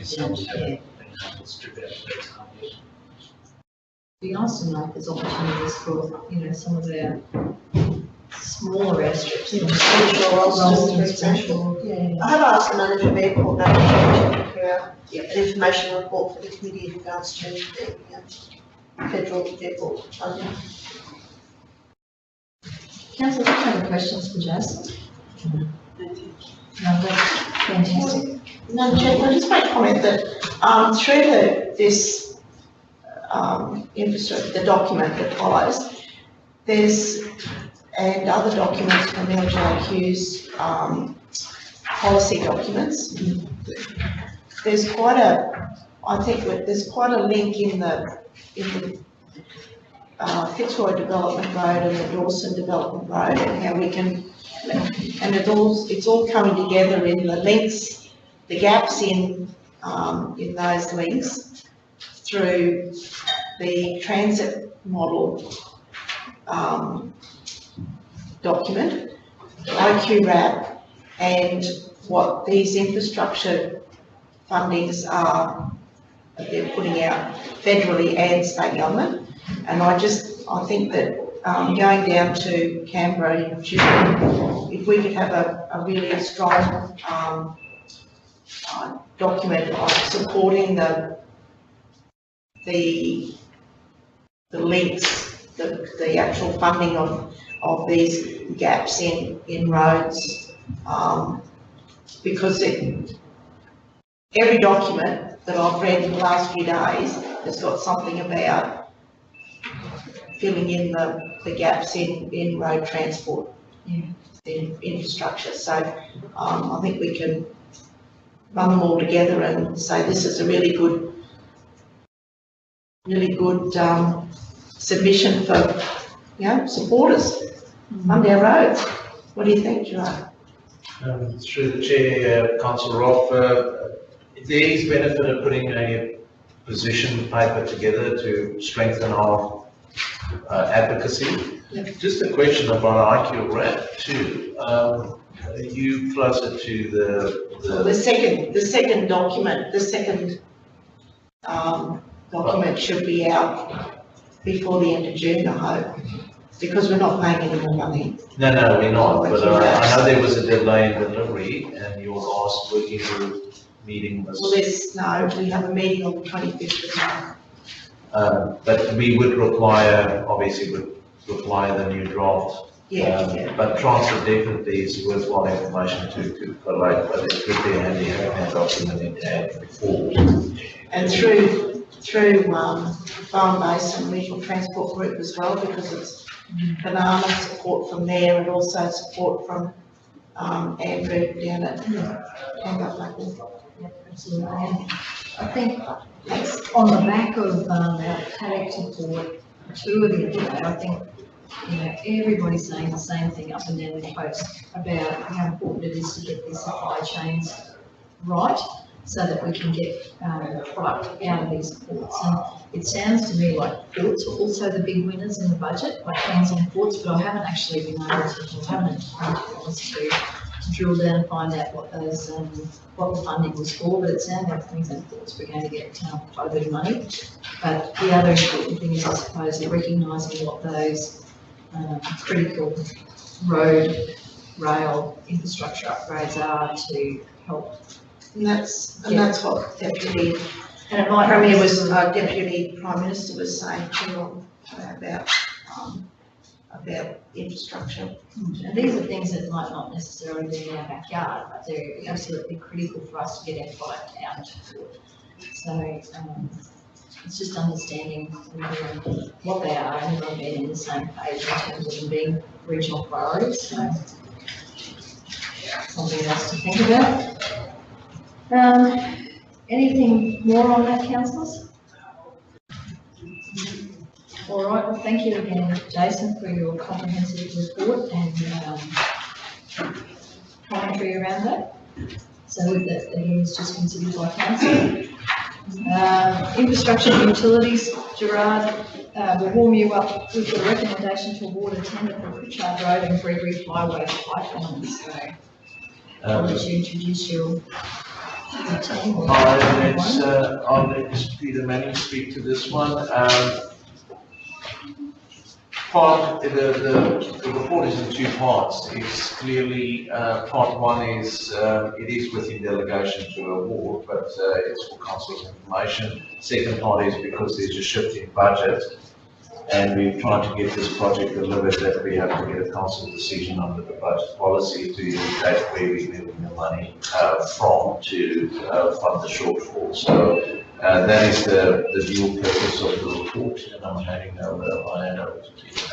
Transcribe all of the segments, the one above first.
themselves haven't been able to strip out their target. It'd be nice to know if there's opportunities for, you know, some of our smaller airstrips. You know, I have asked the manager of airport manager to prepare an information report for the committee in regards to the federal airport funding. Councillor, do you have any questions for Jason? No, that's fantastic. No, Chair, I just make a comment that through this infrastructure, the document that follows, there's, and other documents from LJQ's policy documents, there's quite a, I think there's quite a link in the Fitzroy Development Road and the Dawson Development Road, and how we can, and it's all coming together in the links, the gaps in those links through the transit model document, IQRAP, and what these infrastructure fundings are that they're putting out federally and state government. And I think that going down to Canberra in June, if we could have a really strong document on supporting the links, the actual funding of these gaps in roads, because every document that I've read in the last few days has got something about filling in the gaps in road transport, in infrastructure. So I think we can run them all together and say this is a really good submission for, you know, supporters on our roads. What do you think, Gerard? Through the chair, Councillor Roth, there is benefit of putting a position paper together to strengthen our advocacy. Yep. Just a question about IQRAP too. Are you closer to the second document? The second document should be out before the end of June, I hope, because we're not paying any more money. No, we're not. But I know there was a delay in delivery, and your last working group meeting was. Well, we have a meeting on the 25th of March. But we would require, obviously, the new draft. Yeah. But transfer definitely is worthwhile information to collate, but it could be a handy document to have before. And through Farm Base and Regional Transport Group as well, because it's banana support from there and also support from Andrew down at Blackpool. Absolutely. And I think on the back of our paddock support tour the other day, I think, you know, everybody's saying the same thing up and down the coast about how important it is to get these supply chains right, so that we can get product out of these ports. And it sounds to me like ports are also the big winners in the budget, like Queensland ports, but I haven't actually been able to drill down and find out what those what the funding was for. But it sounds like Queensland ports we're going to get quite a bit of money. But the other important thing is, I suppose, recognising what those critical road, rail infrastructure upgrades are to help. And that's what Deputy Prime Minister was saying too about infrastructure. And these are things that might not necessarily be in our backyard, but they're absolutely critical for us to get our product out to port. So it's just understanding what they are and everyone being on the same page in terms of them being regional priorities. So something else to think about. Anything more on that, councillors? All right, well, thank you again, Jason, for your comprehensive report and commentary around that. So with that, the hearing is just considered by council. Infrastructure and utilities, Gerard, we'll warm you up with the recommendation to award a tender for Pritchard Road and Gregory Highway pipelines. So I'll let you introduce your I'll let Peter Manning speak to this one. The report is in two parts. It's clearly, part one is, it is within delegation to award, but it's for council's information. Second part is because there's a shift in budget, and we're trying to get this project delivered, that we have to get a council decision under the budget policy to indicate where we're moving the money from to fund the shortfall. So that is the dual purpose of the report, and I'm handing over to Peter.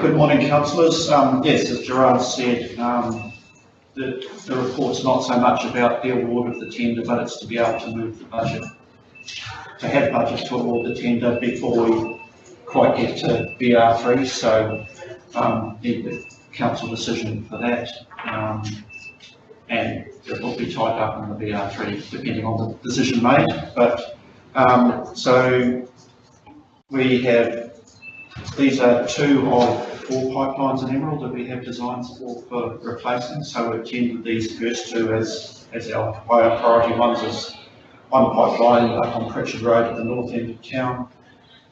Good morning, councillors. Yes, as Gerard said, the report's not so much about the award of the tender, but it's to be able to move the budget, to have budget to award the tender before we quite get to BR3. So need the council decision for that, and it will be tied up in the BR3 depending on the decision made. But so we have. These are 2 of 4 pipelines in Emerald that we have designs for replacing. So we've tendered these first 2 as our higher priority ones, as one pipeline up on Pritchard Road at the north end of town,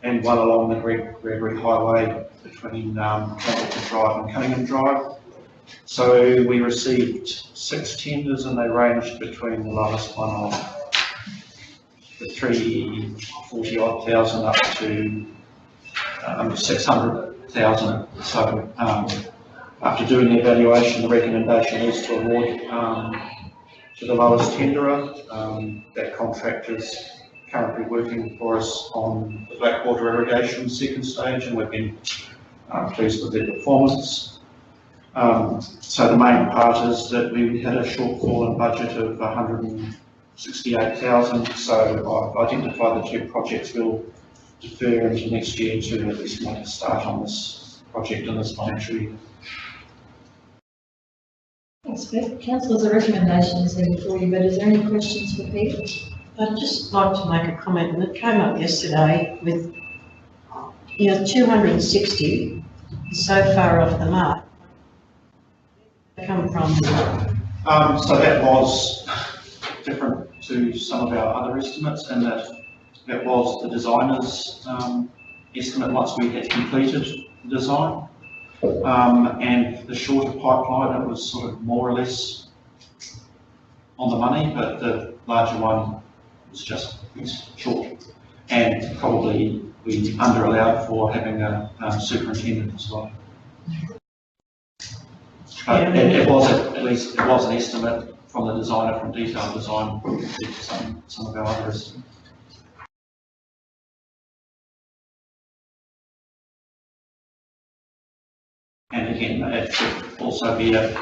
and one along the Gregory Highway between Campbellton Drive and Cunningham Drive. So we received 6 tenders, and they ranged between the lowest one of the 340 thousand up to 600,000. So after doing the evaluation, the recommendation is to award to the lowest tenderer. That contractor is currently working for us on the Blackwater irrigation second stage, and we've been pleased with their performance. So the main part is that we had a shortfall in budget of 168,000. So I've identified the 2 projects we'll defer into next year to at least make a start on this project in this financial year. Thanks, Pete. Councillors, a recommendation is there before you, but is there any questions for Pete? I'd just like to make a comment, and it came up yesterday with, 260 is so far off the mark. Come from? So that was different to some of our other estimates, and that was the designer's estimate once we had completed the design. And the shorter pipeline, it was sort of more or less on the money, but the larger one was just short. And probably we under allowed for having a superintendent as well. But it was at least it was an estimate from the designer, from detailed design, compared to some of our other estimates. And again, it should also be a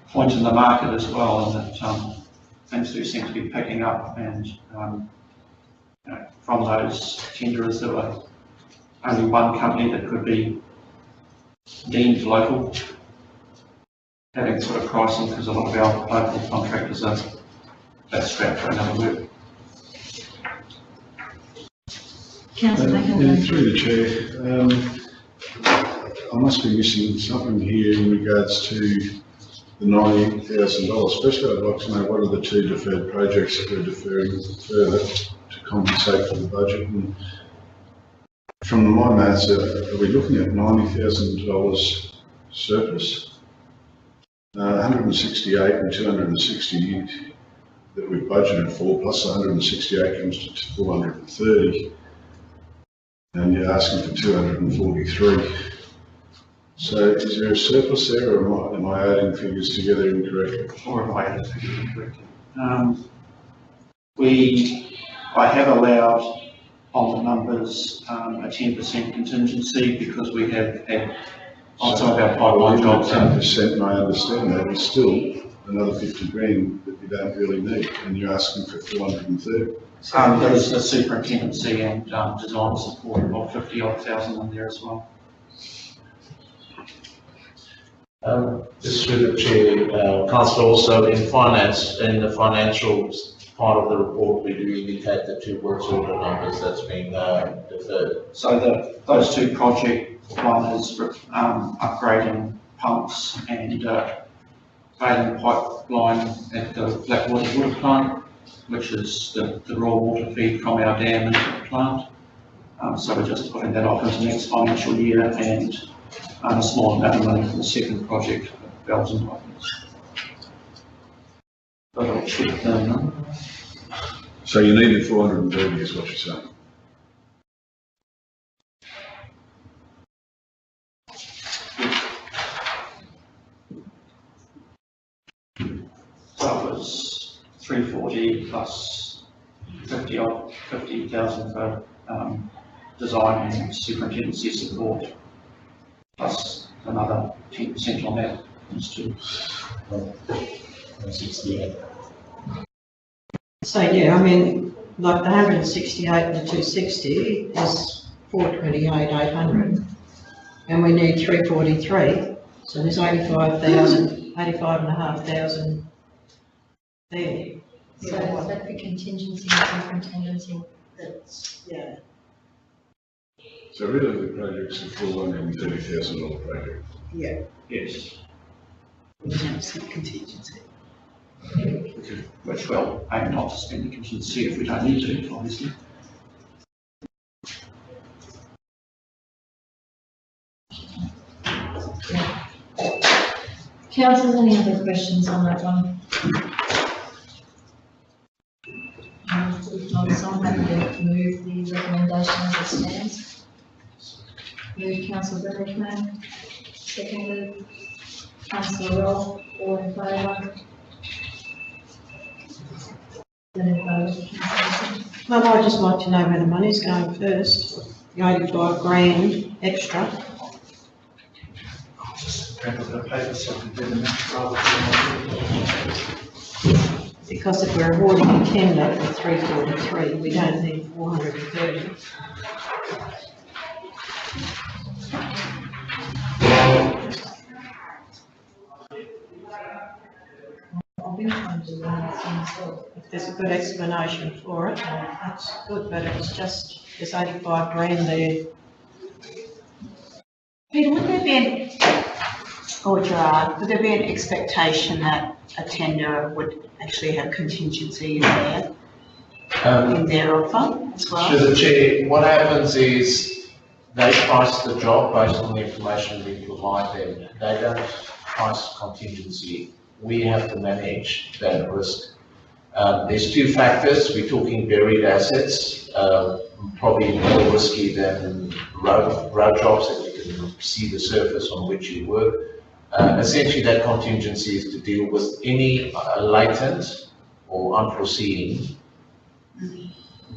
point in the market as well, and that things do seem to be picking up. And from those tenderers, there were only one company that could be deemed local, having sort of pricing, because a lot of our local contractors are strapped for another work. Councillor Through the chair. I must be missing something here in regards to the $90,000. Especially, I'd like to know what are the 2 deferred projects that we're deferring further to compensate for the budget. And from my maths, are we looking at $90,000 surplus? 168 and 260 that we've budgeted for, plus 168 comes to 430, and you're asking for 243. So is there a surplus there, or am I adding figures together incorrectly? Or have I added figures incorrectly? I have allowed on the numbers a 10% contingency because we have had on some of our pipeline jobs. 10%, I understand that, it's still another 50 grand that you don't really need, and you're asking for 430. There is the superintendency and design support of 50,000 in there as well. Just through the chair, councillor, also in finance, in the financial part of the report, we do indicate the 2 works order numbers that's been deferred. So those 2 projects, one is upgrading pumps and baling pipeline at the Blackwater Water Plant, which is the raw water feed from our dam into the plant. So we're just putting that off into next financial year, and a small amount of money for the second project, valves and pipings. But I'll check them. So you needed 430 is what you're saying? So it was 340 plus 50,000 for design and superintendency support, plus another 10% on that is to 168. So, yeah, I mean, like the 168 and the 260 is 428,800. And we need 343, so there's 85,000, 85,500 there. So is that the contingency and contingency? That's, yeah. So really the project's a $430,000 project. Yeah. yes, We have some contingency. which we'll aim not to spend the contingency if we don't need to, obviously. Councillors, any other questions on that one? If not, so I'm happy to move the recommendation as it stands. Move Councillor Berejiklian, seconded Councillor Roll, all in favour? Then in favour, Councillor Wilson. Well, I'd just like to know where the money's going first, the 85 grand extra. Because if we're awarding a tender for 343, we don't need 430. I've been trying to do that myself. If there's a good explanation for it, that's good, but it's just, there's 85 grand there. Peter, would there be or Gerard, would there be an expectation that a tender would actually have contingency in their offer as well? Through the chair, what happens is they price the job based on the information we provide them. They don't price contingency. We have to manage that risk. There's two factors. We're talking buried assets, probably more risky than road jobs that you can see the surface on which you work. Essentially, that contingency is to deal with any latent or unforeseen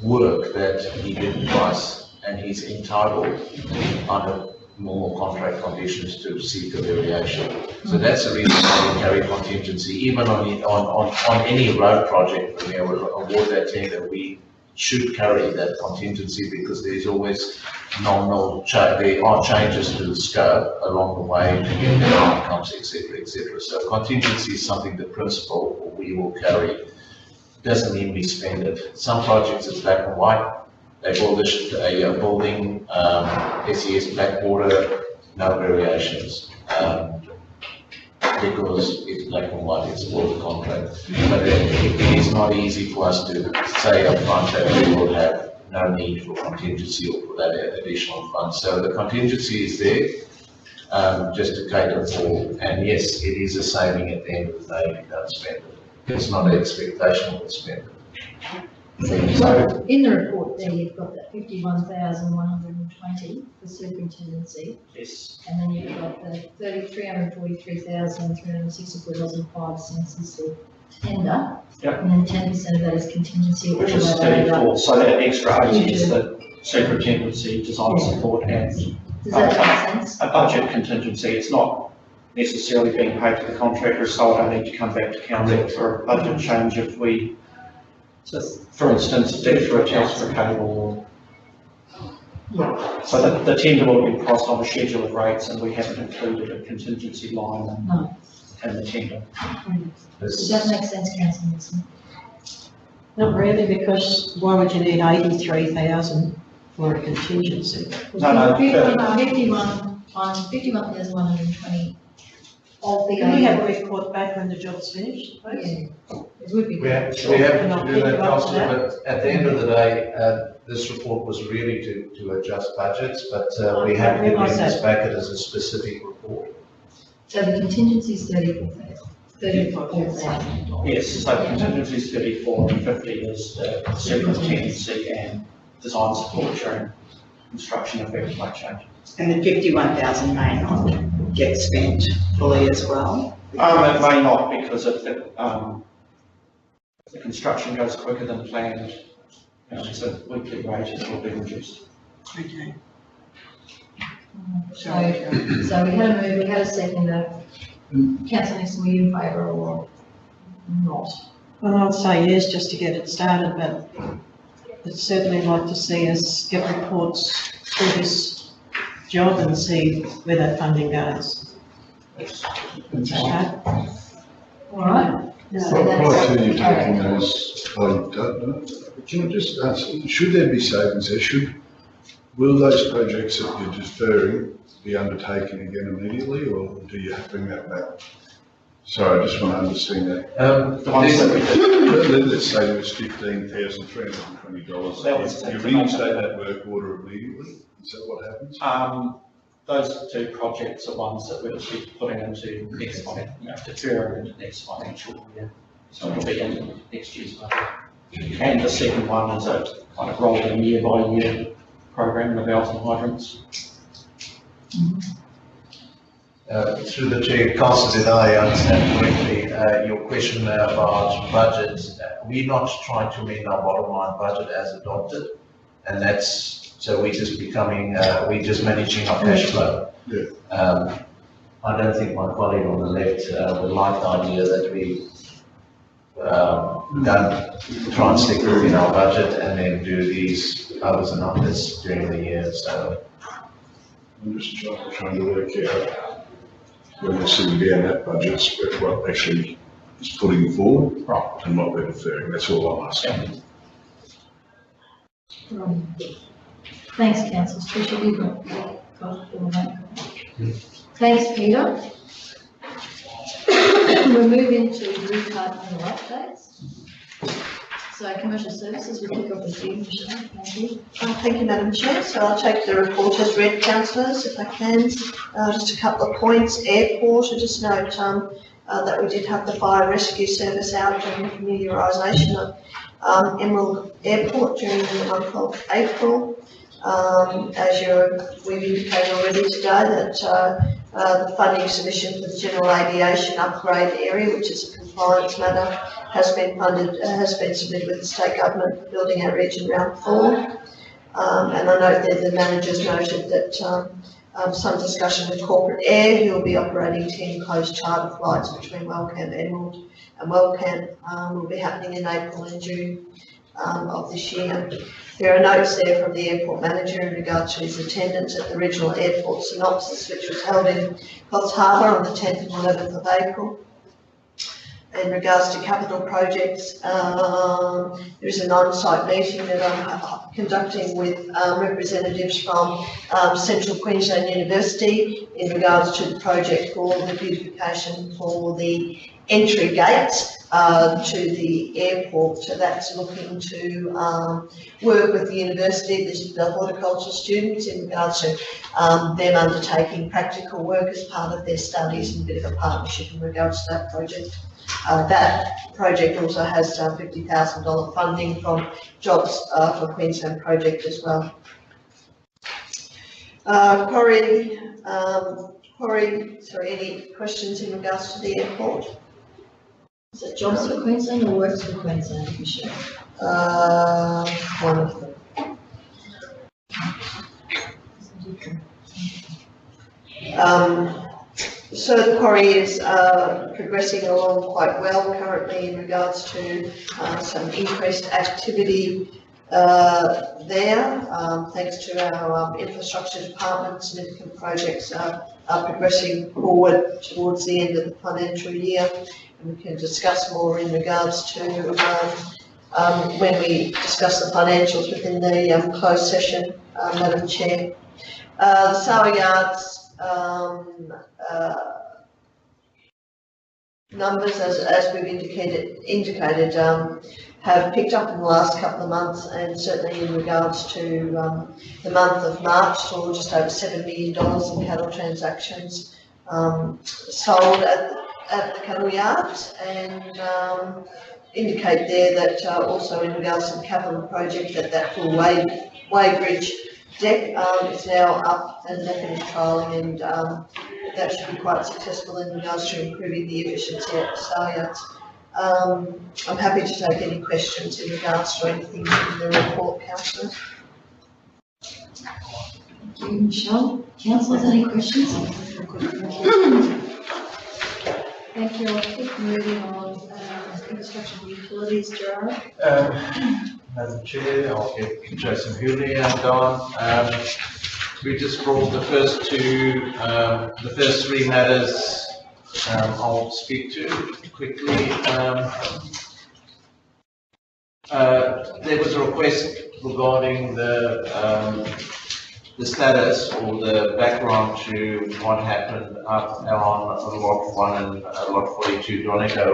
work that he didn't price, and he's entitled under normal contract conditions to seek a variation. So that's the reason why we carry contingency, even on any road project. When we award that tender, we should carry that contingency because there's always nominal, there are changes to the scope along the way to get their outcomes, etc., etc. So contingency is something the principal we will carry. Doesn't mean we spend it. Some projects it's black and white. They build a building, SES Blackwater, no variations. Because it's black and white, it's all the contract. But it is not easy for us to say up front that we will have no need for contingency or for that additional fund. So the contingency is there, just to cater for, and yes, it is a saving at the end of the day if you don't spend it. It's not an expectation to spend it. So in the report there, you've got that 51,120 for superintendency. Yes. And then you've got the 343,364 dollars and 5 cents is the tender. Yep. And then 10% of that is contingency. Which is 34, so that extra 80 is the superintendency, design support, and Does that make sense? a budget contingency. It's not necessarily being paid to the contractor, so I don't need to come back to council for a budget change if we, so for instance, dig through a test for a cable. Yeah. So the tender will be priced on a schedule of rates, and we haven't included a contingency line No. in the tender. Does that make sense, Councillor Wilson? Not really, because why would you need 83,000 for a contingency? No, 51,120 of the. Can we have a report back when the job's finished, please? Yeah, it would be We good. have to do that, Councillor, but at the end of the day, this report was really to adjust budgets, but we have to bring this back as a specific report. So the contingency is 34,000. Yes, so contingency is 34 and 50 is the superintendentcy and design support during construction affected by change. And the 51,000 may not get spent fully as well? It may not, because if the construction goes quicker than planned, so weekly wages will be reduced. Okay. So we had a move, we had a second, councillor Nixon, were you in favour or not? Well, I'd say yes, just to get it started, but I'd certainly like to see us get reports through this job and see where that funding goes. Okay? All right. So that's- Prior to you taking those, can I just ask, should there be savings there? Will those projects that you're deferring be undertaken again immediately, or do you have to bring that back? Sorry, I just want to understand that. The ones that we did, Let's say it was $15,320. That was You reinstate that work order immediately? Is that what happens? those two projects are ones that we'll be putting into next deferring into next financial year. So it'll be in next year's budget. And the second one is a kind of rolling year by year program, the valves and hydrants. Through the chair, Councillor, did I understand correctly your question about budget? We're not trying to amend our bottom line budget as adopted, and that's, so we're just becoming, we're just managing our cash flow. Yeah. I don't think my colleague on the left would like the idea that we don't try and stick within our budget and then do these others and others during the year, so. I'm just trying to work out when they seem to be in that budget, but what actually is putting forward and what we're deferring. That's all I'm asking. Thanks, councillor, especially Thanks, Peter. We'll move into departmental updates. So commercial services, we kick off with you, Michelle. Thank you. Thank you, Madam Chair. So I'll take the report as read, councillors, if I can. Just a couple of points. Airport, I just note that we did have the fire rescue service out during familiarisation of Emerald Airport during the month of April. As we've indicated already today, that the funding submission for the general aviation upgrade area, which is a compliance matter, has been submitted with the state government for building our region round 4. And I note that the managers noted that some discussion with Corporate Air, who will be operating 10 closed charter flights between Wellcamp, Emerald and Wellcamp, will be happening in April and June of this year. There are notes there from the airport manager in regard to his attendance at the regional airport synopsis, which was held in Coffs Harbour on the 10th and 11th of April. In regards to capital projects, there is an on-site meeting that I'm conducting with representatives from Central Queensland University in regards to the project for the beautification for the entry gates to the airport. So that's looking to work with the university, the horticulture students, in regards to them undertaking practical work as part of their studies, and a bit of a partnership in regards to that project. That project also has $50,000 funding from Jobs for Queensland project as well. Any questions in regards to the airport? Is it Jobs for Queensland or Works for Queensland, Michelle? One of them. So the quarry is progressing along quite well currently in regards to some increased activity there. Thanks to our infrastructure department, significant projects are progressing forward towards the end of the financial year. And we can discuss more in regards to when we discuss the financials within the closed session, Madam Chair. The Sale Yards numbers, as we've indicated, have picked up in the last couple of months, and certainly in regards to the month of March, saw just over $7 million in cattle transactions sold at the cattle yards, and indicate there that also in regards to the capital project, that full weighbridge deck is now up and definitely trialling, and that should be quite successful in regards to improving the efficiency at the sale yards. I'm happy to take any questions in regards to anything in the report, councillors. Thank you, Michelle. Councillors, any questions? Thank you. I'll keep moving on. Infrastructure and utilities, Gerard. Madam Chair, I'll get Jason Hewley and on. We just brought the first three matters I'll speak to quickly. There was a request regarding the status or the background to what happened up on Lot 1 and Lot 42 Donahoe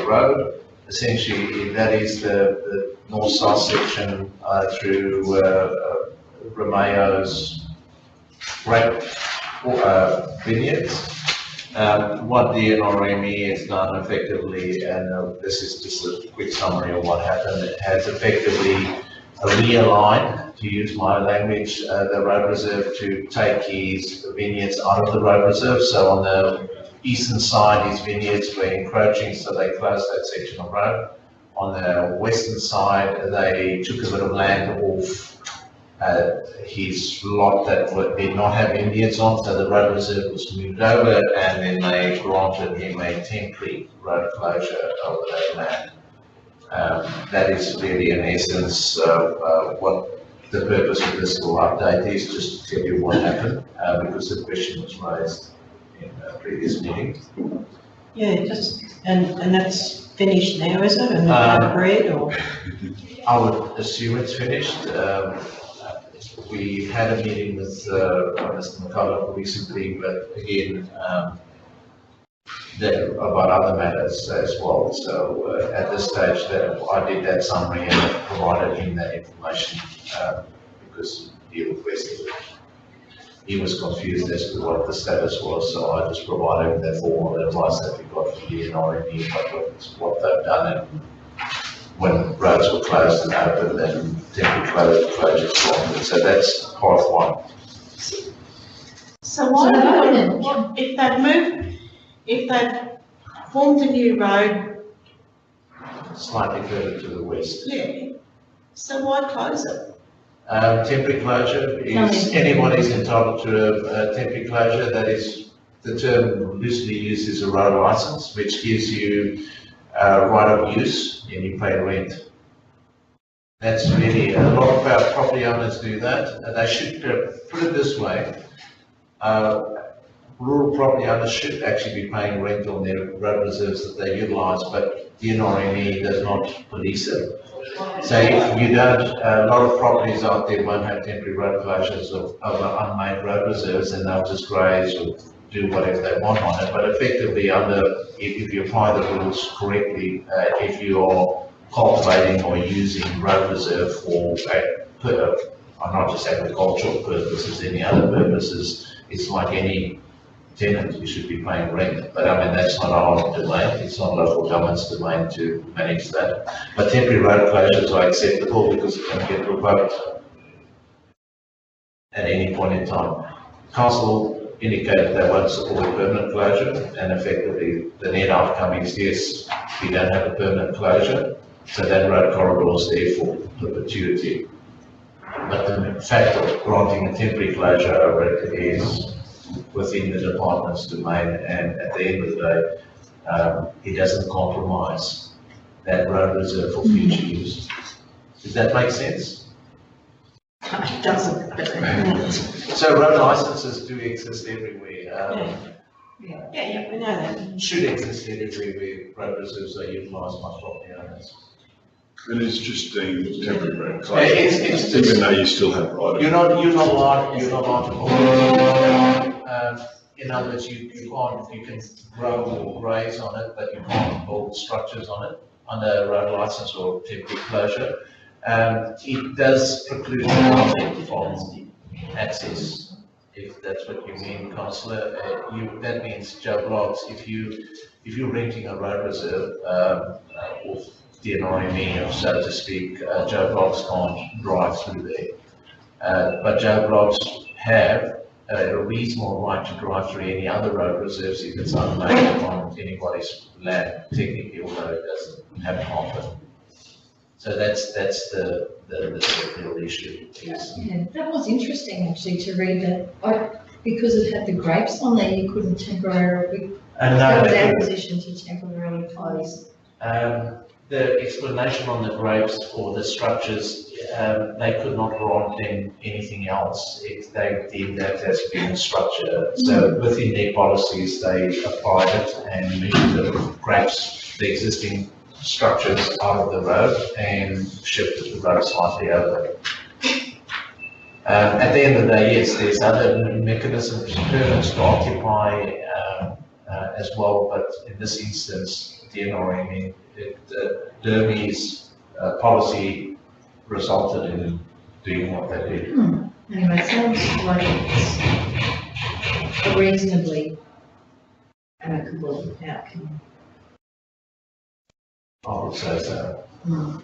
Road. Essentially, that is the north-south section through Romeo's grape vineyards. What the NRME has done effectively, and this is just a quick summary of what happened, it has effectively realigned, to use my language, the road reserve to take his vineyards out of the road reserve. So on the eastern side, his vineyards were encroaching, so they closed that section of road. On the western side, they took a bit of land off his lot that did not have vineyards on, so the road reserve was moved over, and then they granted him a temporary road closure over that land. That is really in essence what the purpose of this little update is, just to tell you what happened, because the question was raised in a previous meeting. Yeah, and that's finished now, is it? And agreed, or? I would assume it's finished. We had a meeting with Mr. McCullough recently, but again, about other matters as well. So at this stage, I did that summary and provided him that information because he requested it. He was confused as to what the status was, so I just provided him that formal advice that we got from the NRME about what they've done, and when roads were closed and opened and temporary closures formed. So that's part one. So if they've formed a new road, Slightly further to the west. yeah, so why close it? Temporary closure is, anybody's entitled to a temporary closure. That is, the term loosely used is a road license, which gives you right of use and you pay rent. That's really, a lot of our property owners do that. They should, put it this way, rural property owners should actually be paying rent on their road reserves that they utilise, but the NRME does not police it. So if you don't, a lot of properties out there won't have temporary road closures of unmade road reserves, and they'll just graze or do whatever they want on it. But effectively, if you apply the rules correctly, if you are cultivating or using road reserve for not just agricultural purposes, any other purposes, it's like any tenant, you should be paying rent. But I mean, that's not our domain, it's not local government's domain to manage that. But temporary road closures are acceptable because it can get revoked at any point in time. Council indicated they won't support a permanent closure, and effectively the net outcome is yes, we don't have a permanent closure, so that road corridor is there for perpetuity. But the fact of granting a temporary closure over it is within the department's domain, and at the end of the day, it doesn't compromise that road reserve for future use. Does that make sense? It doesn't. So road licenses do exist everywhere. Yeah, we know that. Should exist everywhere where road reserves are utilised by property owners. And it's just deemed temporary road Yeah, closure, it's even though you still have right. You're not allowed to In other words, you can't, you can grow or graze on it, but you can't build structures on it under road license or temporary closure. It does preclude the public from access, if that's what you mean, councillor. That means Joe Bloggs, if you're renting a road reserve, or DNRME, so to speak, Joe Bloggs can't drive through there. But Joe Bloggs have a reasonable right to drive through any other road reserves if it's unmade on anybody's land, technically, although it doesn't have conflict. So that's the real issue. Yeah, that was interesting actually to read that. Because it had the grapes on there, you couldn't temporarily, that was our position to temporarily close. The explanation on the grapes or the structures, they could not grant them anything else if they deemed that as being a structure. So within their policies, they applied it and moved the grapes, the existing structures out of the road and shifted the road slightly over. At the end of the day, yes, there's other mechanisms, permits to occupy as well, but in this instance, DNRME, Derby's policy resulted in doing what they did. Anyway, it sounds like it's a reasonably amicable outcome. I would say so. All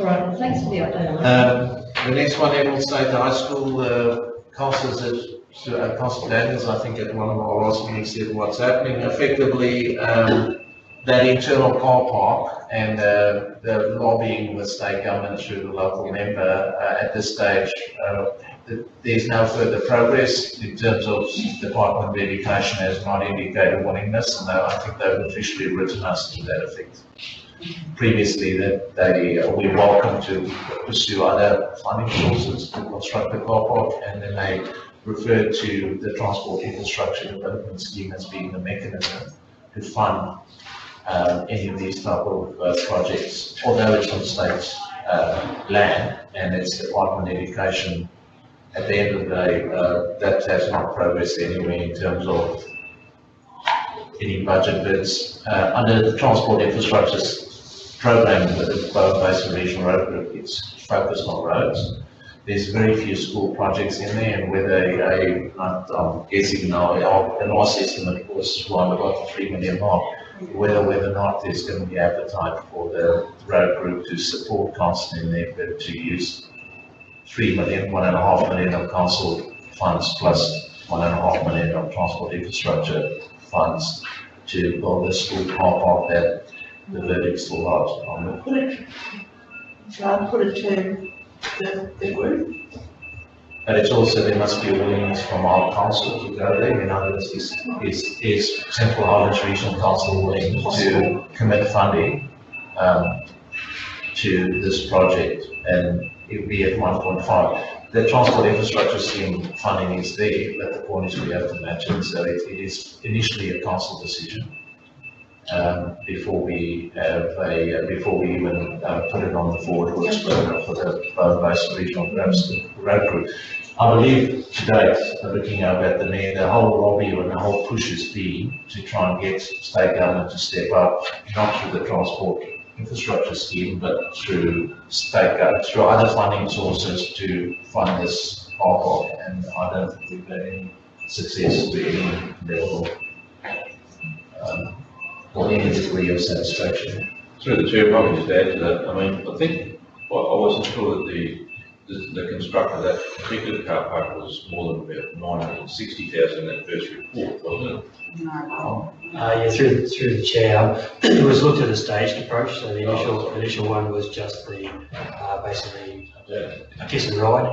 right, well, thanks for the update on that. The next one, Emerald State High School, councillors Councillor Daniels, I think at one of our last meetings said what's happening. Effectively, that internal car park and the lobbying with state government through the local member at this stage, there's no further progress in terms of Department of Education has not indicated willingness, and I think they've officially written us to that effect. Previously, that they were welcome to pursue other funding sources to construct the car park, and then they referred to the Transport Infrastructure Development Scheme as being the mechanism to fund any of these type of projects, although it's on state land and it's Department of Education. At the end of the day, that has not progressed anywhere in terms of any budget bids. Under the Transport Infrastructure Program, the Bowen Basin Regional Road Group, it's focused on roads. There's very few school projects in there, and whether I'm guessing now, the last estimate was around about the 3 million mark. Whether or not there's going to be appetite for the road group to support council in their bid to use 3 million, 1.5 million of council funds plus 1.5 million of transport infrastructure funds to build a school car park, that the verdict's still out on it. Put it to the group. But it's also, there must be a willingness from our council to go there. In other words, is Central Highlands Regional Council willing to commit funding to this project, and it will be at 1.5. The transport infrastructure scheme funding is there, but the point is we have to match it. So it is initially a council decision before we have before we even put it on the forward works program for the Bowen Basin Regional Road Group. I believe to date, looking over at the mayor, the whole lobby and the whole push has been to try and get state government to step up, not through the transport infrastructure scheme, but through state government, through other funding sources to fund this car park, and I don't think we've had any success to any level or any degree of satisfaction. Through the chair, probably just add to that. I mean, I think I wasn't sure that the construction of that particular car park was more than about 960,000 in that first report, wasn't it? No. Yeah, through the chair, it was looked at a staged approach. So the initial one was just the basically a kiss and ride,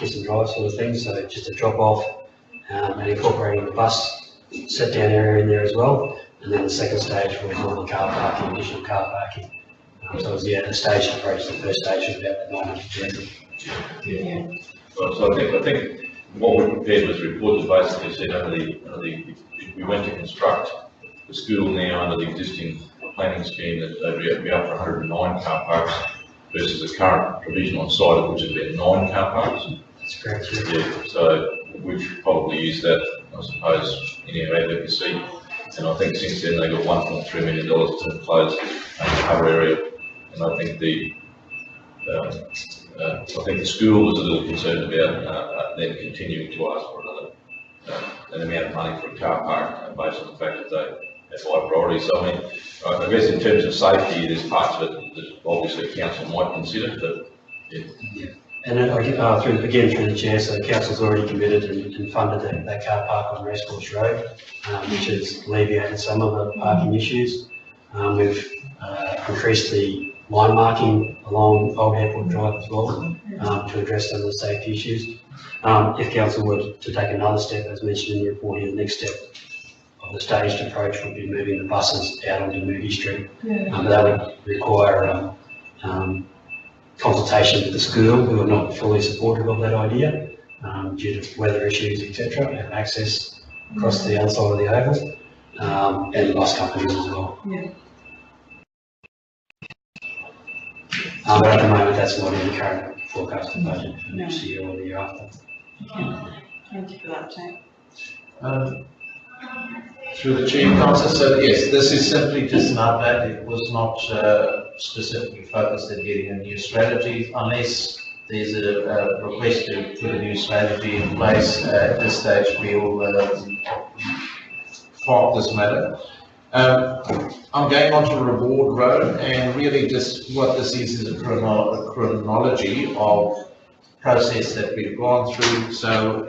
kiss and drive sort of thing. So just a drop off and incorporating the bus sit down area in there as well. And then the second stage was all the car parking, additional car parking. So it was a staged approach. The first stage was about 900,000. Yeah. So I think what we prepared was a report that basically said if we went to construct the school now under the existing planning scheme, that they'd be up for 109 car parks versus the current provision on site, which is about 9 car parks. That's correct. Yeah, so we've probably used that I suppose, in our advocacy. And I think since then they got $1.3 million to close the cover area. And I think the school was a little concerned about them continuing to ask for an amount of money for a car park based on the fact that they have high priority. So I mean, I guess in terms of safety, there's parts of it that obviously council might consider, but yeah. And through the chair, so the council's already committed and funded that car park on Racecourse Road, which has alleviated some of the parking issues. We've increased the line marking along Old Airport Drive as well, to address some of the safety issues. If council were to take another step, as mentioned in the report here, the next step of the staged approach would be moving the buses out onto Moody Street. But that would require consultation with the school, who are not fully supportive of that idea, due to weather issues, etc., and access across the other side of the oval, and the bus companies as well. But at the moment, that's not in the current forecasted budget for next year or the year after. Thank you for that, Jane. Through the chair, councillor, so yes, this is simply just an update. It was not specifically focused at getting a new strategy, unless there's a request to put a new strategy in place. At this stage, we'll park this matter. I'm going on to Reward Road, and really just what this is a chronology of process that we've gone through. So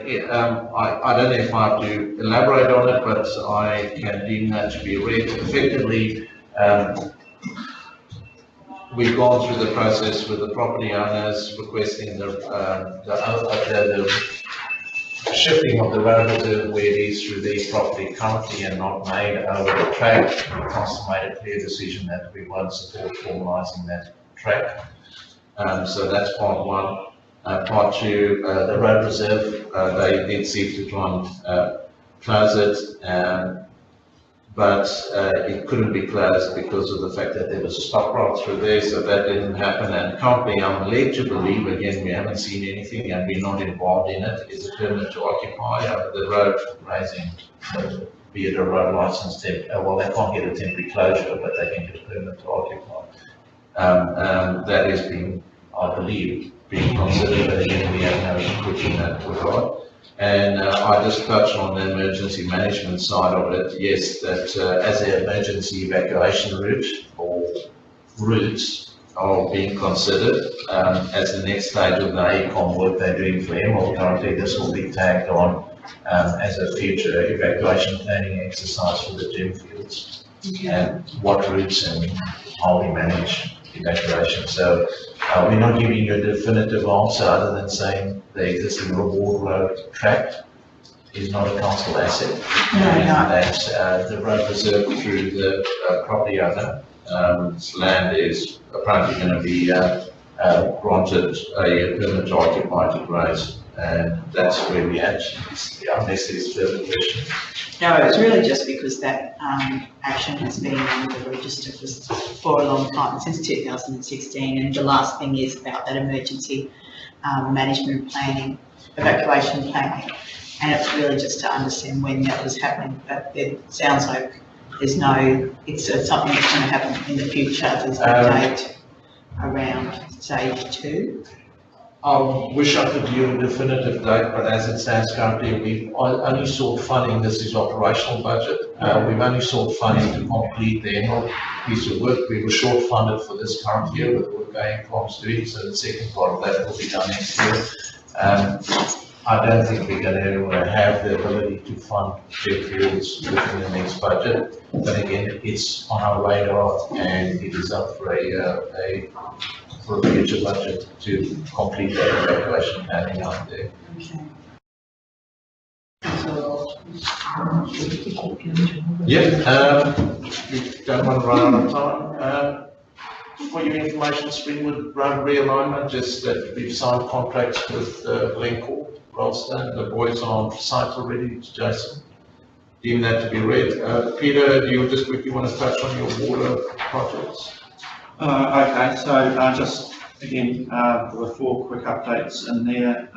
I don't know if I have to elaborate on it, but I can deem that to be read. Effectively, we've gone through the process with the property owners requesting the shifting of the road reserve where it is through their property currently and not made over the track. We made a clear decision that we won't support formalising that track. So that's part one. Part two, the road reserve, they did seek to try and close it, but it couldn't be closed because of the fact that there was a stop right through there, so that didn't happen. And currently, I'm led to believe, again, we haven't seen anything and we're not involved in it, is a permit to occupy the road raising, be it a road license, well, they can't get a temporary closure, but they can get a permit to occupy. That is being, I believe, being considered, but again, we have no input in that regard. And I just touched on the emergency management side of it. Yes, that as an emergency evacuation route or routes are being considered as the next stage of the AECOM work they're doing for Emerald. Currently, this will be tagged on as a future evacuation planning exercise for the gym fields and what routes and how we manage evacuation. So we're not giving you a definitive answer other than saying the existing Reward Road tract is not a council asset. That the road reserve through the property owner land is apparently going to be granted a permit to occupy to graze, and that's where we at, unless there's further questions. No, it's really just because that action has been on the register for a long time, since 2016, and the last thing is about that emergency management planning, evacuation planning, and it's really just to understand when that was happening. But it sounds like there's no, it's something that's going to happen in the future. There's no date around stage 2. I wish I could give you a definitive date, but as it stands currently, we've only sought funding. This is operational budget. We've only sought funding to complete the Emerald piece of work. We were short funded for this current year with the work AECOM's doing, so the second part of that will be done next year. I don't think we're going to have the ability to fund jet fields within the next budget, but again, it's on our radar and it is up for a future budget to complete that evacuation planning out there. Yeah, we don't want to run out of time. For your information, Springwood Road realignment, just that we've signed contracts with Glencore, Ralston, the boys are on site already, Jason. Deem that to be read. Peter, do you just quickly want to touch on your water projects? Okay, so just again, there were 4 quick updates in there.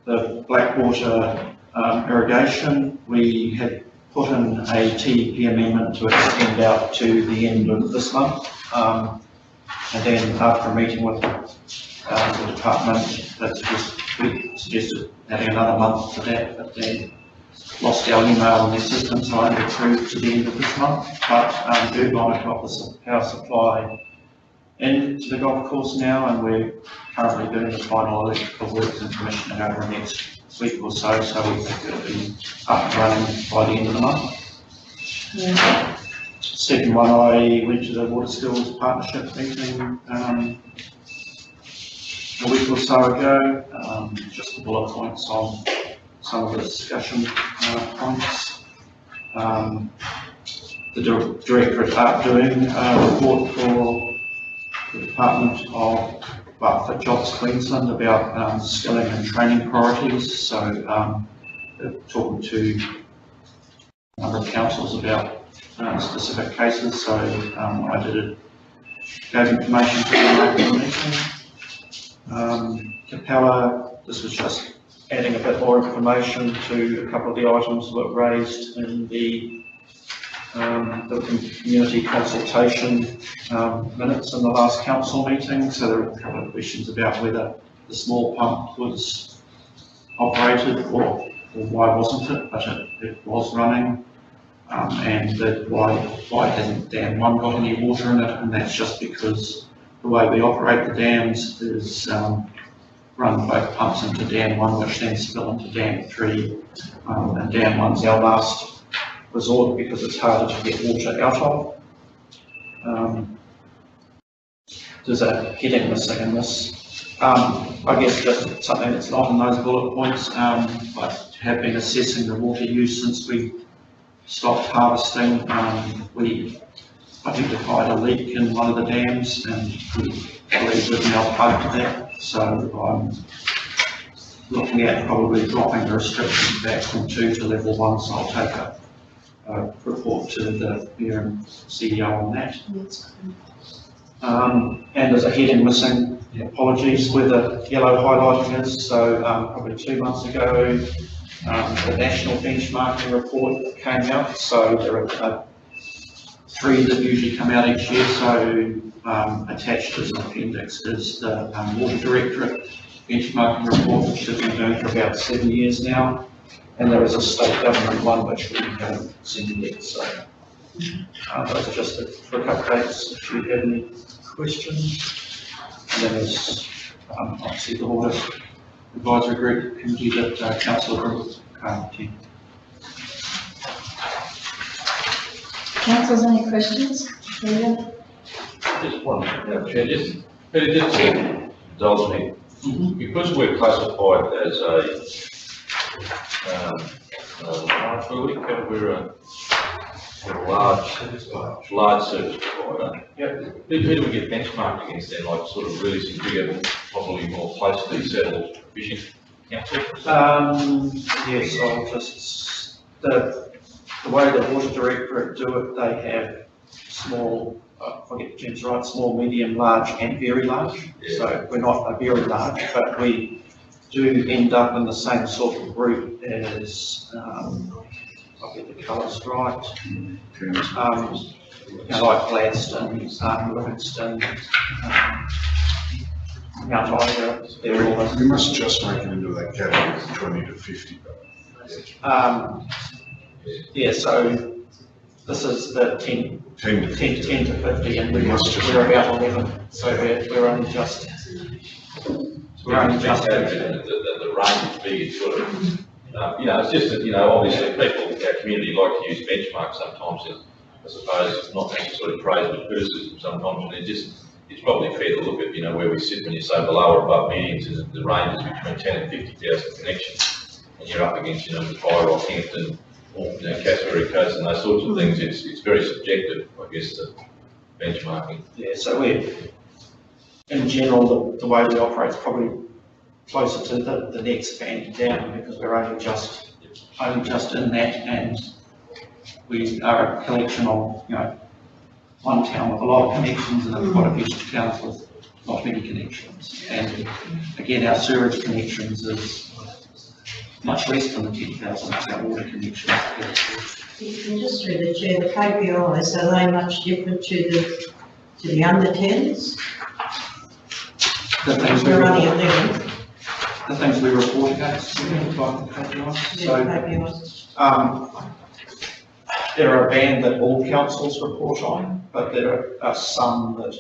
The Blackwater Irrigation, we had put in a TEP amendment to extend out to the end of this month. And then after a meeting with the department, we suggested adding another month to that, but then lost our email in the system, so I only approved to the end of this month. But we do monitor the power supply into the golf course now, and we're currently doing the final electrical works and commissioning over the next week or so, so we think it'll be up and running by the end of the month. Second one, I went to the Water Skills Partnership meeting a week or so ago, just the bullet points on some of the discussion points. The Directorate are doing a report for the Department of for Jobs Queensland about skilling and training priorities. So talking to a number of councils about specific cases. So I gave information to the meeting. Capella, this was just adding a bit more information to a couple of the items that were raised in the community consultation minutes in the last council meeting. So there were a couple of questions about whether the small pump was operated or why wasn't it, but it was running, and that why hasn't dam 1 got any water in it, and that's just because the way we operate the dams is run both pumps into dam 1, which then spill into dam 3, and dam 1's our last resort because it's harder to get water out of. There's a heading missing in this. I guess just something that's not in those bullet points, but have been assessing the water use since we stopped harvesting. We identified a leak in one of the dams, and we believe we've now plugged that. So I'm looking at probably dropping the restrictions back from 2 to level 1, so I'll take a report to the Mayor and CEO on that. And there's a heading missing, apologies, where the yellow highlighting is. So probably 2 months ago, the national benchmarking report came out. So there are 3 that usually come out each year. So attached as an appendix is the Water Directorate benchmarking report, which has been doing for about 7 years now. And there is a state government one which we haven't seen yet. So those are just the quick updates if you have any questions. And then there's obviously the Water Advisory Group committee that Councillor Group can't. Councillors, any questions? Peter? Just one, Chair, just indulge me. Because we're classified as a we're a large service provider. Who do we get benchmarked against then, like sort of really some bigger, probably more closely settled fishing council? Yes, I'll just, the way the Water Directorate do it, they have small, if I get the terms right, small, medium, large and very large. Yeah. So we're not a very large, but we do end up in the same sort of group as, I'll get the colours right, like Gladstone, Livingston, Mount Ida, they're all. We must just make it into that category of 20 to 50. Yeah, so this is the 10 to 50, and we're about 11, so we're only just. We're only just the range is big. It's sort of, it's just that, obviously people, our community like to use benchmarks sometimes, and I suppose not necessarily praise but criticism sometimes, and it's probably fair to look at, where we sit when you say below or above medians, and the range is between 10 and 50,000 connections, and you're up against, the Firerock, Hampton, or, Cassowary Coast and those sorts of things. It's very subjective, I guess, the benchmarking. Yeah, so we're, in general, the way we operate is probably closer to the next band down, because we're only just in that, and we are a collection of, one town with a lot of connections and quite a few towns with not many connections. And again, our sewerage connections is much less than the 10,000 water connections. And just through the chair, the KPIs, are they much different to the under 10s? The things We're only 11. the things we report against, by the KPIs. So, KPIs. there are a band that all councils report on, but there are some that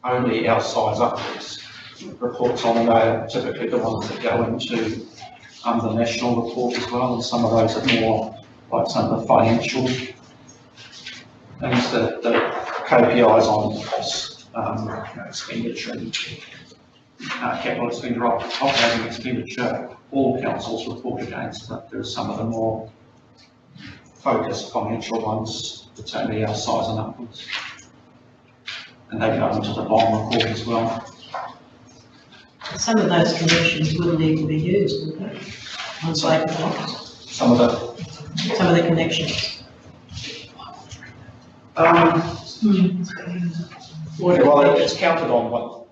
only our size upwards reports on, and they are typically the ones that go into the national report as well, and some of those are more like some of the financial things, that the KPIs on cost, expenditure and capital expenditure, operating expenditure, all councils report against, but there are some of the more focused financial ones that's only our size and upwards. And they go into the bond report as well. Some of those connections wouldn't even be used, would they? On site blocks, Some of the connections. well, it's counted on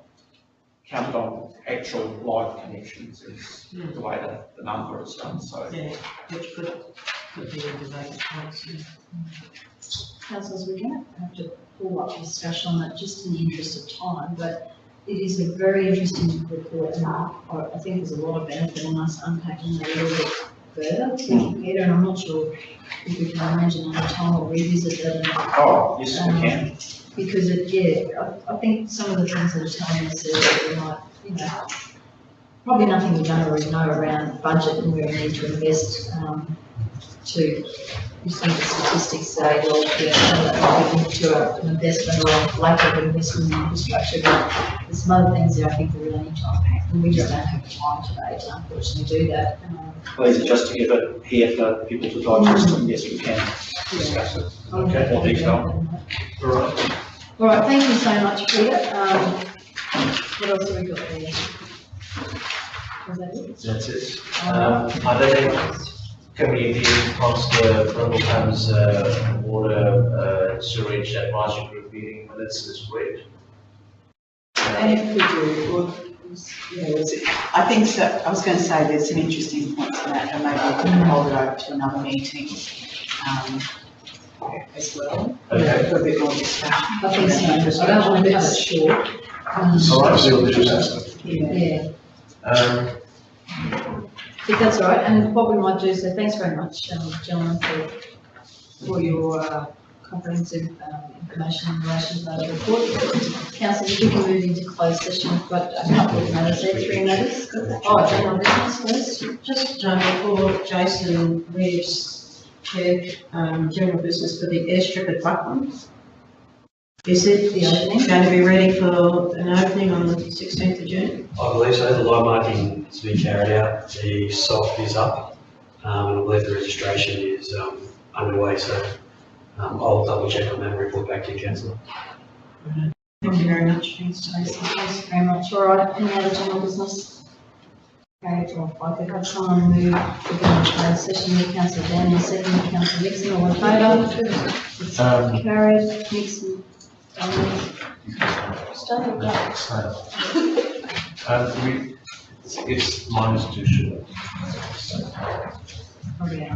actual live connections is the way that the number is done, so. Yeah, which could be a debate. Councillors, we're going to have to pull up discussion on that just in the interest of time, but it is a very interesting report, and I think there's a lot of benefit in us unpacking that a little bit further. Peter, and I'm not sure if we can arrange another time or revisit that. Oh, yes, we can. Because I think some of the things that are telling us that we might, probably nothing we don't already know around budget and where we need to invest, you see the statistics say, well, that might be linked to an investment or lack of investment in infrastructure, but there's some other things that I think we really need to unpack, and we just don't have time today to unfortunately do that. Please, just to give it here for people to digest, and yes, we can discuss it. Okay. More detail. All right. All right, thank you so much, Peter. What else have we got there? Was that it? That's it. I don't think, can we hear Councillor Brundleham's water sewage advisory group meeting minutes this week? And if we do, I think so, I was going to say there's some interesting points in that, and maybe we can hold it over to another meeting, as well. Okay. For a bit more discussion. I think so. I don't want to cut it short. All right, so we'll do that. Yeah. Um, If that's all right, and what we might do, so thanks very much, gentlemen, for your comprehensive information in relation to that report. Councillor, if we can move into closed session, we've got a couple of matters there, 3 matters. Oh, general business first. Just before Jason leaves, general business for the airstrip at Buckland. Is it The opening? going to be ready for an opening on the 16th of June? I believe so. The line marking has been carried out. The soft is up, and I believe the registration is underway. So I'll double check on that and report back to you, Councillor. Thank you very much. Thanks, Thanks very much. All right, any other general business? Okay, if I could have someone move to go into closed session with Councillor Daniel, second with Councillor Nixon, all in favour? It's carried. Nixon. Stay back. It's -2 short. Okay.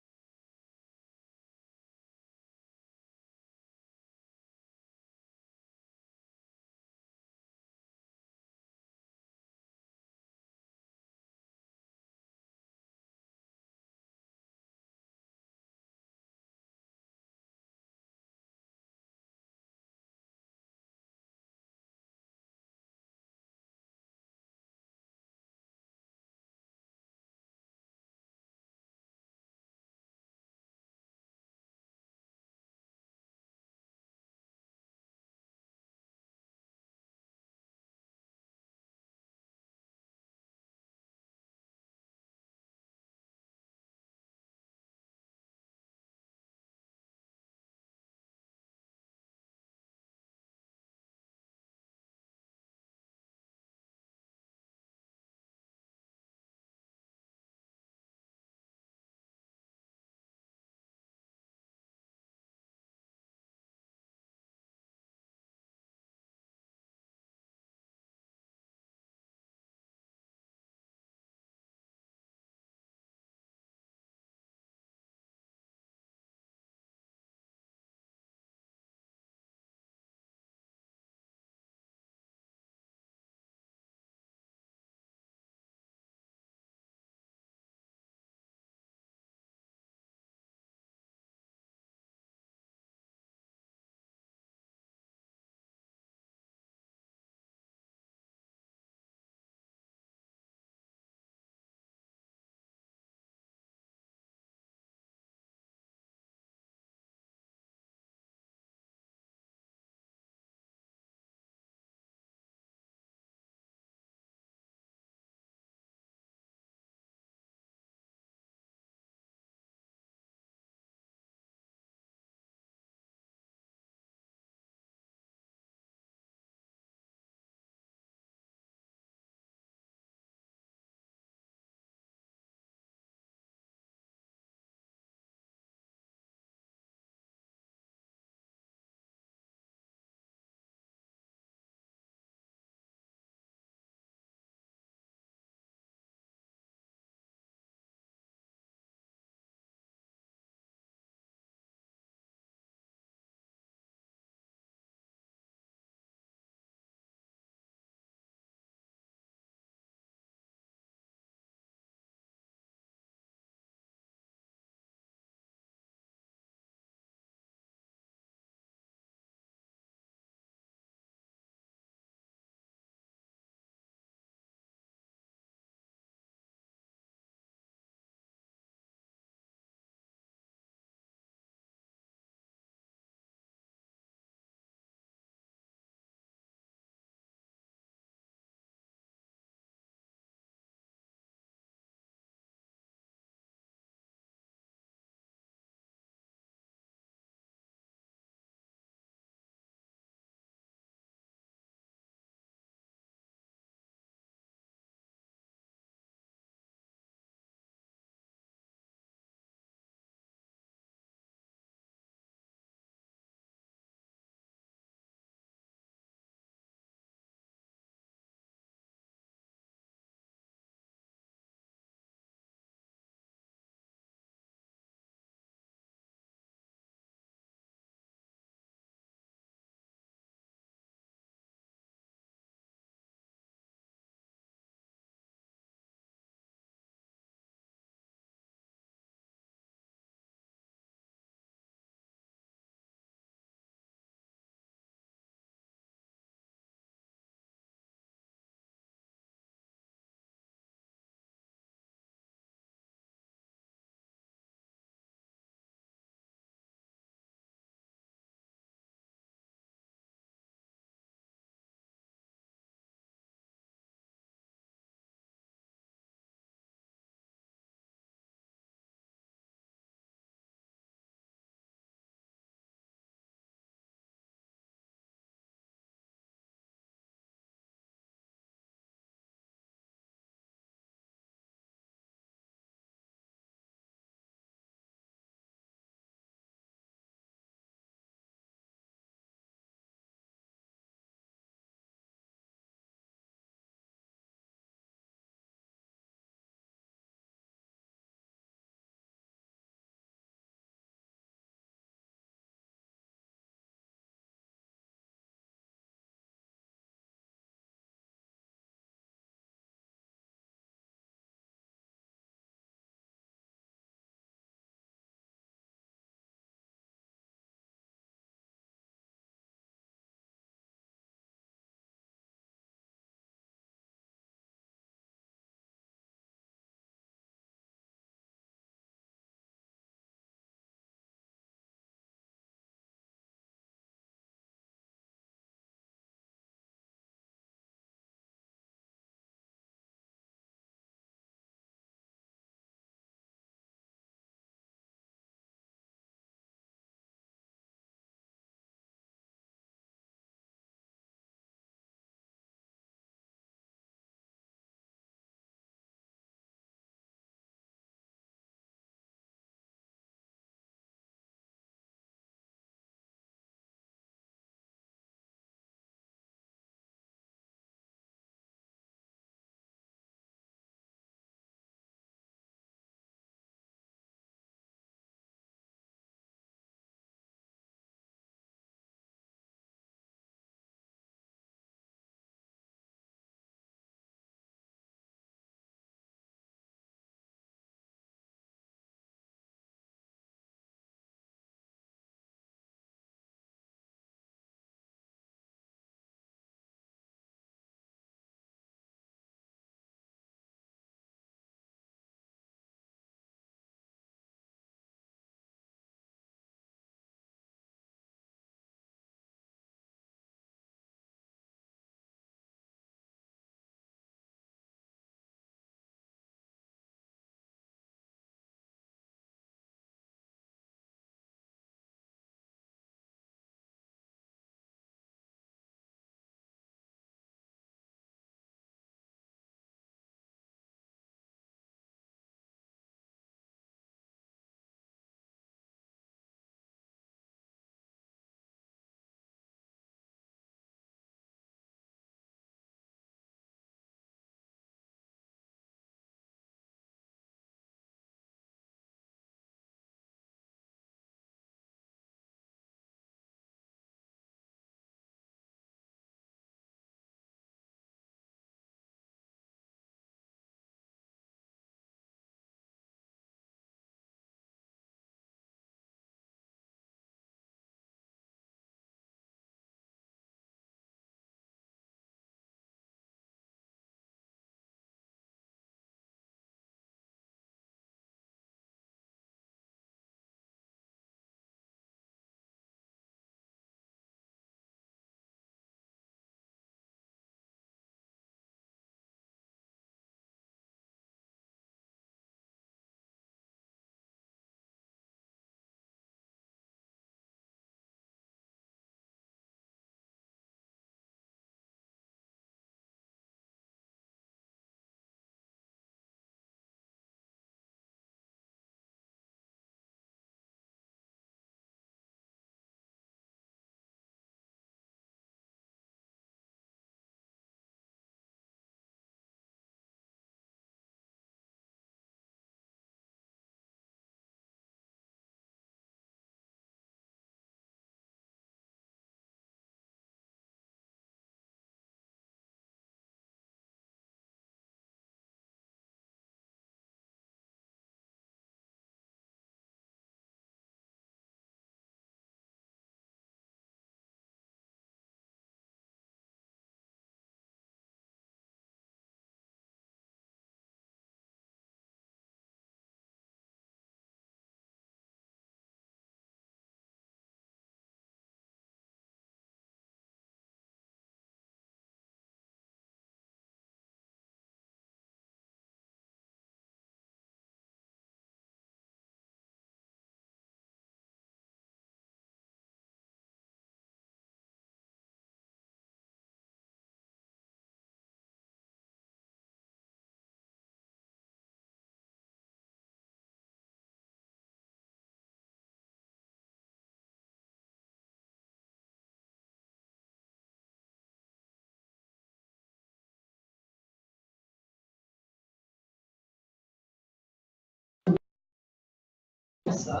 side.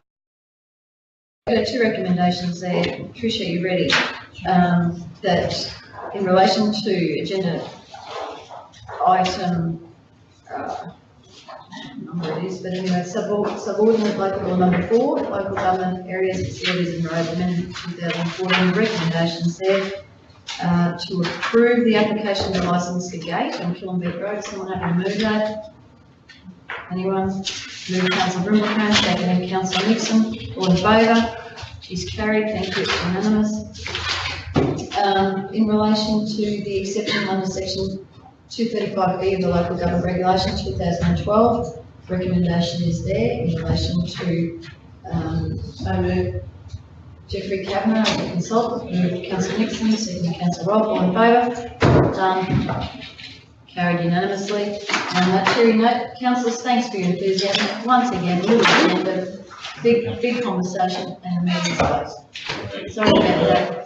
There are two recommendations there. Tricia, you ready? That in relation to agenda item, number it is, but anyway, subordinate local law number 4, local government areas, facilities and roads amendment 2014, recommendations there. To approve the application to license the gate on Killenbeck Road. Someone have to move that? Anyone? Move Councillor Brimblecombe, seconded Councillor Nixon. All in favour? Is carried. Thank you. It's unanimous. In relation to the exception under section 235B of the Local Government Regulation 2012, recommendation is there in relation to, so move. Jeffrey Kavanagh, the consultant, moved Councillor Nixon, seconded Councillor Robb, all in favour? Done. Carried unanimously. Terry, note, councillors, thanks for your enthusiasm. Once again, a little bit, but big conversation and a meeting's closed. Sorry about that.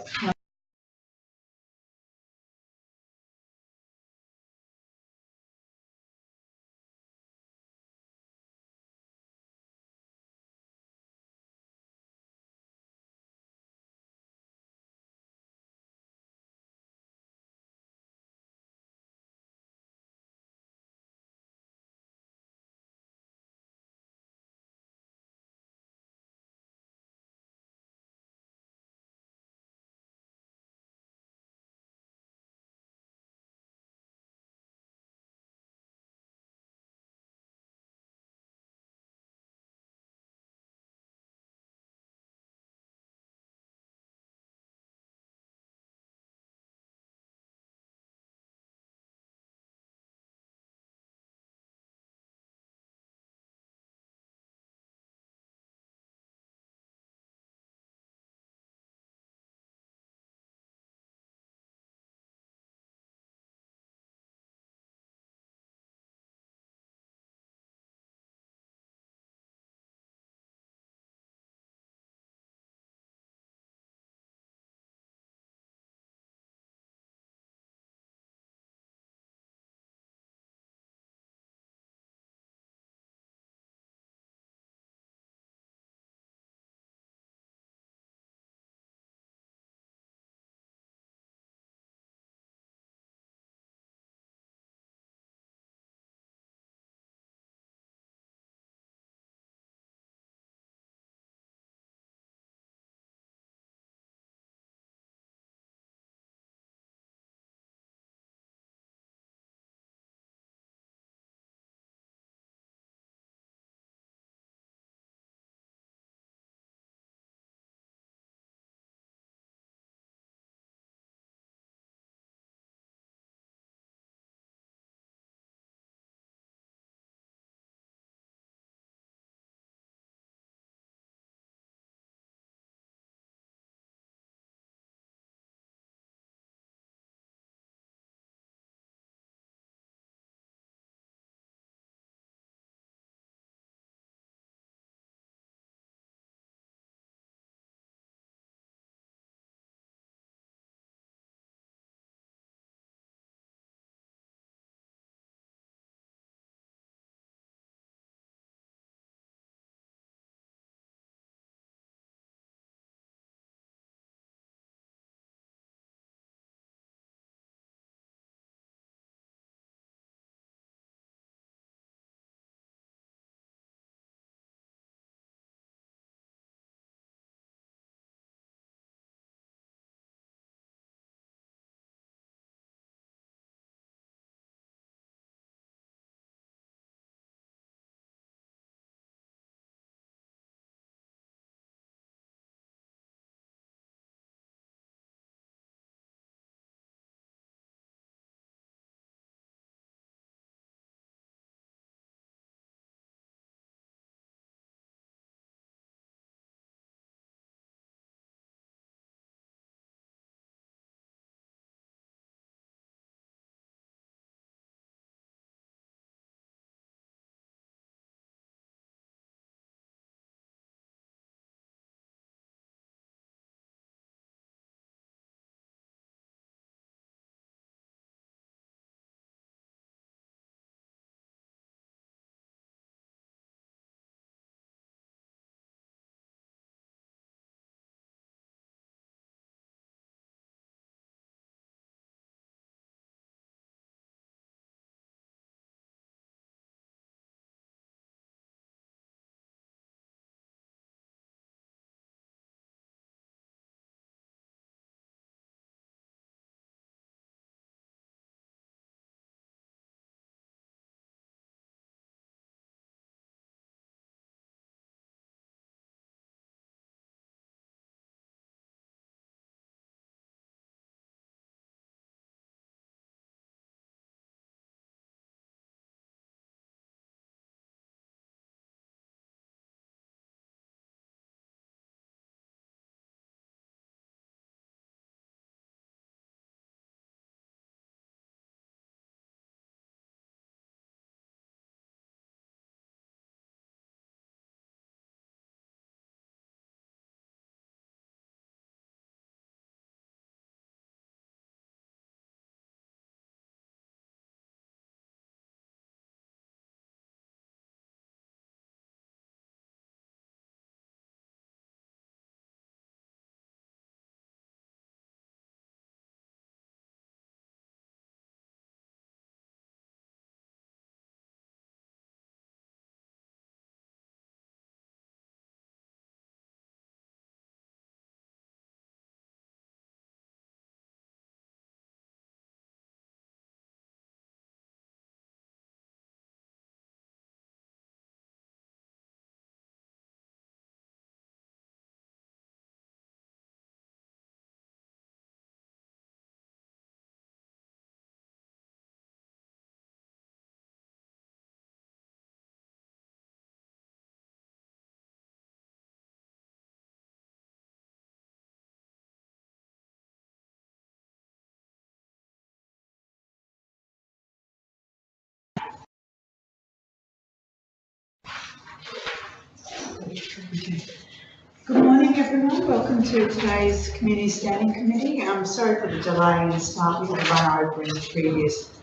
Good morning, everyone. Welcome to today's Community Standing Committee. I'm sorry for the delay in start. We had a run over in the previous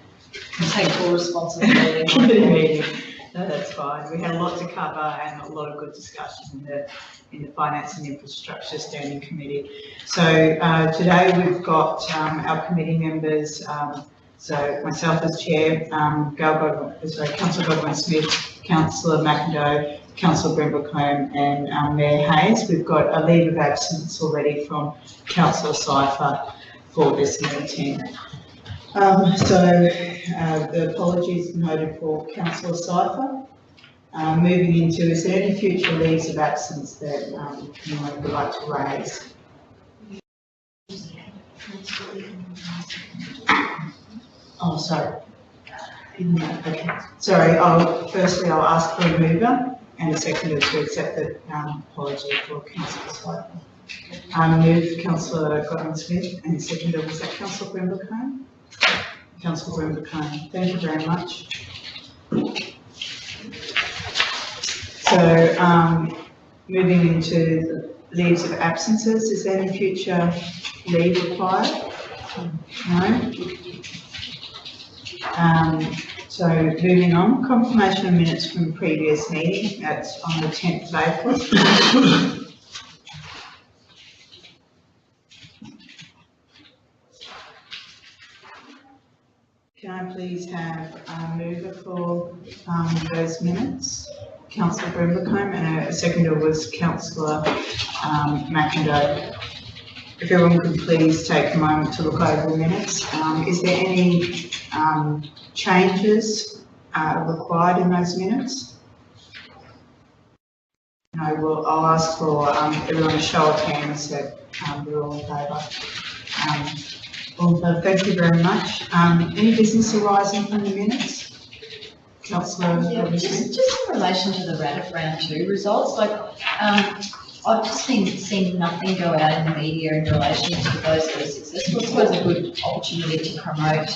Take full responsibility. committee meeting. No, that's fine. We had a lot to cover and a lot of good discussion in the Finance and Infrastructure Standing Committee. So today we've got our committee members. So myself as chair, Councillor Godwin-Smith, Councillor McIndoe, Councillor Brimble-Combe and Mayor Hayes. We've got a leave of absence already from Councillor Cypher for this meeting. The apologies noted for Councillor Cypher. Moving into, is there any future leaves of absence that anyone would like to raise? Oh, sorry. Okay. Sorry, firstly I'll ask for a mover and a seconder to accept the apology for Councillor Cypher. Move Councillor Godwin-Smith and seconder, was that Councillor Brimble-Combe? Councillor Brimble-Combe, thank you very much. So moving into the leaves of absences, is there any future leave required? No? So moving on, confirmation of minutes from previous meeting, that's on the 10th of April. Can I please have a mover for those minutes? Councillor Brimble-Combe, and a seconder was Councillor McIndoe. If everyone could please take a moment to look over the minutes. Is there any changes required in those minutes? No, well, I'll ask for everyone to show of hands that we're all in favour. Thank you very much. Any business arising from the minutes? Councillor? Yeah, just in relation to the RADF Round 2 results, like I've just seen nothing go out in the media in relation to those that are successful. It's always a good opportunity to promote,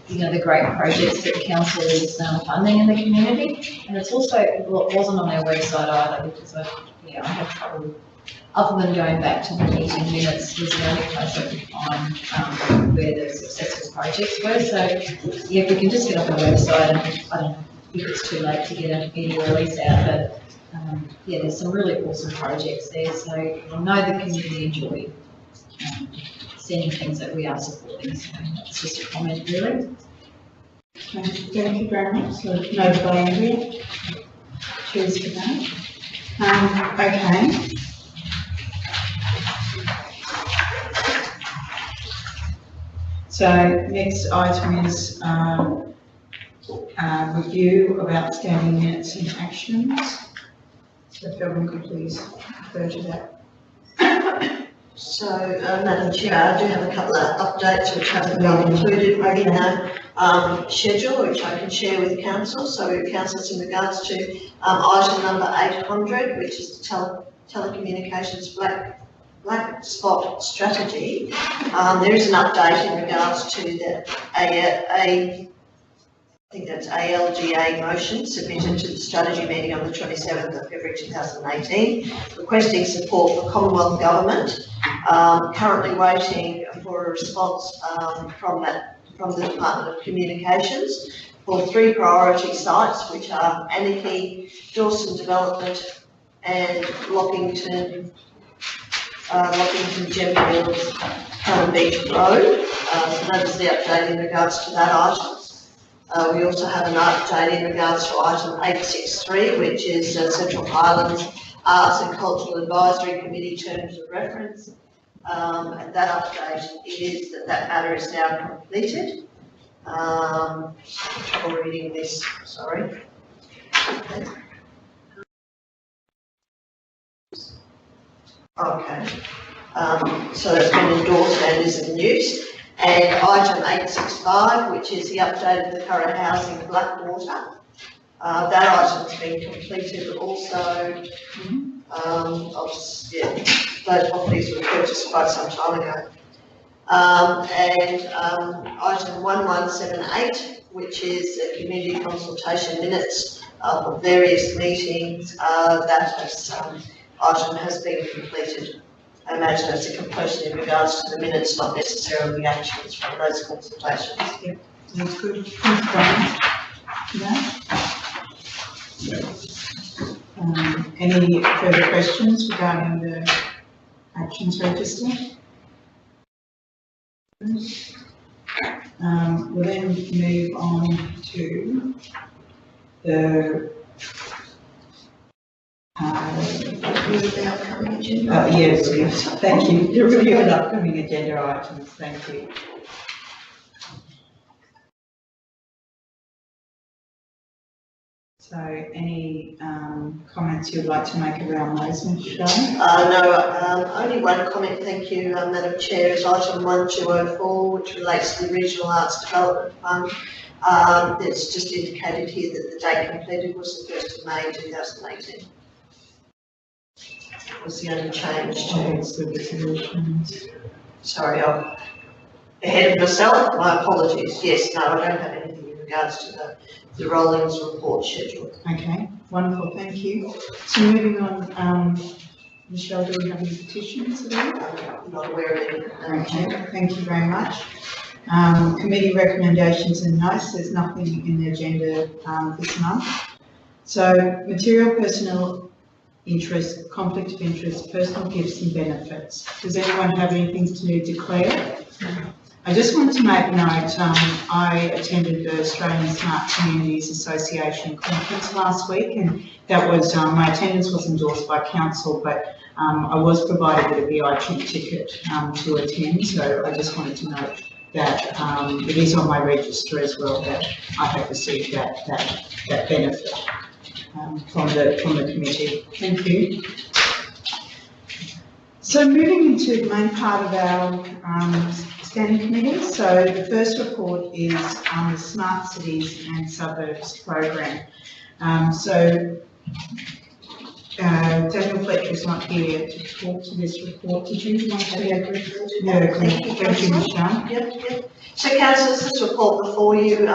the great projects that the council is funding in the community. And it's also, well, it wasn't on our website either because I had trouble, other than going back to the meeting minutes, was the only place I could find where the successful projects were. So, yeah, if we can just get off our website, and I don't know if it's too late to get a media release out, but there's some really awesome projects there. So I know the community enjoy seeing things that we are supporting. So that's just a comment, really. Thank you very much. So noted by Andrea. Cheers for that. Okay. So next item is review of outstanding minutes and actions. So if everyone could please refer to that. So, Madam Chair, I do have a couple of updates which haven't been included in our schedule, which I can share with Council. So, Council's in regards to item number 800, which is the telecommunications black spot strategy. There is an update in regards to the I think that's ALGA motion submitted to the strategy meeting on the 27th of February 2018, requesting support for Commonwealth Government. Currently waiting for a response from the Department of Communications for 3 priority sites, which are Anarchy, Dawson Development and Lockington Gemfields, Helen Beach Road. So that is the update in regards to that item. We also have an update in regards to item 863, which is Central Highlands Arts and Cultural Advisory Committee Terms of Reference. And that update is that matter is now completed. Trouble reading this, sorry. Okay. So that's been endorsed and is in use. And item 865, which is the update of the current housing Blackwater. That item's been completed also. Those properties were purchased quite some time ago. Item 1178, which is community consultation minutes various meetings, item has been completed. I imagine it's a completion in regards to the minutes, not necessarily the actions from those consultations. That's good. Thanks, Brian. Any further questions regarding the actions register? We'll then move on to the Review of the upcoming agenda. yes, thank you. The review of upcoming agenda items, thank you. So any comments you'd like to make around those, Michelle? No, only one comment, thank you, Madam Chair, is item 1204, which relates to the Regional Arts Development Fund. It's just indicated here that the date completed was the 1st of May 2018. That was the only change to the resolutions. Sorry, I'm ahead of myself, my apologies. Yes, no, I don't have anything in regards to the Rollings report schedule. Okay, wonderful, thank you. So moving on, Michelle, do we have any petitions at all? I'm not aware of any. Okay, thank you very much. Committee recommendations and notes, there's nothing in the agenda this month. So material personnel interest, conflict of interest, personal gifts and benefits. Does anyone have anything to declare? I just wanted to make note, I attended the Australian Smart Communities Association conference last week, and that was, my attendance was endorsed by council, but I was provided with a VIP ticket to attend, so I just wanted to note that it is on my register as well that I have received that benefit from the committee. Thank you. So moving into the main part of our standing committee. So the first report is on the Smart Cities and Suburbs program. Daniel Fletcher is not here to talk to this report. Did you want to go through? No, thank you, Michelle. Yep. So councillors, this report before you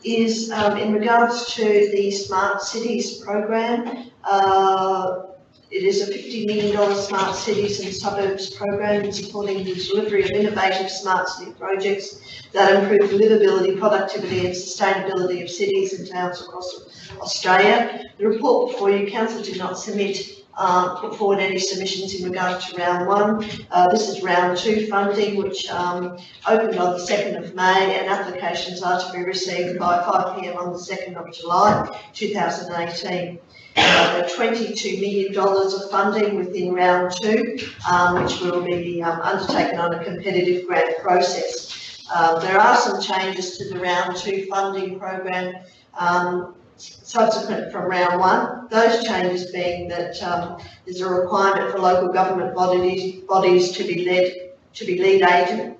is in regards to the Smart Cities program. It is a $50 million Smart Cities and Suburbs program supporting the delivery of innovative smart city projects that improve livability, productivity and sustainability of cities and towns across Australia. The report before you, council did not put forward any submissions in regard to round 1. This is round 2 funding, which opened on the 2nd of May, and applications are to be received by 5 p.m. on the 2nd of July 2018. $22 million of funding within round 2, which will be undertaken on a competitive grant process. There are some changes to the round 2 funding program subsequent from round 1. Those changes being that there's a requirement for local government bodies to be lead agent.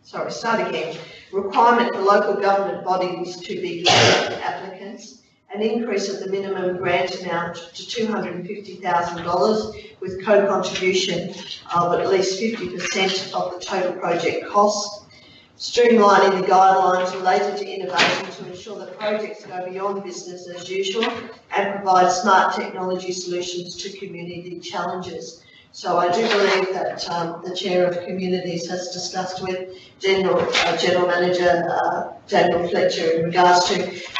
Sorry, start again. Requirement for local government bodies to be lead applicants. An increase of the minimum grant amount to $250,000 with co-contribution of at least 50% of the total project cost. Streamlining the guidelines related to innovation to ensure that projects go beyond business as usual and provide smart technology solutions to community challenges. So I do believe that the Chair of Communities has discussed with General Manager Daniel Fletcher in regards to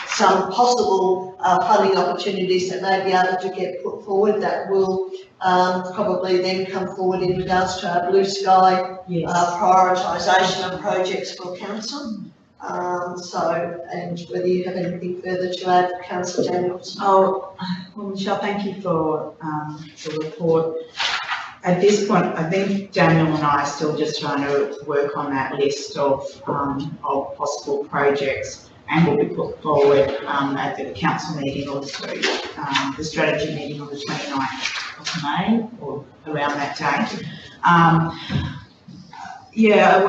some possible funding opportunities that may be able to get put forward that will probably then come forward in regards to our blue sky prioritisation of projects for council. And whether you have anything further to add, Councillor Daniels. Oh, well, Michelle, thank you for the report. At this point, I think Daniel and I are still just trying to work on that list of possible projects, and will be put forward at the council meeting, also the strategy meeting on the 29th of May, or around that date. Yeah,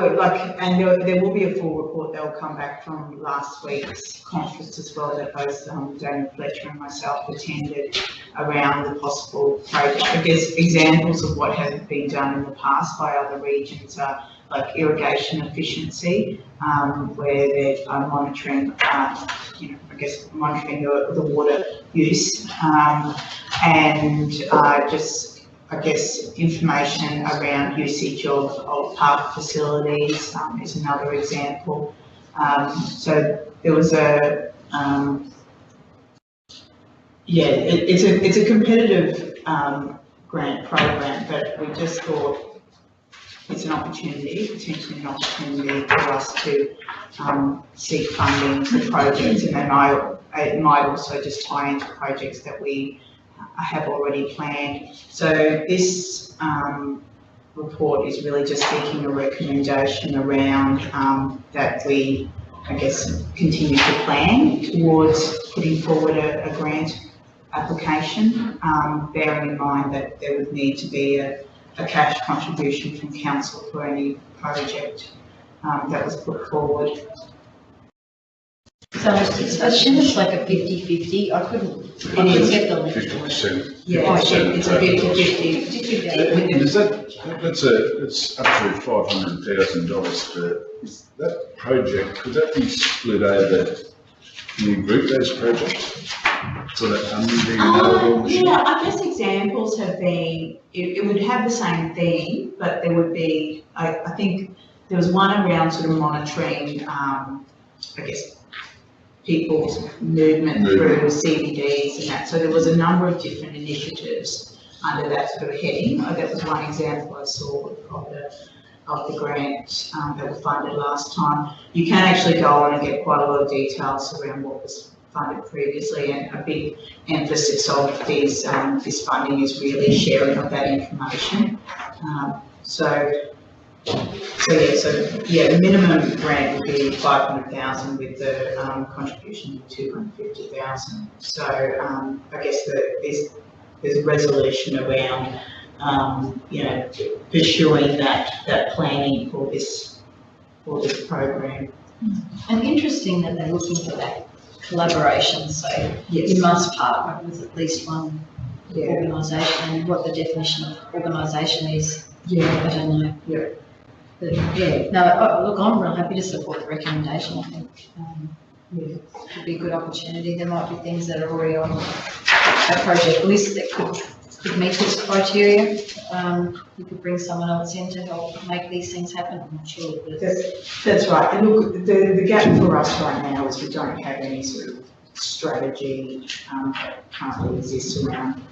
and there will be a full report that will come back from last week's conference as well, that both Daniel Fletcher and myself attended, around the possible project. I guess examples of what has been done in the past by other regions are like irrigation efficiency, where they're monitoring, I guess monitoring the water use, and just, I guess, information around usage of park facilities is another example. So there was a, it's a competitive grant program, but we just thought it's an opportunity, potentially an opportunity for us to seek funding for projects, and it might also just tie into projects that we have already planned. So this report is really just seeking a recommendation around that we, I guess, continue to plan towards putting forward a grant application, bearing in mind that there would need to be a cash contribution from council for any project that was put forward. So it's like a 50-50, I couldn't get the link. 50%. Yeah, it's a 50-50. Is it's up to $500,000, but is that project, could that be split over, can you group those projects? So that funding being available? Yeah, I guess examples have been, it would have the same theme, but there would be, I think there was one around sort of monitoring, I guess, people's movement through CBDs and that. So there was a number of different initiatives under that sort of heading. That was one example I saw of the grant that was funded last time. You can actually go on and get quite a lot of details around what was funded previously, and a big emphasis of this funding is really sharing of that information. The minimum grant would be 500,000 with the contribution of 250,000. So I guess there's a resolution around pursuing that planning for this program. And interesting that they're looking for that collaboration, so you must partner with at least one organisation, and what the definition of organisation is, I don't know. But look, I'm real happy to support the recommendation. I think it could be a good opportunity. There might be things that are already on a project list that could meet this criteria. We could bring someone else in to help make these things happen. I'm not sure. That's right. And look, the gap for us right now is we don't have any sort of strategy that currently exists around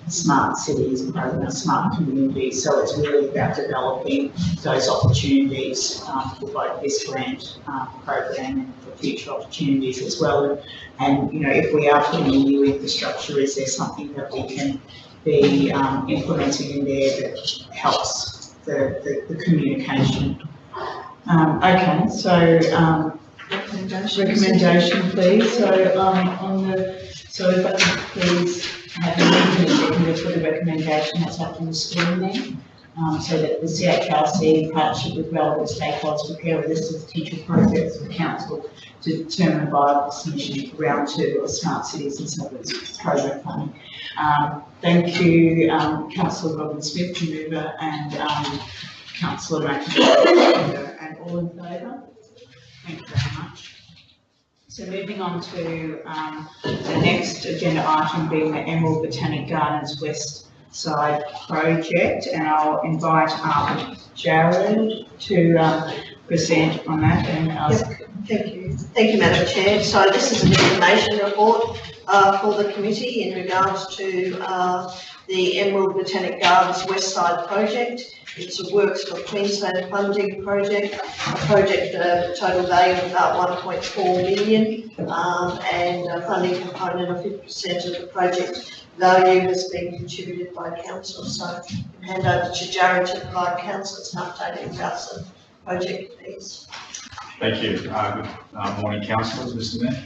smart cities program, smart communities. So it's really about developing those opportunities for both this grant program and for future opportunities as well. And if we are putting in new infrastructure, is there something that we can be implementing in there that helps the communication? Okay, so recommendation, please. So if I can please have a seconder for the recommendation that's up on the screen there, so that the CHRC, in partnership with relevant stakeholders, prepare a list of potential projects for council to determine viable submission for round 2 of Smart Cities and Suburbs program funding. Thank you, Councillor Robin-Smith, the mover, and Councillor McIntyre, and all in favour? Thank you very much. So moving on to the next agenda item being the Emerald Botanic Gardens West Side project, and I'll invite Jared to present on that and ask. Thank you, Madam Chair. So this is an information report for the committee in regards to the Emerald Botanic Gardens West Side project. It's a Works for Queensland funding project, a project total value of about 1.4 million, and a funding component of 50% of the project value has been contributed by council. So I'll hand over to Jared to provide council an update about the project, please. Thank you. Good morning, councillors, Mr. Mayor.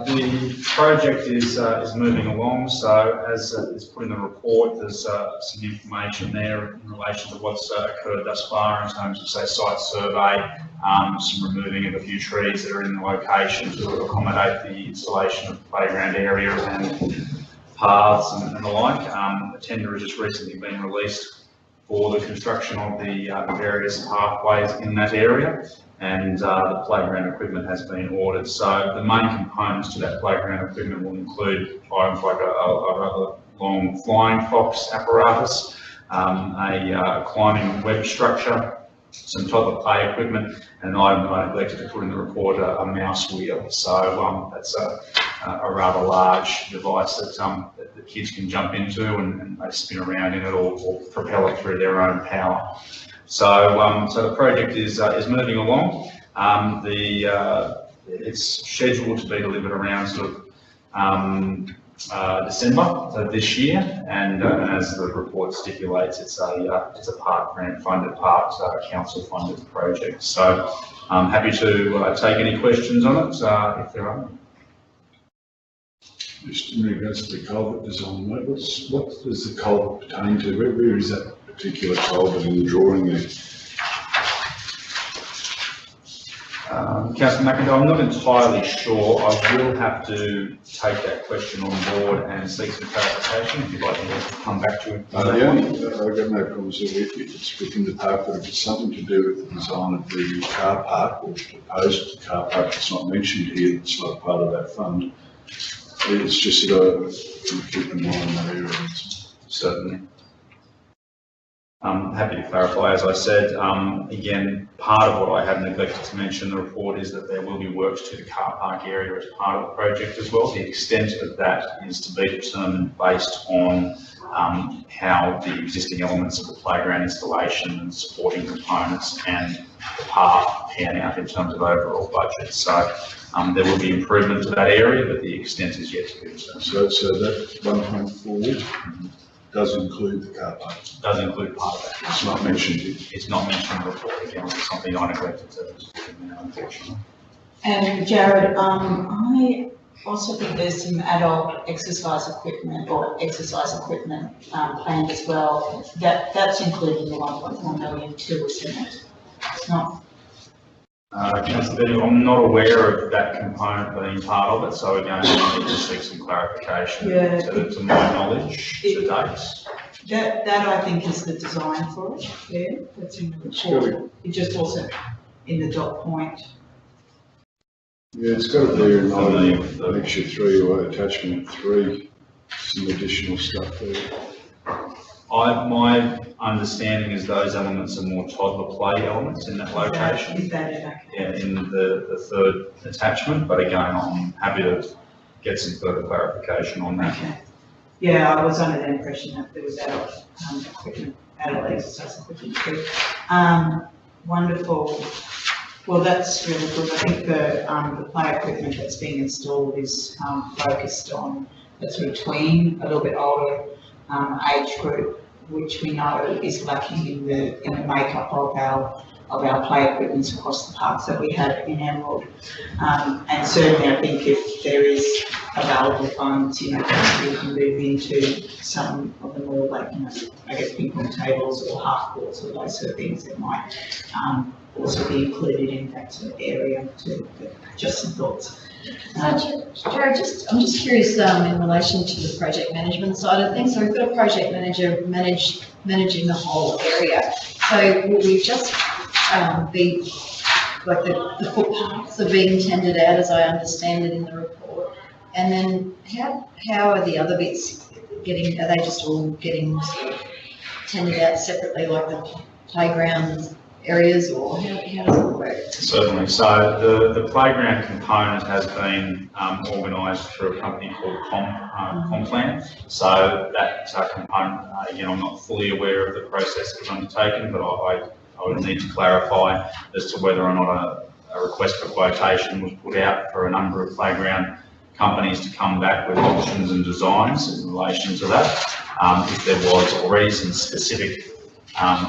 The project is moving along, so as is put in the report, there's some information there in relation to what's occurred thus far in terms of, say, site survey, some removing of a few trees that are in the location to accommodate the installation of playground area and paths and the like. The tender has just recently been released for the construction of the various pathways in that area, and the playground equipment has been ordered. So the main components to that playground equipment will include items like a rather long flying fox apparatus, a climbing web structure, some toddler play equipment, and an item that I neglected to put in the report, a mouse wheel. So that's a rather large device that the kids can jump into and they spin around in it or propel it through their own power. So so the project is moving along. It's scheduled to be delivered around sort of December of this year, and as the report stipulates, it's a part grant funded, part council funded project. So I'm happy to take any questions on it if there are. Just in regards to the culvert design, mate, what does the culvert pertain to? Where is that particular culvert in the drawing there? Councillor McIntyre, I'm not entirely sure. I will have to take that question on board and seek some clarification if you'd like me to come back to it. I've got no problems with it if it's within the park, but if it's something to do with the design of the car park or proposed car park that's not mentioned here, it's not part of that fund. It's just to keep in mind that area. Certainly. I'm happy to clarify, as I said, again, part of what I have neglected to mention in the report is that there will be works to the car park area as part of the project as well. The extent of that is to be determined based on how the existing elements of the playground installation and supporting components and the path pan out in terms of overall budget. So there will be improvement to that area, but the extent is yet to be determined. So that 1.4 does include the car park? Does include part of that. It's not mentioned here? It's not mentioned in the report, again, it's something I neglected to put in there, unfortunately. And Jared, I also think there's some adult exercise equipment or exercise equipment planned as well. That's included in the 1.1 million too, isn't it? It's not. Councillor Benny, I'm not aware of that component being part of it, so again, I need to seek some clarification to my knowledge to date. That I think is the design for it, yeah, that's in the report. It just wasn't in the dot point. Yeah, it's got to be in annexure 3 or attachment 3, some additional stuff there. My understanding is those elements are more toddler play elements in that location. Is that it? Yeah, in the third attachment, but again, I'm happy to get some further clarification on that. Okay. Yeah, I was under the impression that there was adult equipment, adult exercise equipment too. Wonderful. Well, that's really good. I think the play equipment that's being installed is focused on the sort of tween, a little bit older age group, which we know is lacking in the makeup of our play equipment across the parks that we have in Emerald. And certainly I think if there is available funds, we can move into some of the more like, I guess ping pong tables or half courts or those sort of things that might also be included in that sort of area too. But just some thoughts. Jared, I'm just curious in relation to the project management side of things. So we've got a project manager managing the whole area. So will we just be like the footpaths are being tendered out, as I understand it in the report, and then how are the other bits getting? Are they just all getting tendered out separately, like the playground areas, or how does it work? Certainly. So the playground component has been organised through a company called Complan. So that component, again, I'm not fully aware of the process that's undertaken, but I would need to clarify as to whether or not a request for quotation was put out for a number of playground companies to come back with options and designs in relation to that. If there was already some specific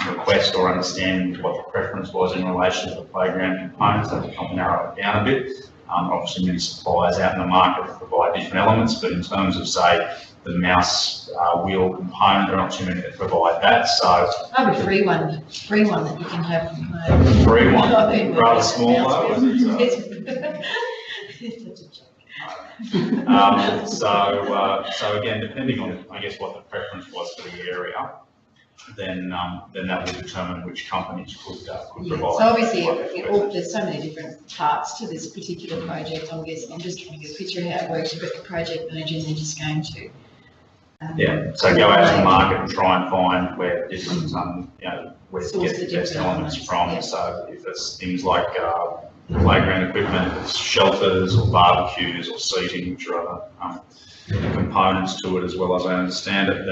request or understanding what the preference was in relation to the playground components, that would help narrow it down a bit. Obviously many suppliers out in the market provide different elements, but in terms of, say, the mouse wheel component, there are not too many that provide that. So I have a free one that you can have from home. Free one, rather small though. So again, depending on, I guess, what the preference was for the area, then that will determine which companies could Yeah, provide. so obviously, there's so many different parts to this particular project, I'm guessing, I'm just trying to get a picture of how it works. You've got the project manager and they're just going to. Yeah, so go out to the market and try and find where different, where to Source get the the best different elements elements, from. yeah. So if it's things like playground equipment, if it's shelters or barbecues or seating, which are other components to it as well as I understand it,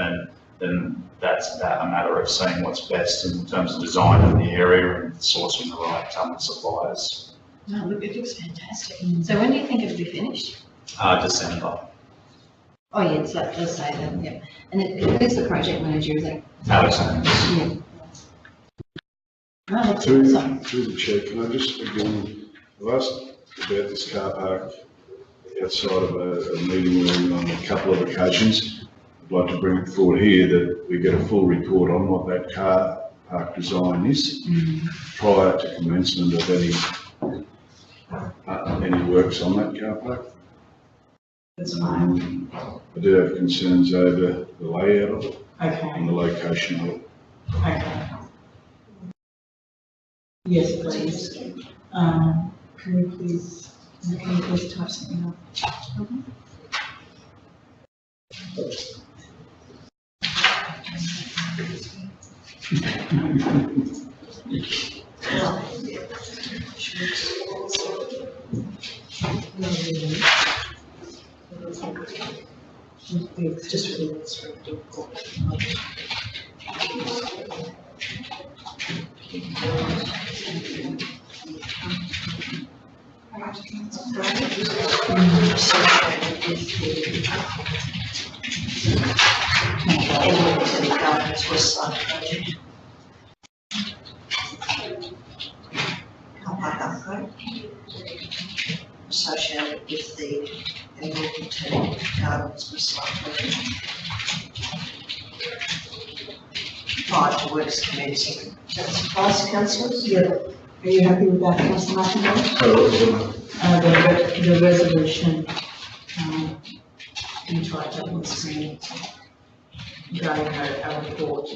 then that's a matter of seeing what's best in terms of design of the area and sourcing the right suppliers. No, look, it looks fantastic. So when do you think it'll be finished? December. Oh, yeah, so it does say that, yeah. And who's the project manager, is that? Alexander. Yeah. No, that's Through, awesome. through the chair, can I just, again, I've asked about this car park outside of a meeting room on a couple of occasions. I'd like to bring it forward here that we get a full report on what that car park design is prior to commencement of any works on that car park. That's fine. I do have concerns over the layout of it Okay, and the location of it. okay. Yes, please. Can you please type something up? It's just really difficult. Associated with the Angleton Gardens recycling. Prior to works commencing. That's advice, councillors? Yeah. Are you happy with that, Councillor McIntyre? The resolution, can you try it up on the screen? Regarding our report.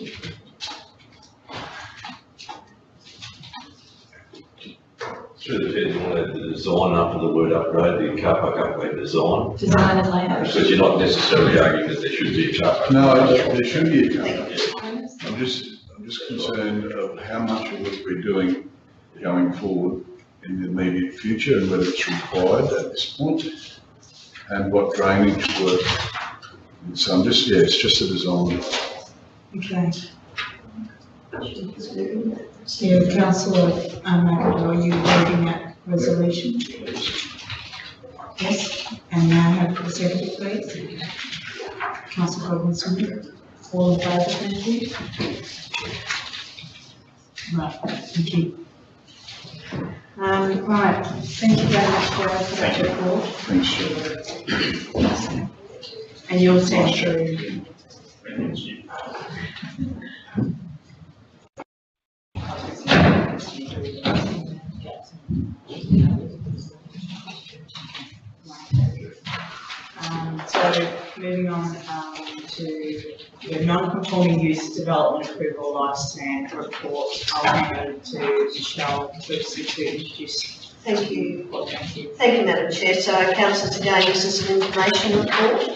Through the chair, you want the design after the word upgrade, the car park upgrade design? Design and layout. Because you're not necessarily arguing that there should be a car park. No, there should be a car park. I'm just concerned of how much of what we're doing going forward in the immediate future and whether it's required at this point and what drainage work. So I'm just, it's just a design. Okay. So, Councillor McIntyre, are you voting that resolution? Yes. And now have the secretary, please. Councillor Robinson, all in favour, thank you. Right, thank you. Right, thank you very much, Gerald, for that report. Thanks, Chair. And you'll send through. So moving on to the non-conforming use development approval lifespan report, I'll hand over to Michelle firstly to introduce. Thank you. Well, thank you. Thank you, Madam Chair. So, councillors, again, this is an information report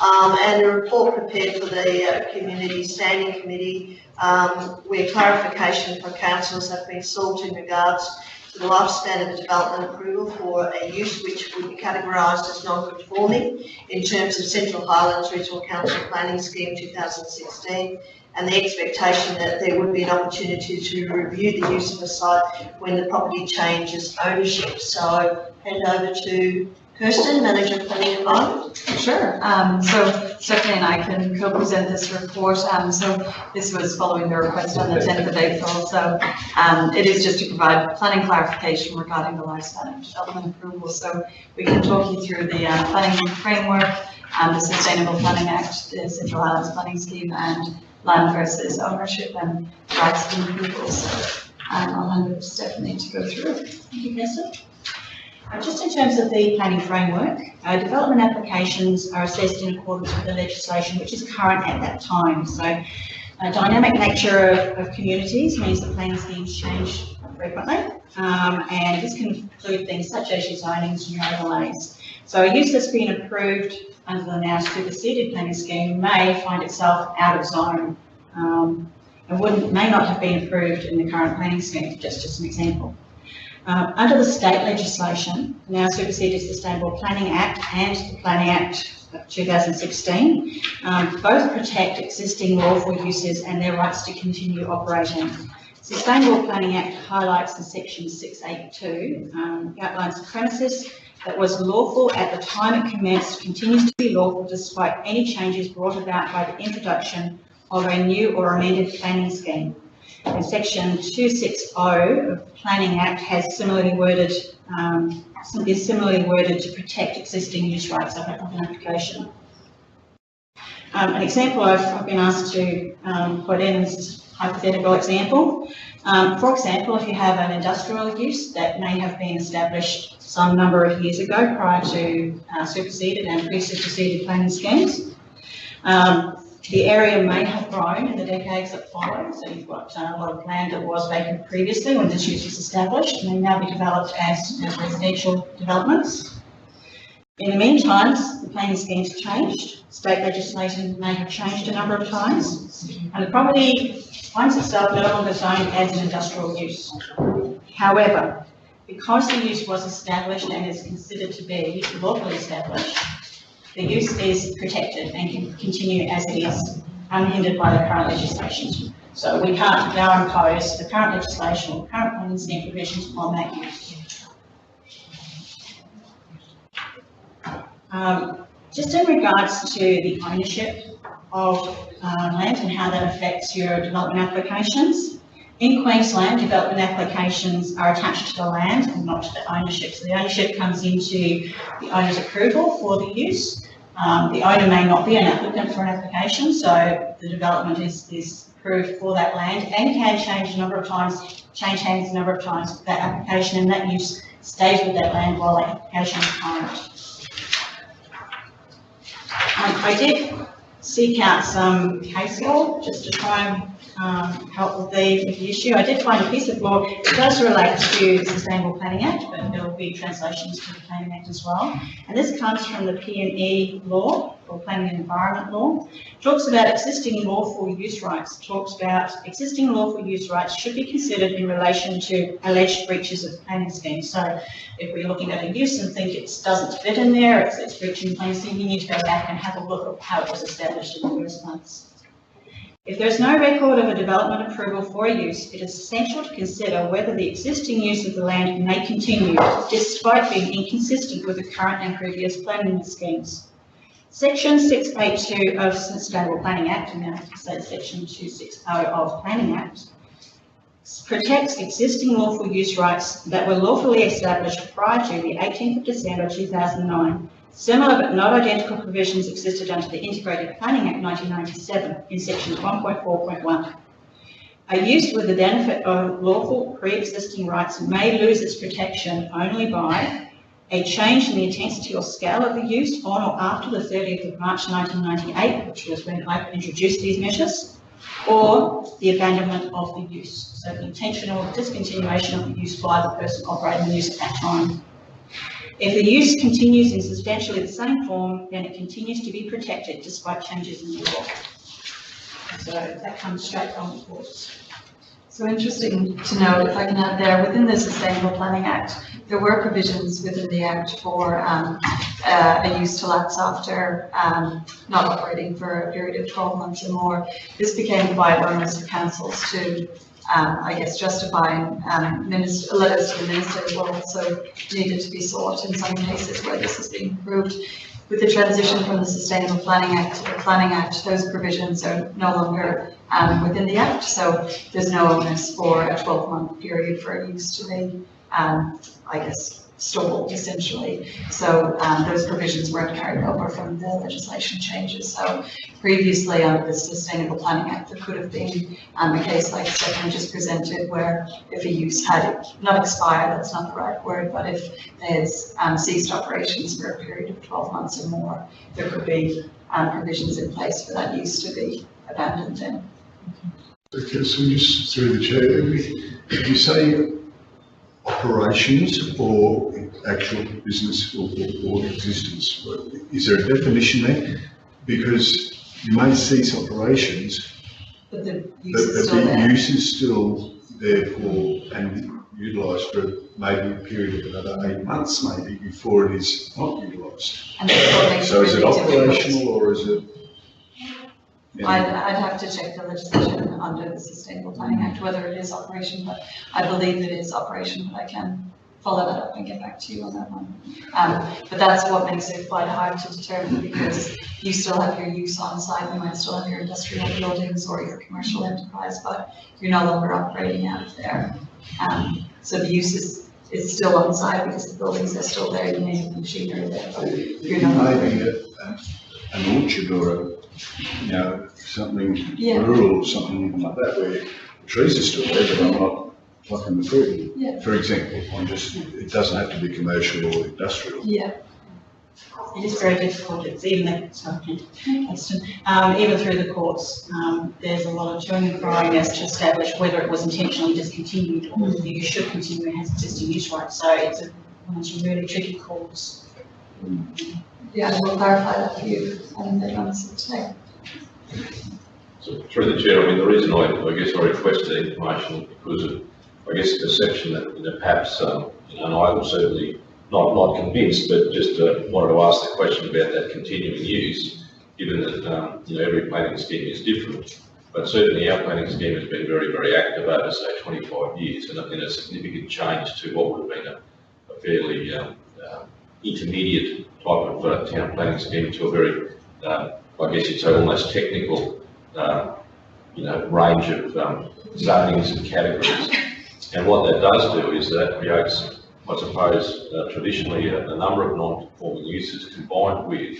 and a report prepared for the Community Standing Committee where clarification for councillors have been sought in regards to the lifespan of the development approval for a use which would be categorised as non-conforming in terms of Central Highlands Regional Council Planning Scheme 2016, and the expectation that there would be an opportunity to review the use of the site when the property changes ownership. So hand over to Kirsten, Manager of Planning and Environment. Sure. So Stephanie and I can co-present this report. So this was following the request on the 10th of April. So it is just to provide planning clarification regarding the lifespan of development approval. So we can talk you through the planning framework, the Sustainable Planning Act, the Central Highlands Planning Scheme, and land versus ownership and rights of people. So I'll hand over to Stephanie to go through. Thank you, Kirsten. Just in terms of the planning framework, development applications are assessed in accordance with the legislation which is current at that time. So dynamic nature of communities means that planning schemes change frequently, and this can include things such as your zonings and your overlays. So a use that's been approved under the now superseded planning scheme may find itself out of zone, and may not have been approved in the current planning scheme, just an example. Under the state legislation, now superseded Sustainable Planning Act and the Planning Act of 2016, both protect existing lawful uses and their rights to continue operating. Sustainable Planning Act highlights in section 682, outlines the premises that was lawful at the time it commenced continues to be lawful despite any changes brought about by the introduction of a new or amended planning scheme. And section 260 of the Planning Act has similarly worded, is similarly worded to protect existing use rights of an application. An example I've been asked to put in is a hypothetical example. For example, if you have an industrial use that may have been established some number of years ago prior to superseded and pre-superseded planning schemes, the area may have grown in the decades that follow. So you've got a lot of land that was vacant previously when this use was established and may now be developed as residential developments. In the meantime, the planning schemes changed. State legislation may have changed a number of times, and the property finds itself no longer zoned as an industrial use. However, because the use was established and is considered to be lawfully established, the use is protected and can continue as it is, unhindered by the current legislation. So we can't now impose the current legislation or current planning scheme provisions on that use. Just in regards to the ownership of land and how that affects your development applications, in Queensland, development applications are attached to the land and not to the ownership. So the ownership comes into the owner's approval for the use. The owner may not be an applicant for an application, so the development is approved for that land and can change a number of times, change hands a number of times. That application and that use stays with that land while that application is current. I did seek out some case law just to try and help with the issue. I did find a piece of law. It does relate to the Sustainable Planning Act, but there will be translations to the Planning Act as well. And this comes from the PNE law, or Planning and Environment Law. It talks about existing lawful use rights. It talks about existing lawful use rights should be considered in relation to alleged breaches of planning schemes. So if we're looking at a use and think it doesn't fit in there, it's breaching the planning scheme, you need to go back and have a look at how it was established in the first place. If there's no record of a development approval for a use, it is essential to consider whether the existing use of the land may continue despite being inconsistent with the current and previous planning schemes. Section 682 of Sustainable Planning Act, and now say Section 260 of Planning Act, protects existing lawful use rights that were lawfully established prior to the 18th of December 2009. Similar but not identical provisions existed under the Integrated Planning Act 1997 in Section 1.4.1. A use with the benefit of lawful pre-existing rights may lose its protection only by a change in the intensity or scale of the use on or after the 30th of March 1998, which was when I introduced these measures, or the abandonment of the use. So the intentional discontinuation of the use by the person operating the use at that time. If the use continues in substantially the same form, then it continues to be protected despite changes in the law. So that comes straight from the courts. So interesting to note, if I can add there, within the Sustainable Planning Act, there were provisions within the Act for a use to lapse after not operating for a period of 12 months or more. This became quite onerous for councils to, I guess, justifying letters to the minister as well, so needed to be sought in some cases where this is being approved. With the transition from the Sustainable Planning Act to the Planning Act, those provisions are no longer within the Act, so there's no onus for a 12-month period for a use to be, I guess, stalled essentially. So those provisions weren't carried over from the legislation changes. So previously under the Sustainable Planning Act, there could have been a case like Stephanie just presented where if a use had not expired, that's not the right word, but if there's ceased operations for a period of 12 months or more, there could be provisions in place for that use to be abandoned then. Okay, so just through the chair, did you say operations or actual business or existence? Is there a definition there? Because you may cease operations, But the but use is still the there. use is still there for and utilised for maybe a period of another 8 months, maybe before it is not utilised. And that's what makes So is it really difficult. operational or is it? I'd have to check the legislation under the Sustainable Planning Act, whether it is operation, but I believe that it's operation, but I can follow that up and get back to you on that one. But that's what makes it quite hard to determine, because you still have your use on site, you might still have your industrial buildings or your commercial enterprise, but you're no longer operating out of there. So the use is still on site because the buildings are still there, you may have machinery there, but you're no longer. Maybe an orchard or something Yeah. rural or something like that where the trees are still there, but I'm not plucking the fruit. Yeah. For example, it doesn't have to be commercial or industrial. Yeah. It is very difficult, it's even, even through the courts, there's a lot of chewing and crying as to establish whether it was intentionally discontinued or whether you should continue and has existing use rights. So it's one of some really tricky calls. Yeah, we'll clarify that for you, and then answer today. So through the chair, I mean, the reason I guess I requested the information because of, I guess, the perception that, perhaps, and I was certainly not convinced, but just wanted to ask the question about that continuing use, given that, every planning scheme is different. But certainly our planning scheme has been very, very active over, say, 25 years, and a significant change to what would have been a fairly intermediate type of town planning scheme to a very, I guess you'd say, almost technical, range of zonings and categories. And what that does do is that creates, I suppose, traditionally a number of non-conforming uses combined with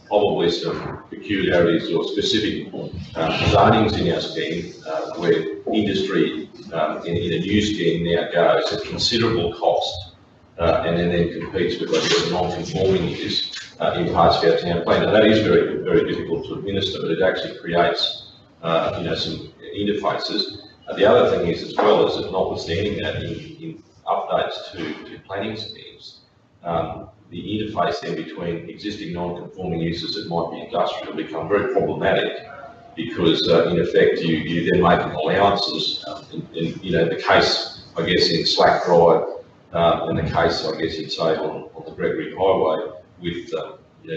probably some peculiarities or specific zonings in our scheme where industry in a new scheme now goes at considerable cost and then competes with a non-conforming use in parts of our town plan. Now that is very, very difficult to administer, but it actually creates some interfaces. The other thing is, as well, is that notwithstanding that, in updates to planning schemes, the interface then between existing non-conforming uses that might be industrial become very problematic because, in effect, you then make allowances. In the case, I guess, in Slack Drive, and the case, I guess, you'd say on the Gregory Highway with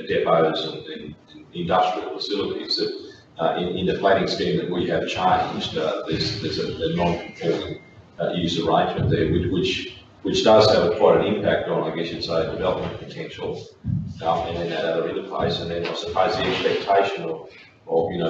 depots and industrial facilities that. In the planning scheme that we have changed, there's a non-conforming use arrangement there, which does have quite an impact on, I guess you'd say, development potential, and then that other interface, and then I suppose the expectation of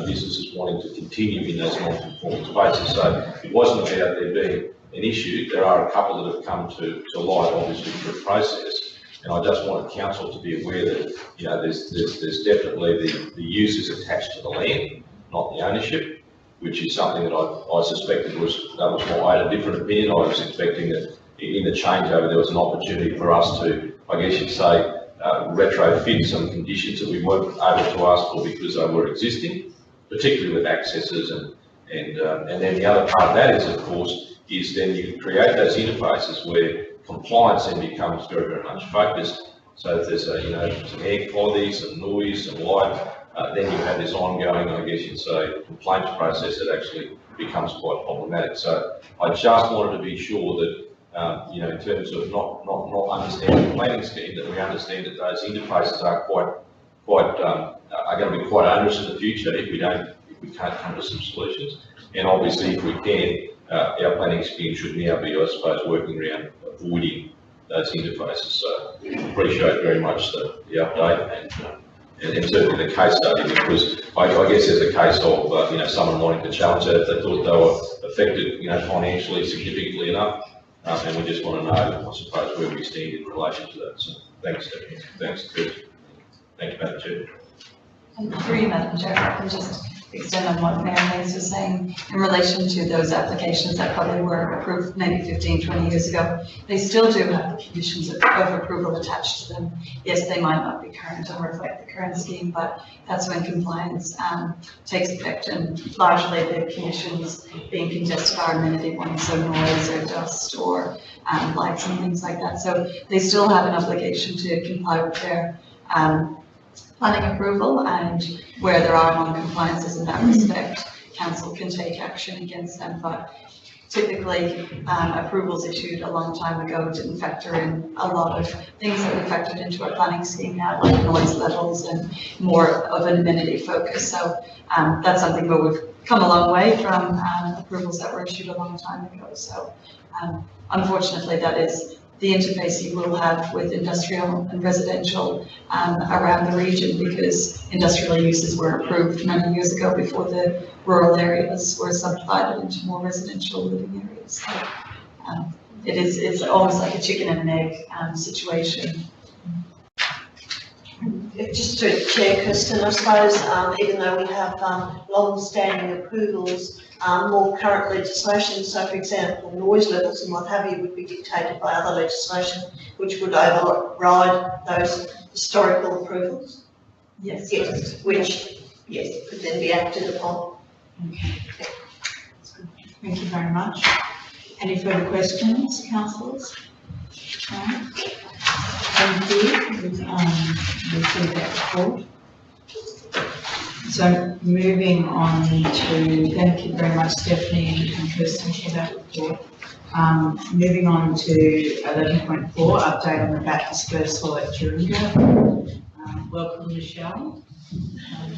businesses wanting to continue in those non-conforming spaces. So it wasn't about there being an issue. There are a couple that have come to light, obviously, through a process. And I just wanted council to be aware that, there's definitely the use is attached to the land, not the ownership, which is something that I suspected I had a different opinion. I was expecting that in the changeover, there was an opportunity for us to, I guess you'd say, retrofit some conditions that we weren't able to ask for because they were existing, particularly with accesses and then the other part of that is, of course, is then you create those interfaces where compliance then becomes very, very much focused. So if there's some air quality, some noise, some light, then you have this ongoing, I guess you'd say, complaints process that actually becomes quite problematic. So I just wanted to be sure that, in terms of not understanding the planning scheme, that we understand that those interfaces are are going to be quite onerous in the future if we can't come to some solutions. And obviously, if we can, our planning scheme should now be, I suppose, working around avoiding those interfaces. So appreciate very much the update and certainly the case study, because I guess there's a case of someone wanting to challenge that if they thought they were affected financially significantly enough, and we just want to know, I suppose, where we stand in relation to that. So thanks, Chris. Thanks, Madam Chair. And through you, Madam Chair, I can just extend on what Mayor Hayes was saying in relation to those applications that probably were approved maybe 15, 20 years ago. They still do have the conditions of approval attached to them. Yes, they might not be current and reflect the current scheme, but that's when compliance takes effect, and largely the conditions being contested are amenity ones, so noise or dust or lights and things like that. So they still have an obligation to comply with their planning approval, and where there are non-compliances in that respect, council can take action against them. But typically, approvals issued a long time ago didn't factor in a lot of things that we factored into our planning scheme now, like noise levels and more of an amenity focus. So that's something where we've come a long way from approvals that were issued a long time ago. So unfortunately, that is the interface you will have with industrial and residential around the region, because industrial uses were approved many years ago before the rural areas were subdivided into more residential living areas. So it's almost like a chicken and an egg situation. Just to Chair Kirsten, I suppose, even though we have long-standing approvals, more current legislation, so for example, noise levels and what have you would be dictated by other legislation, which would override those historical approvals. Yes. Yes, which, yes, could then be acted upon. Okay. Thank you very much. Any further questions, councillors? No? Thank you. We'll see that report. So moving on to, thank you very much, Stephanie and Kirsten, for that report. Moving on to 11.4, update on the VAT dispersal at Taringa. Welcome, Michelle,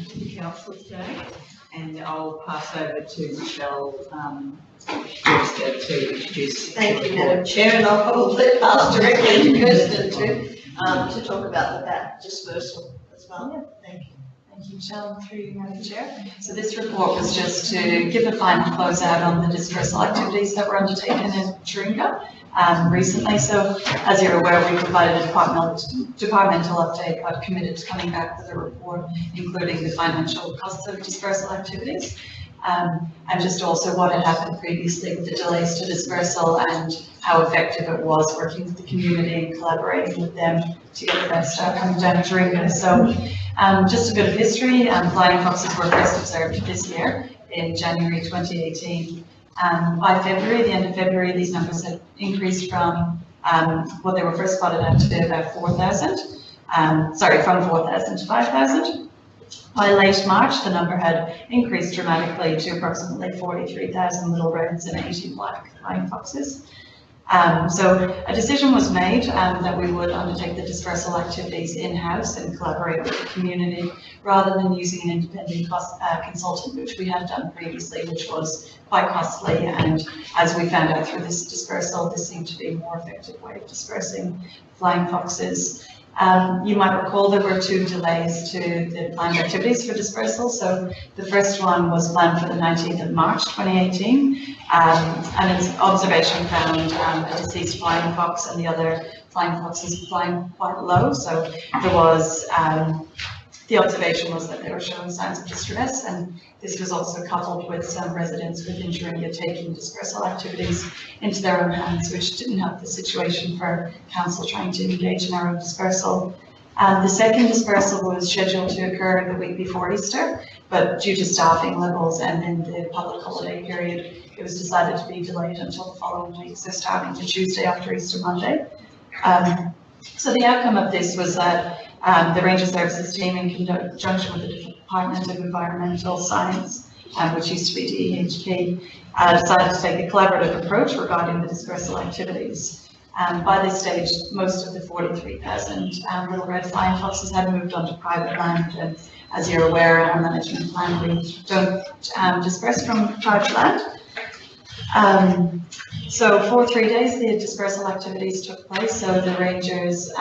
to the council today, and I'll pass over to Michelle Webster to introduce. Thank you, Madam Chair, and I'll probably pass directly to Kirsten to talk about the VAT dispersal as well. Yeah. Thank you. Thank you, Michelle, through you, Madam Chair. So this report was just to give a final closeout on the dispersal activities that were undertaken in Taringa recently. So as you're aware, we provided a departmental update, but committed to coming back with a report, including the financial costs of dispersal activities. And just also what had happened previously with the delays to dispersal and how effective it was working with the community and collaborating with them to get the best outcome down Taringa. So just a bit of history, flying foxes were first observed this year in January 2018. By February, the end of February, these numbers had increased from what they were first spotted at to be about 4,000, from 4,000 to 5,000. By late March, the number had increased dramatically to approximately 43,000 little reds and 80 black flying foxes. So a decision was made that we would undertake the dispersal activities in-house and collaborate with the community rather than using an independent consultant, which we had done previously, which was quite costly. And as we found out through this dispersal, this seemed to be a more effective way of dispersing flying foxes. You might recall there were 2 delays to the planned activities for dispersal. So the first one was planned for the 19th of March 2018, and its observation found a deceased flying fox and the other flying foxes flying quite low. So there was, the observation was that they were showing signs of distress, and this was also coupled with some residents within Taringa taking dispersal activities into their own hands, which didn't help the situation for council trying to engage in our own dispersal. The second dispersal was scheduled to occur the week before Easter, but due to staffing levels and in the public holiday period, it was decided to be delayed until the following week, so starting the Tuesday after Easter Monday. So the outcome of this was that the Ranger Services team, in conjunction with the Department of Environmental Science, which used to be DEHP, decided to take a collaborative approach regarding the dispersal activities. By this stage, most of the 43,000 little red flying foxes had moved onto private land, and as you're aware, in our management plan, we don't disperse from private land. So for 3 days, the dispersal activities took place. So the rangers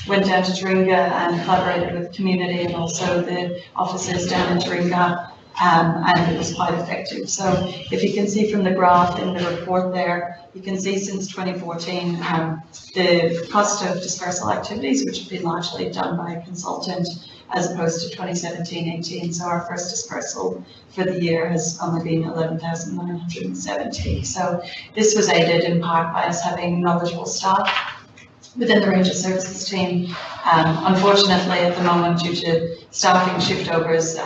went down to Taringa and collaborated with the community and also the officers down in Taringa, and it was quite effective. So if you can see from the graph in the report there, you can see since 2014, the cost of dispersal activities, which have been largely done by a consultant, as opposed to 2017-18. So our first dispersal for the year has only been 11,970. So this was aided in part by us having knowledgeable staff within the Ranger Services team. Unfortunately, at the moment, due to staffing shift overs,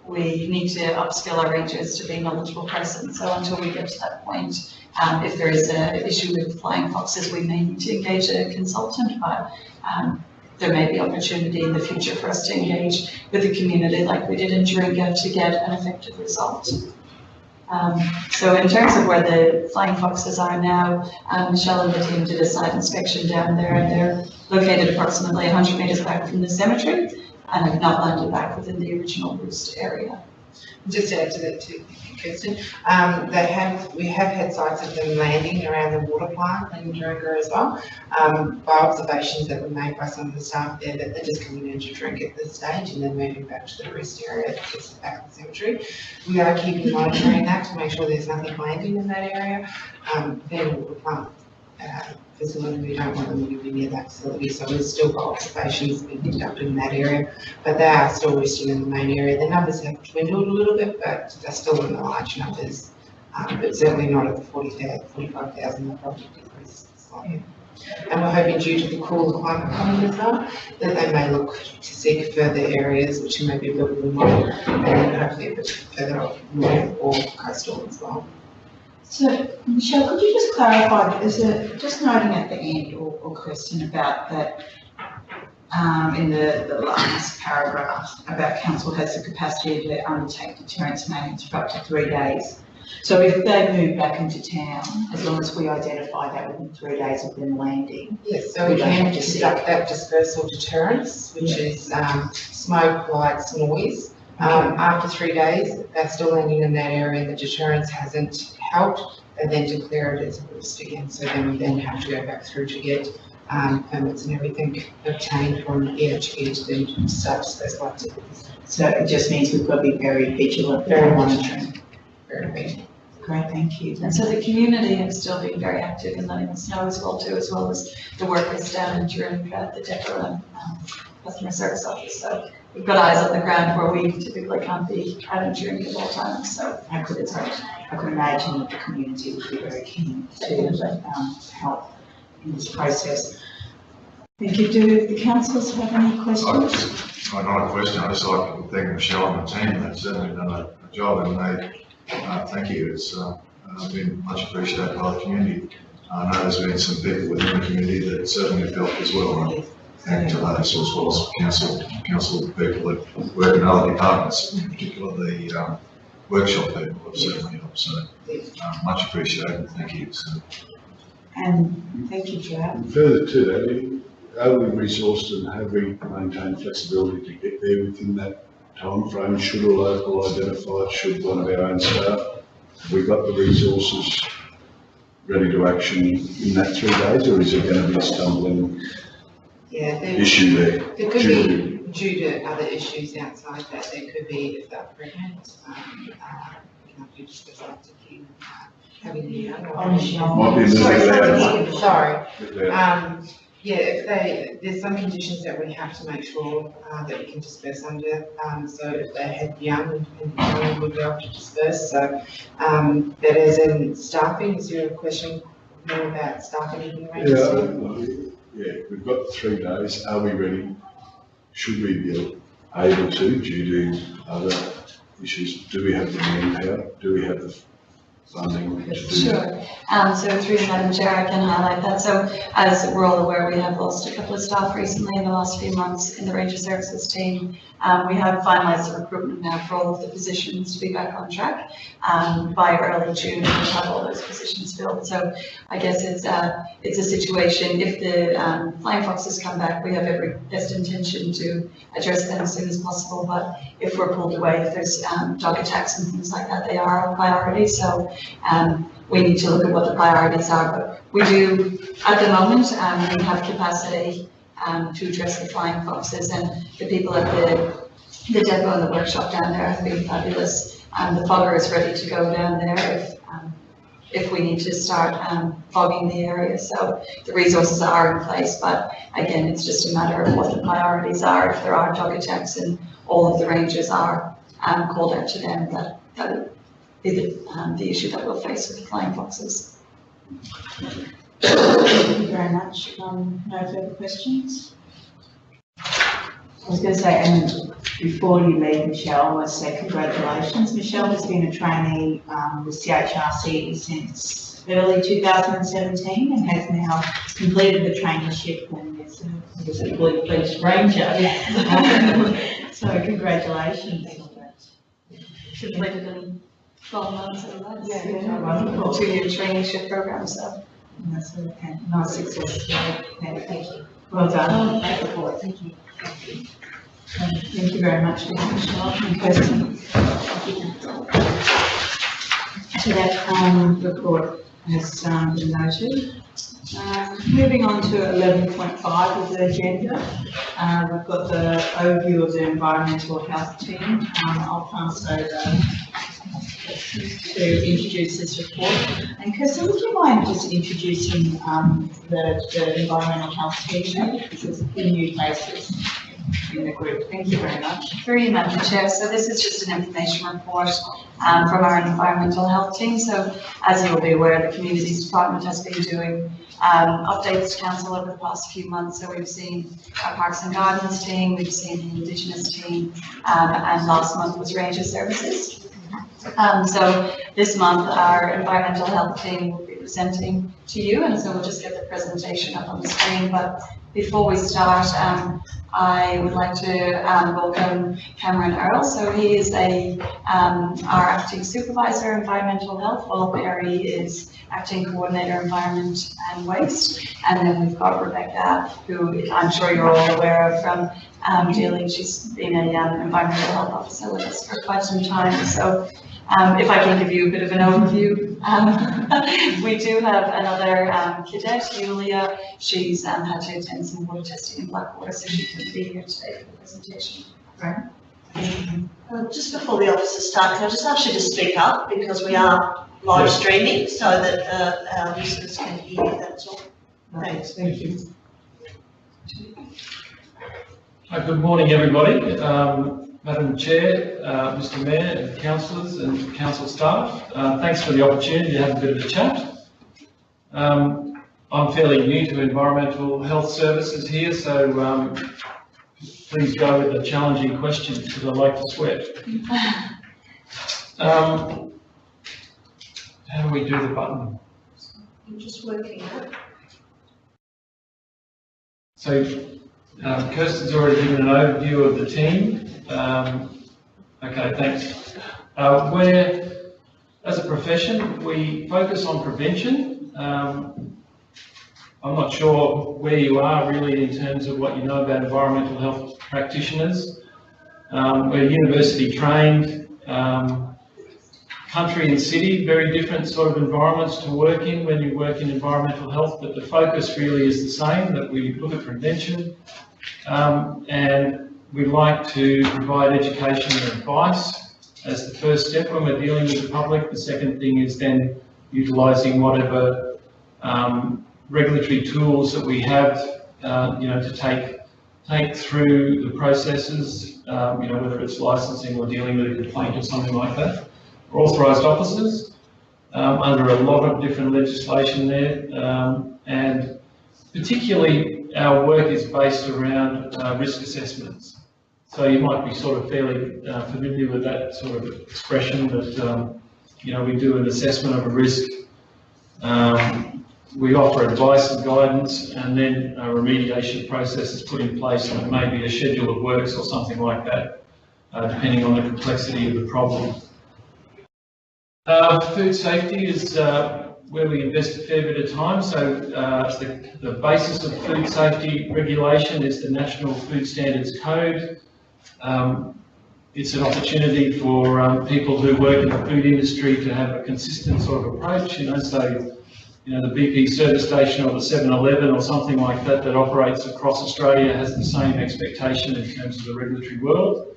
we need to upskill our rangers to be knowledgeable persons. So until we get to that point, if there is an issue with flying foxes, we may need to engage a consultant, but there may be opportunity in the future for us to engage with the community like we did in Jeringa to get an effective result. So in terms of where the flying foxes are now, Michelle and the team did a site inspection down there, and they're located approximately 100 metres back from the cemetery and have not landed back within the original roost area. Just to add to that too, Kirsten, we have had sites of them landing around the water plant in Jeringa as well, by observations that were made by some of the staff there that they're just coming in to drink at this stage and then moving back to the rest area that's back in the cemetery. We are keeping monitoring that to make sure there's nothing landing in that area. They're water plant facility, we don't want them to be near that facility, so we've still got observations being conducted in that area, but they are still resting in the main area. The numbers have dwindled a little bit, but they're still in the large numbers, but certainly not at the 40,000, 45,000, they'll probably decrease slightly. And we're hoping due to the cooler climate coming as well, that they may look to seek further areas which may be a little bit more, and hopefully a bit further up north or coastal as well. So, Michelle, could you just clarify, is it just noting at the end or question about that in the last paragraph about council has the capacity to undertake deterrence maintenance for up to 3 days. So if they move back into town, as long as we identify that within 3 days of them landing. Yes, so we can conduct that dispersal deterrence, which is smoke, lights, noise. After 3 days, they're still landing in that area, the deterrence hasn't helped, they then declare it as a roost again. So then we then have to go back through to get permits and everything obtained from EHP to then start dispersal activities. So it just means we've got to be very vigilant, very monitoring. Very vigilant. Great, thank you. And so the community have still been very active in letting us know as well too, as well as the workers down in Jeringa at the depot and customer service office. So we've got eyes on the ground where we typically can't be out in Jeringa at all times. So I could imagine that the community would be very keen to help in this process. Thank you. Do the councillors have any questions? Not a question, I just like to thank Michelle and the team, they've certainly done a job, and thank you, it's been much appreciated by the community. I know there's been some people within the community that certainly have helped as well, and thank to those as well as council people that work in other departments, in particular the workshop people have certainly helped, so much appreciated, thank you. So. And thank you, Joe. Further to that, are we resourced and have we maintained flexibility to get there within that time frame? Should a local identify it, should one of our own staff? Have we got the resources ready to action in that 3 days, or is it going to be a stumbling issue there? There could be, due to other issues outside that, there could be, if they're pregnant, we can have to discuss that to keep having the young. Might be a little bit Sorry. Yeah, if there's some conditions that we have to make sure that we can disperse under. So if they had young, and we would be able to disperse. So that is in staffing. Is there a question more about staffing? Yeah, we've got 3 days. Are we ready? Should we be able to, due to other issues? Do we have the manpower? Do we have the funding to do Sure. that? So through the Madam Chair, I can highlight that. So as we're all aware, we have lost a couple of staff recently in the last few months in the Ranger Services team. We have finalised the recruitment now for all of the positions to be back on track. By early June, we'll have all those positions filled. So I guess it's a situation, if the flying foxes come back, we have every best intention to address them as soon as possible. But if we're pulled away, if there's dog attacks and things like that, they are a priority. So we need to look at what the priorities are. But we do, at the moment, we have capacity to address the flying foxes, and the people at the depot and the workshop down there have been fabulous. The fogger is ready to go down there if we need to start fogging the area. So the resources are in place, but again, it's just a matter of what the priorities are. If there are dog attacks and all of the rangers are called out to them, that will be the issue that we'll face with the flying foxes. Thank you very much. No further questions? I was going to say, and before you leave, Michelle, I want to say congratulations. Michelle has been a trainee with CHRC since early 2017 and has now completed the traineeship and is a fully fledged ranger. So congratulations on that. Completed in 12 months or less. Yeah, wonderful. 2-year traineeship program, so. That's a nice success. Thank you. Well done. Thank you. Thank you very much, Michelle and Kirsten. So that report has been noted. Moving on to 11.5 of the agenda, we've got the overview of the environmental health team. I'll pass over to introduce this report. And Kirsten, would you mind just introducing the environmental health team? This is the new faces in the group. Thank you very much. Through you, Madam Chair. So this is just an information report from our environmental health team. So as you'll be aware, the Communities Department has been doing updates to Council over the past few months. So we've seen our Parks and Gardens team, we've seen the Indigenous team, and last month was Ranger Services. So this month our environmental health team will be presenting to you, and so we'll just get the presentation up on the screen. But before we start, I would like to welcome Cameron Earl. So he is our acting supervisor environmental health, while Perry is acting coordinator environment and waste. And then we've got Rebecca, who I'm sure you're all aware of from dealing. She's been an environmental health officer with us for quite some time. So if I can give you a bit of an overview, we do have another cadet, Julia. She's had to attend some water testing in Blackwater, so she couldn't be here today for the presentation. Right. Just before the officers start, can I just ask you to speak up, because we are live streaming, so that our listeners can hear, that's all. Thanks. Thank you. Good morning, everybody. Madam Chair, Mr Mayor, and councillors and council staff, thanks for the opportunity to have a bit of a chat. I'm fairly new to environmental health services here, so please go with the challenging questions, because I like to sweat. How do we do the button? I'm just working out. So Kirsten's already given an overview of the team. Okay, thanks. As a profession, we focus on prevention. I'm not sure where you are really in terms of what you know about environmental health practitioners. We're university trained, country and city, very different sort of environments to work in when you work in environmental health, but the focus really is the same, that we look at prevention, and we like to provide education and advice as the first step when we're dealing with the public. The second thing is then utilising whatever regulatory tools that we have, to take through the processes, whether it's licensing or dealing with a complaint or something like that. We're authorised officers under a lot of different legislation there, and particularly our work is based around risk assessments. So you might be sort of fairly familiar with that sort of expression that, we do an assessment of a risk. We offer advice and guidance, and then a remediation process is put in place, and it may be a schedule of works or something like that, depending on the complexity of the problem. Food safety is where we invest a fair bit of time. So the basis of food safety regulation is the National Food Standards Code. It's an opportunity for people who work in the food industry to have a consistent sort of approach, so the BP service station or the 7-Eleven or something like that operates across Australia has the same expectation in terms of the regulatory world.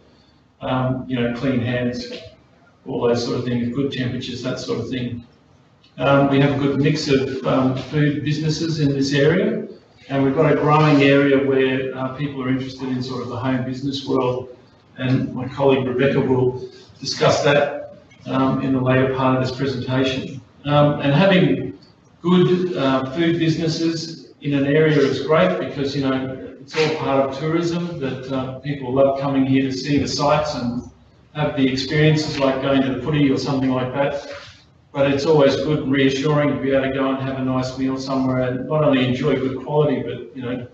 Clean hands, all those sort of things, good temperatures, that sort of thing. We have a good mix of food businesses in this area, and we've got a growing area where people are interested in sort of the home business world, and my colleague Rebecca will discuss that in the later part of this presentation. And having good food businesses in an area is great because, you know, it's all part of tourism, that people love coming here to see the sights and have the experiences like going to the footy or something like that. But it's always good and reassuring to be able to go and have a nice meal somewhere and not only enjoy good quality, but, you know,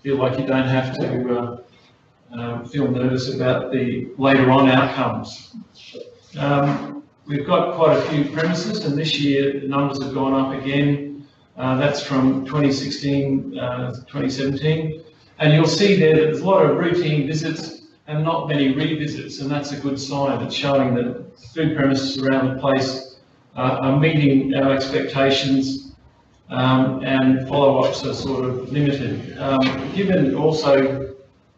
feel like you don't have to feel nervous about the later on outcomes. We've got quite a few premises, and this year the numbers have gone up again. That's from 2016 to 2017. And you'll see there that there's a lot of routine visits and not many revisits, and that's a good sign. It's showing that food premises around the place are meeting our expectations, and follow-ups are sort of limited. Given also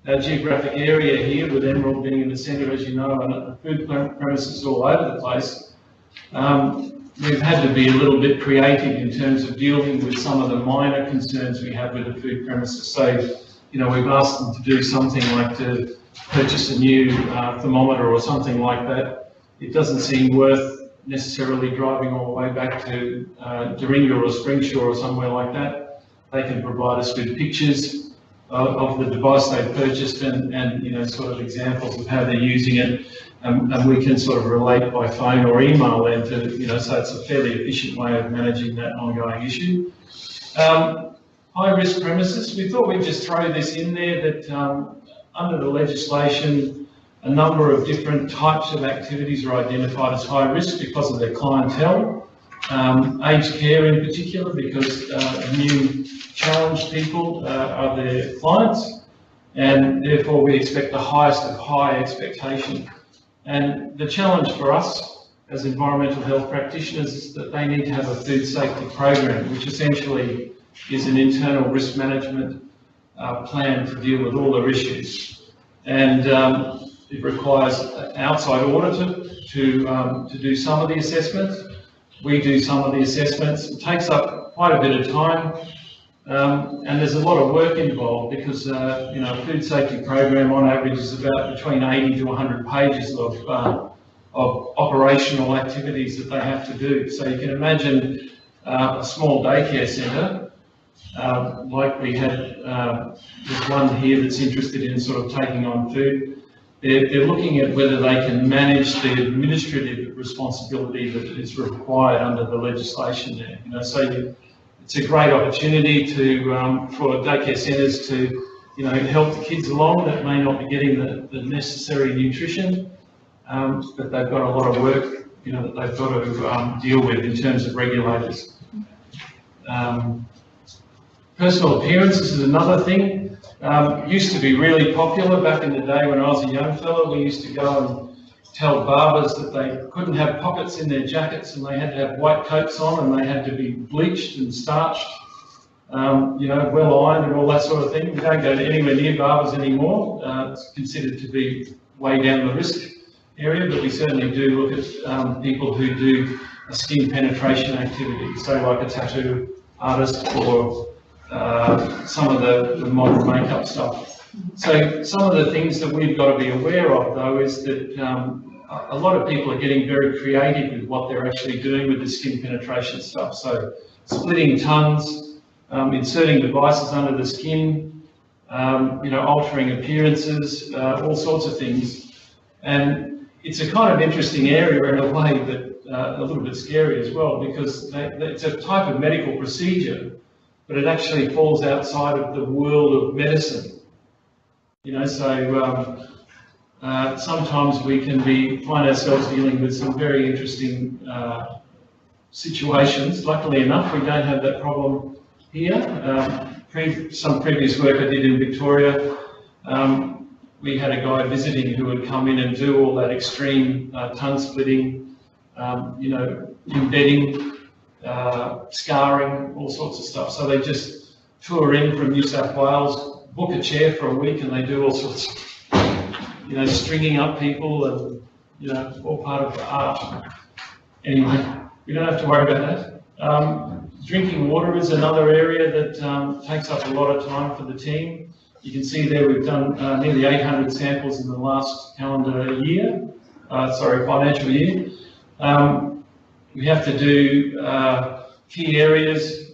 our geographic area here, with Emerald being in the centre, as you know, and food premises all over the place, we've had to be a little bit creative in terms of dealing with some of the minor concerns we have with the food premises. So, you know, we've asked them to do something like to purchase a new thermometer or something like that. It doesn't seem worth necessarily driving all the way back to Doringa or Springsure or somewhere like that. They can provide us with pictures of the device they've purchased and you know, sort of examples of how they're using it, and we can sort of relate by phone or email then to, you know, so it's a fairly efficient way of managing that ongoing issue. High-risk premises, we thought we'd just throw this in there that under the legislation, a number of different types of activities are identified as high risk because of their clientele. Aged care in particular, because new challenged people are their clients, and therefore we expect the highest of high expectation. And the challenge for us as environmental health practitioners is that they need to have a food safety program, which essentially is an internal risk management plan to deal with all their issues. And it requires an outside auditor to do some of the assessments. We do some of the assessments. It takes up quite a bit of time, and there's a lot of work involved because you know, a food safety program on average is about between 80 to 100 pages of operational activities that they have to do. So you can imagine a small daycare centre, like we had, there's one here that's interested in sort of taking on food. They're looking at whether they can manage the administrative responsibility that is required under the legislation there. You know, so it's a great opportunity to for daycare centres to, you know, help the kids along that may not be getting the necessary nutrition, but they've got a lot of work, you know, that they've got to deal with in terms of regulators. Personal appearances is another thing. Used to be really popular back in the day when I was a young fella. We used to go and tell barbers that they couldn't have pockets in their jackets and they had to have white coats on and they had to be bleached and starched, you know, well ironed and all that sort of thing. We don't go to anywhere near barbers anymore. It's considered to be way down the risk area, but we certainly do look at people who do a skin penetration activity, so like a tattoo artist or some of the modern makeup stuff. So some of the things that we've got to be aware of, though, is that a lot of people are getting very creative with what they're actually doing with the skin penetration stuff. So splitting tongues, inserting devices under the skin, you know, altering appearances, all sorts of things. And it's a kind of interesting area in a way, but a little bit scary as well, because it's a type of medical procedure, but it actually falls outside of the world of medicine. You know, so sometimes we can find ourselves dealing with some very interesting situations. Luckily enough, we don't have that problem here. Some previous work I did in Victoria, we had a guy visiting who would come in and do all that extreme tongue splitting, you know, embedding, scarring, all sorts of stuff. So they just tour in from New South Wales, book a chair for a week, and they do all sorts of, you know, stringing up people and, you know, all part of the art. Anyway, we don't have to worry about that. Drinking water is another area that takes up a lot of time for the team. You can see there we've done nearly 800 samples in the last financial year. We have to do key areas,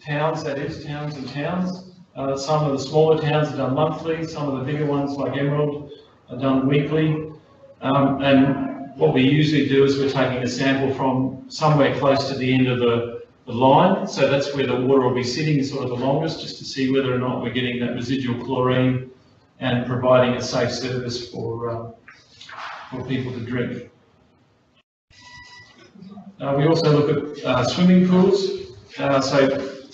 towns and towns. Some of the smaller towns are done monthly, some of the bigger ones like Emerald are done weekly. And what we usually do is we're taking a sample from somewhere close to the end of the line, so that's where the water will be sitting sort of the longest, just to see whether or not we're getting that residual chlorine and providing a safe service for people to drink. We also look at swimming pools. So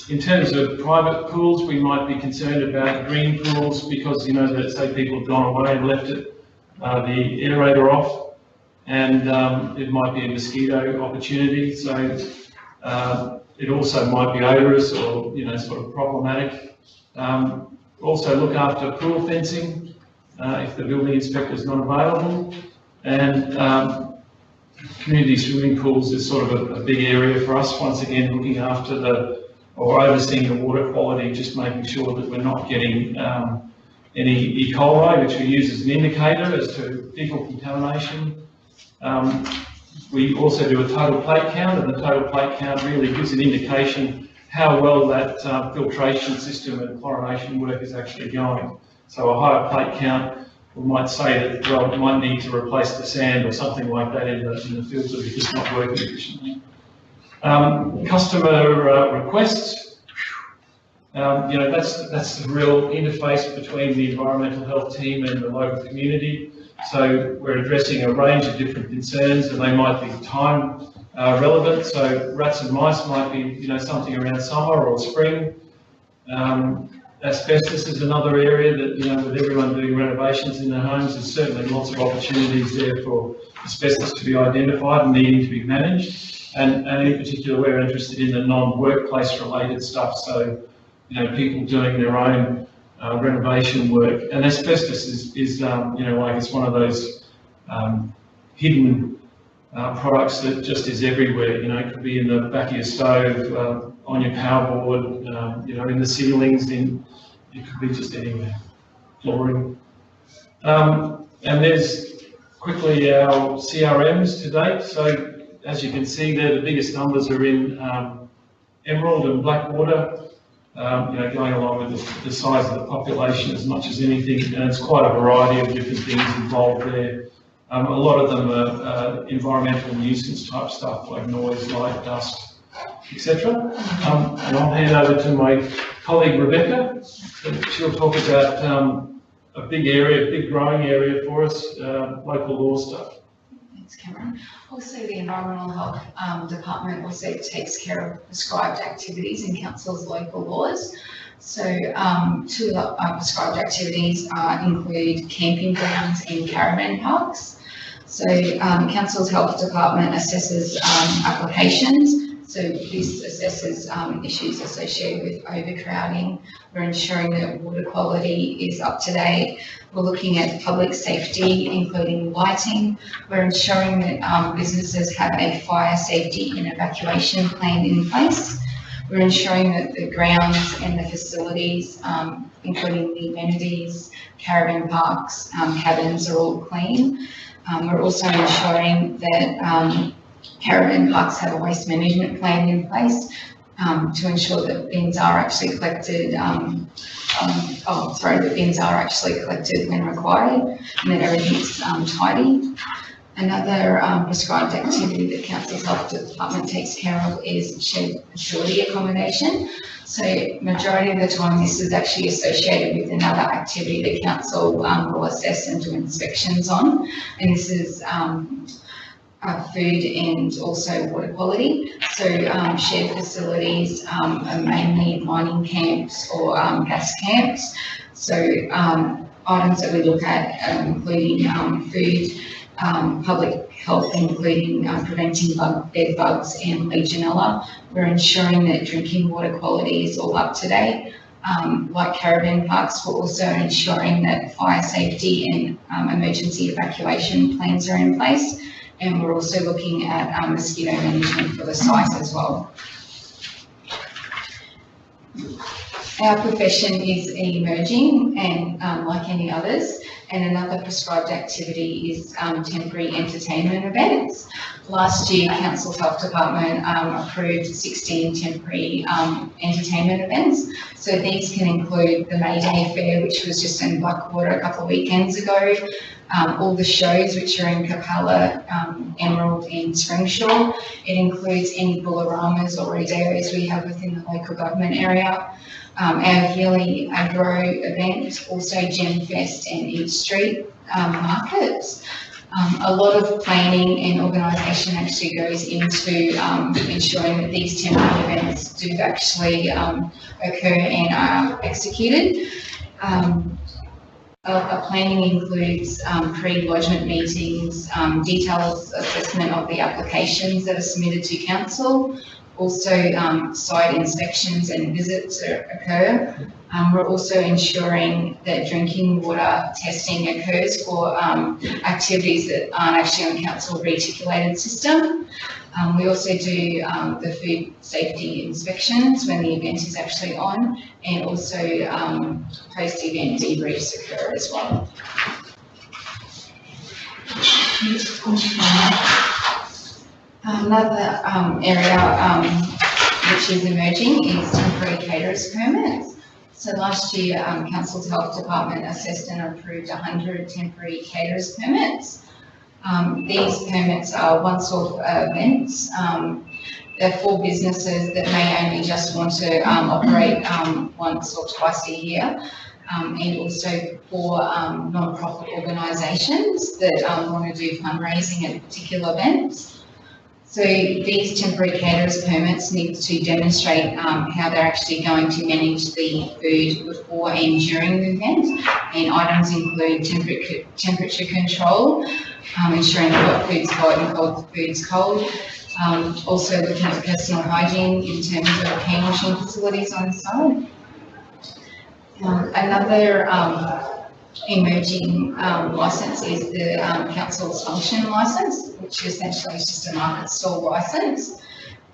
in terms of private pools, we might be concerned about green pools because, you know, that say people have gone away and left it, the aerator off, and it might be a mosquito opportunity. So it also might be odorous or, you know, sort of problematic. Also look after pool fencing if the building inspector is not available. And community swimming pools is sort of a big area for us. Once again, looking after or overseeing the water quality, just making sure that we're not getting any E. coli, which we use as an indicator as to fecal contamination. We also do a total plate count, and the total plate count really gives an indication how well that filtration system and chlorination work is actually going. So a higher plate count, we might say that, well, it might need to replace the sand or something like that in the filter because it's not working efficiently. Customer requests, you know, that's the real interface between the environmental health team and the local community. So we're addressing a range of different concerns, and they might be time relevant. So rats and mice might be, you know, something around summer or spring. Asbestos is another area that, you know, with everyone doing renovations in their homes, there's certainly lots of opportunities there for asbestos to be identified and needing to be managed. And in particular, we're interested in the non-workplace related stuff. So, you know, people doing their own renovation work. And asbestos is you know, like it's one of those hidden products that just is everywhere. You know, it could be in the back of your stove, on your power board, you know, in the ceilings, it could be just anywhere, flooring. And there's quickly our CRMs to date. So as you can see there, the biggest numbers are in Emerald and Blackwater, you know, going along with the size of the population as much as anything, and it's quite a variety of different things involved there. A lot of them are environmental nuisance type stuff like noise, light, dust, etc. And I'll hand over to my colleague Rebecca. She'll talk about a big area, a big growing area for us, local law stuff. Thanks, Cameron. Also, the Environmental Health Department also takes care of prescribed activities in council's local laws. So two prescribed activities include camping grounds and caravan parks. So council's health department assesses applications. So this assesses issues associated with overcrowding. We're ensuring that water quality is up to date. We're looking at public safety, including lighting. We're ensuring that businesses have a fire safety and evacuation plan in place. We're ensuring that the grounds and the facilities, including the amenities, caravan parks, cabins are all clean. We're also ensuring that caravan parks have a waste management plan in place to ensure that bins are actually collected. That bins are actually collected when required, and that everything's tidy. Another prescribed activity that council's health department takes care of is shared facility accommodation. So majority of the time, this is actually associated with another activity that council will assess and do inspections on, and this is food and also water quality. So shared facilities are mainly mining camps or gas camps. So items that we look at including food, public health, including preventing bed bugs and Legionella. We're ensuring that drinking water quality is all up to date. Like caravan parks, we're also ensuring that fire safety and emergency evacuation plans are in place. And we're also looking at mosquito management for the site as well. Our profession is emerging and like any others, and another prescribed activity is temporary entertainment events. Last year, Council's Health Department approved 16 temporary entertainment events. So these can include the May Day Fair, which was just in Blackwater a couple of weekends ago, all the shows which are in Capella, Emerald and Springshaw. It includes any bullaramas or rodeos we have within the local government area. Our yearly agro event, also Gem Fest and Eat Street markets. A lot of planning and organisation actually goes into ensuring that these temporary events do actually occur and are executed. Planning includes pre-lodgement meetings, detailed assessment of the applications that are submitted to council. Also, site inspections and visits occur. We're also ensuring that drinking water testing occurs for activities that aren't actually on council reticulated system. We also do the food safety inspections when the event is actually on, and also post-event debriefs occur as well. Another area which is emerging is temporary caterers permits. So last year, Council's Health Department assessed and approved 100 temporary caterers permits. These permits are once-off events. They're for businesses that may only just want to operate once or twice a year. And also for non-profit organisations that want to do fundraising at particular events. So these temporary caterers permits need to demonstrate how they're actually going to manage the food before and during the event. And items include temperature control, ensuring that hot food's hot and cold food's cold. Also looking at personal hygiene in terms of hand washing facilities on site. Another emerging licence is the council's function licence, which essentially is just a market stall licence.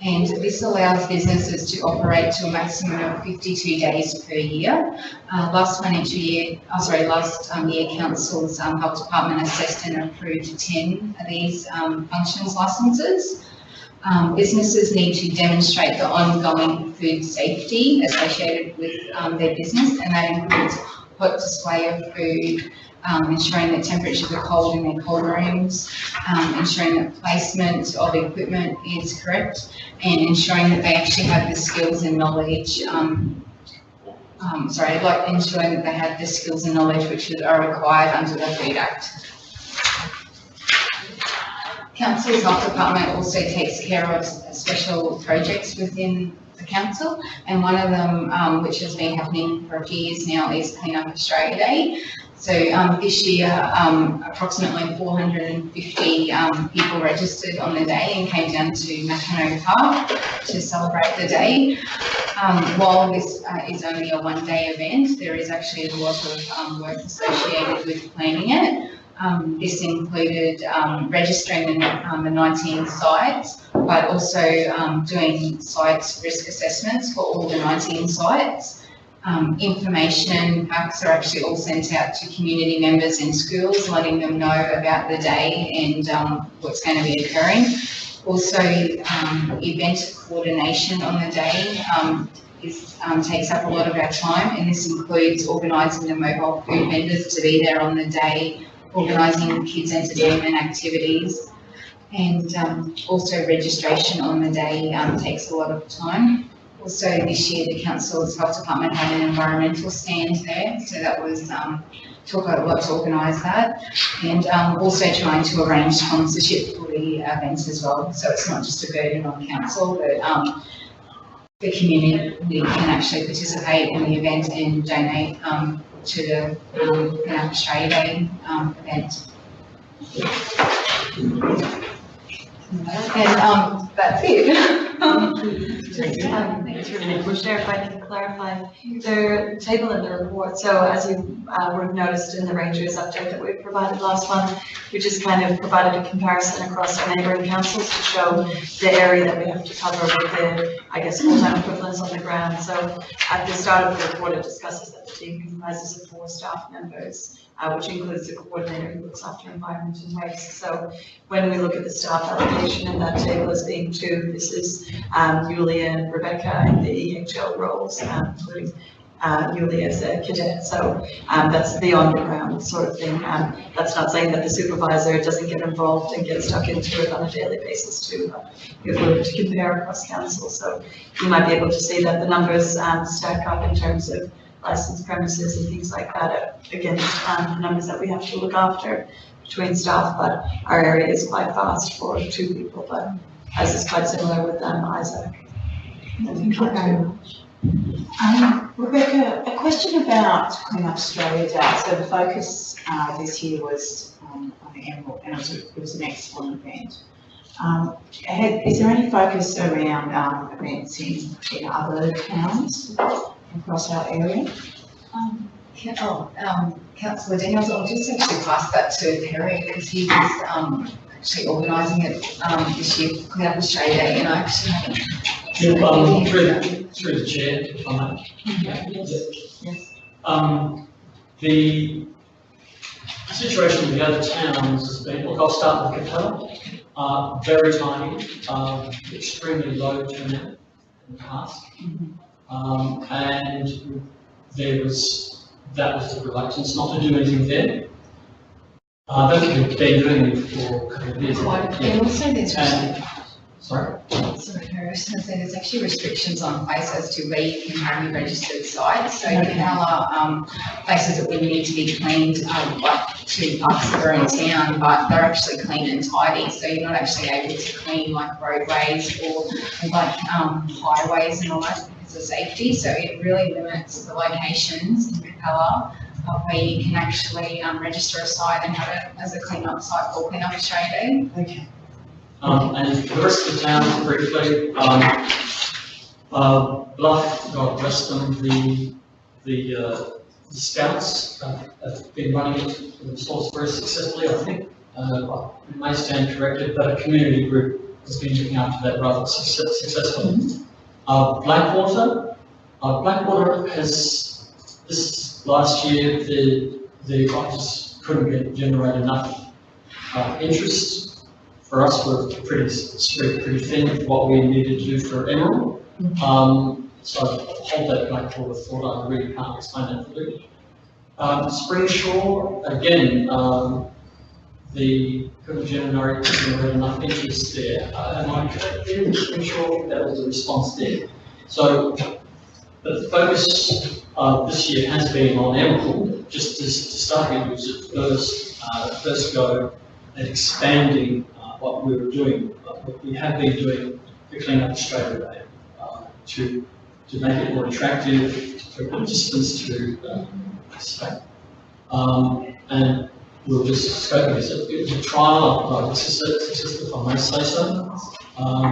And this allows businesses to operate to a maximum of 52 days per year. Last year, Council's Health Department assessed and approved 10 of these functions licences. Businesses need to demonstrate the ongoing food safety associated with their business, and that includes hot display of food, ensuring that temperatures are cold in their cold rooms, ensuring that placement of equipment is correct, and ensuring that they actually have the skills and knowledge, ensuring that they have the skills and knowledge which are required under the Food Act. Council's Health Department also takes care of special projects within the council, and one of them, which has been happening for a few years now, is Clean Up Australia Day. So this year, approximately 450 people registered on the day and came down to Mackinac Park to celebrate the day. While this is only a one-day event, there is actually a lot of work associated with planning it. This included registering the 19 sites, but also doing site risk assessments for all the 19 sites. Information packs are actually all sent out to community members in schools, letting them know about the day and what's going to be occurring. Also, event coordination on the day takes up a lot of our time, and this includes organising the mobile food vendors to be there on the day, organising kids' entertainment activities, and also registration on the day takes a lot of time. Also this year the Council's Health Department had an environmental stand there, so that was took a lot to organise that, and also trying to arrange sponsorship for the events as well. So it's not just a burden on council, but the community can actually participate in the event and donate to the Clean Up Australia Day event. And that's it. Through the chair, if I can clarify, the table in the report, so as you would have noticed in the Rangers update that we provided last month, we just kind of provided a comparison across our neighbouring councils to show the area that we have to cover with the, I guess, full-time equivalents on the ground. So at the start of the report, it discusses that the team comprises of 4 staff members, which includes the coordinator who looks after environment and waste. So when we look at the staff allocation in that table as being 2, this is Julia and Rebecca in the EHL roles, including Julia as a cadet. So that's the on-the-ground sort of thing. That's not saying that the supervisor doesn't get involved and get stuck into it on a daily basis too. If we were to compare across council, so you might be able to see that the numbers stack up in terms of licensed premises and things like that against numbers that we have to look after between staff, but our area is quite vast for 2 people, but as is quite similar with Isaac. Thank you very much. Rebecca, a question about Clean Up Australia Day. So the focus this year was on the Emerald, and it was an excellent event. Is there any focus around events in other towns across our area? Councillor Daniels, I'll just actually pass that to Perry because he was actually organising it this year, Clean Up Australia Day, and I actually haven't. Through the chair, if I may. Yes. The situation with the other towns has been, look, I'll start with Capella, very tiny, extremely low turnout in the past. And that was the reluctance not to do anything there. I don't think we've been doing it for a couple of years. And also there's Sorry? Sorry, I was going to say there's actually restrictions on place as to where you can have your registered site. So you can allow places that when you need to be cleaned, like 2 parks that are in town, but they're actually clean and tidy. So you're not actually able to clean like roadways or like highways and all that because of safety. So it really limits the locations in Capella of where you can actually register a site and have it as a clean up site for Clean Up Australia Day. Okay. And for the rest of the town, briefly, Bluff, God bless them, the Scouts have been running it themselves very successfully, I think. It may stand corrected, but a community group has been looking after that rather successfully. Blackwater has, this last year, the office couldn't generate enough interest. For us, we're pretty spread pretty thin with what we needed to do for Emerald. So hold that Blackwater thought, I really can't explain that fully. Springshore, again, the couldn't generate enough interest there. Am I correct there? Springshore, that was the response there. So the focus this year has been on Emerald, just to start with, was the first go at expanding what we were doing, what we have been doing to Clean Up Australia Day, to make it more attractive for participants to participate. And we'll just scoping this. It was a trial, this is successful, if I may say so.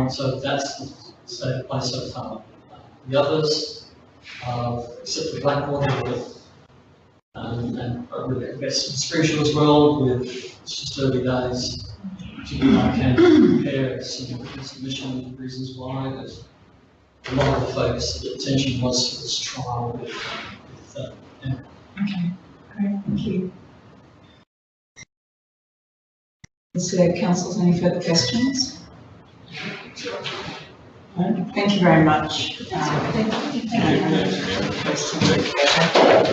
So that's the state of play so far. The others, except for Blackwater, and really invest in Springshore as well, it's just early days. I can compare significant submission reasons why. There's a lot of the focus, the attention was for this trial with Okay, great, thank you. Is there councillors any further questions? No? Thank you very much. Thank you for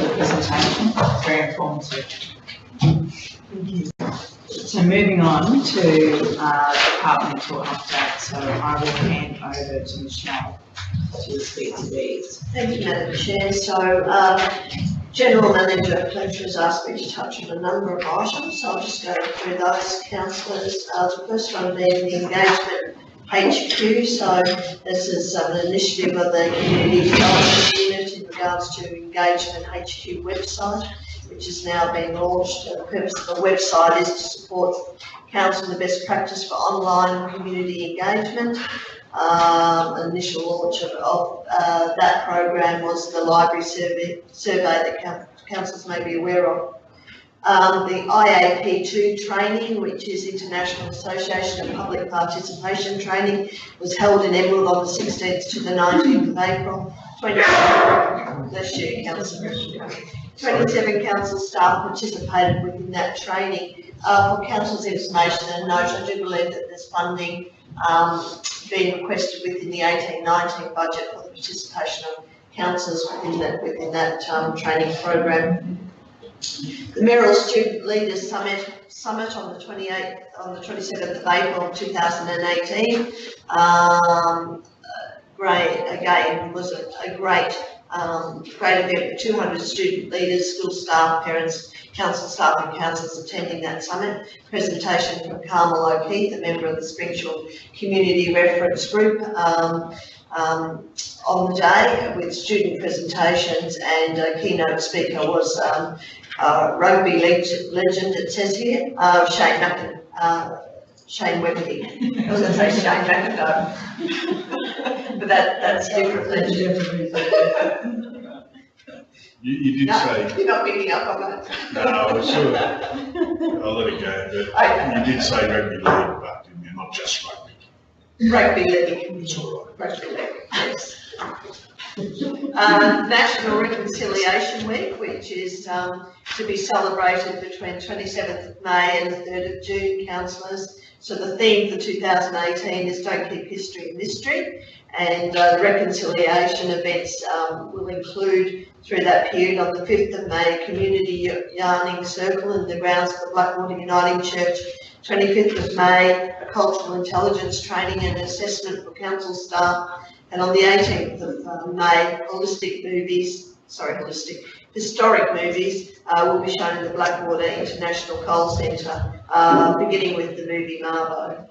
the presentation, very informative. Thank you. So moving on to departmental update, so I will hand over to Michelle to speak to these. Thank you, Madam Chair. So, General Manager Fletcher has asked me to touch on a number of items, so I'll just go through those, councillors. The first one being the engagement HQ. So this is an initiative of the Community Development Unit in regards to Engagement HQ website, which is now being launched. The purpose of the website is to support council the best practice for online community engagement. Initial launch of that program was the library survey that councils may be aware of. The IAP2 training, which is International Association of Public Participation Training, was held in Emerald on the 16th to the 19th of April. 27 council staff participated within that training. For council's information and note, I do believe that there's funding being requested within the 18-19 budget for the participation of councillors within that training program. The Merrill Student Leaders Summit on the 27th of April 2018. Was a great event with 200 student leaders, school staff, parents, council staff and councillors attending that summit. Presentation from Carmel O'Keefe, a member of the Springfield Community Reference Group, on the day with student presentations, and a keynote speaker was rugby legend, it says here, Shane Webby. I was going to say Shane McIntyre, but that's different legend. You did say. You're not picking up on that. No, I was sure. I'll let it go, but Okay. you did say rugby league, but didn't you? Not just rugby. Rugby league. It's all right. Rugby league, yes. National Reconciliation Week, which is to be celebrated between 27th of May and the 3rd of June, councillors. So the theme for 2018 is Don't Keep History a Mystery, and the reconciliation events will include, through that period, on the 5th of May, Community Yarning Circle in the grounds of the Blackwater Uniting Church. 25th of May, a cultural intelligence training and assessment for council staff. And on the 18th of May, historic movies will be shown in the Blackwater International Coal Centre, beginning with the movie Marbo.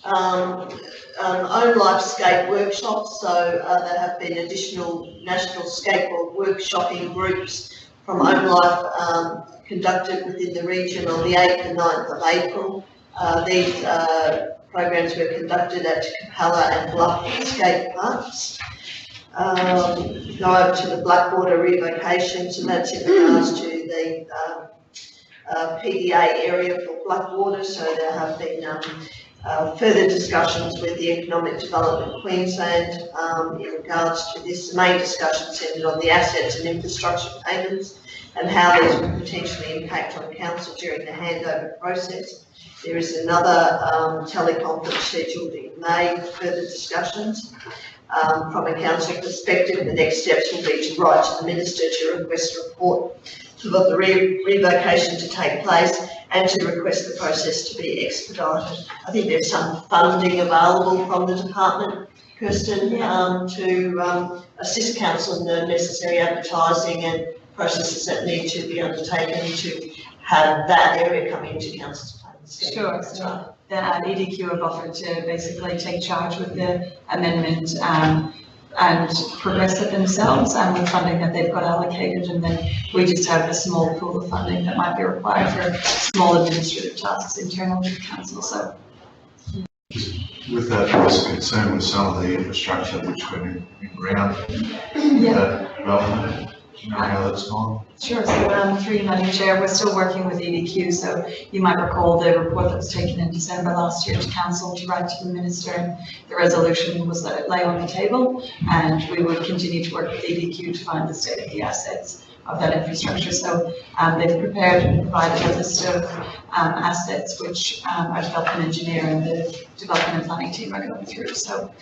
Own Life Skate workshops, so there have been additional national skateboard workshopping groups from Own Life conducted within the region on the 8th and 9th of April. These programs were conducted at Capella and Bluff skate parks. Go over to the Blackwater revocation, so that's in regards to the PDA area for Blackwater, so there have been further discussions with the Economic Development Queensland in regards to this. The main discussion centred on the assets and infrastructure payments and how these will potentially impact on council during the handover process. There is another teleconference scheduled in May with further discussions. From a council perspective, the next steps will be to write to the Minister to request a report for the revocation to take place and to request the process to be expedited. I think there's some funding available from the department, Kirsten, to assist council in the necessary advertising and processes that need to be undertaken to have that area come into council's plans. Sure. So the EDQ have offered to basically take charge with the amendment and progress it themselves and with funding that they've got allocated, and then we just have a small pool of funding that might be required for small administrative tasks internal to council. So with that, there's concern with some of the infrastructure which went in ground development. Do you know how that's gone? Sure. So through you, Madam Chair, we're still working with EDQ. So you might recall the report that was taken in December last year to council to write to the minister, and the resolution was let it lay on the table, and we would continue to work with EDQ to find the state of the assets of that infrastructure. So they've prepared and provided a list of assets which our development engineer and the development and planning team are going through. So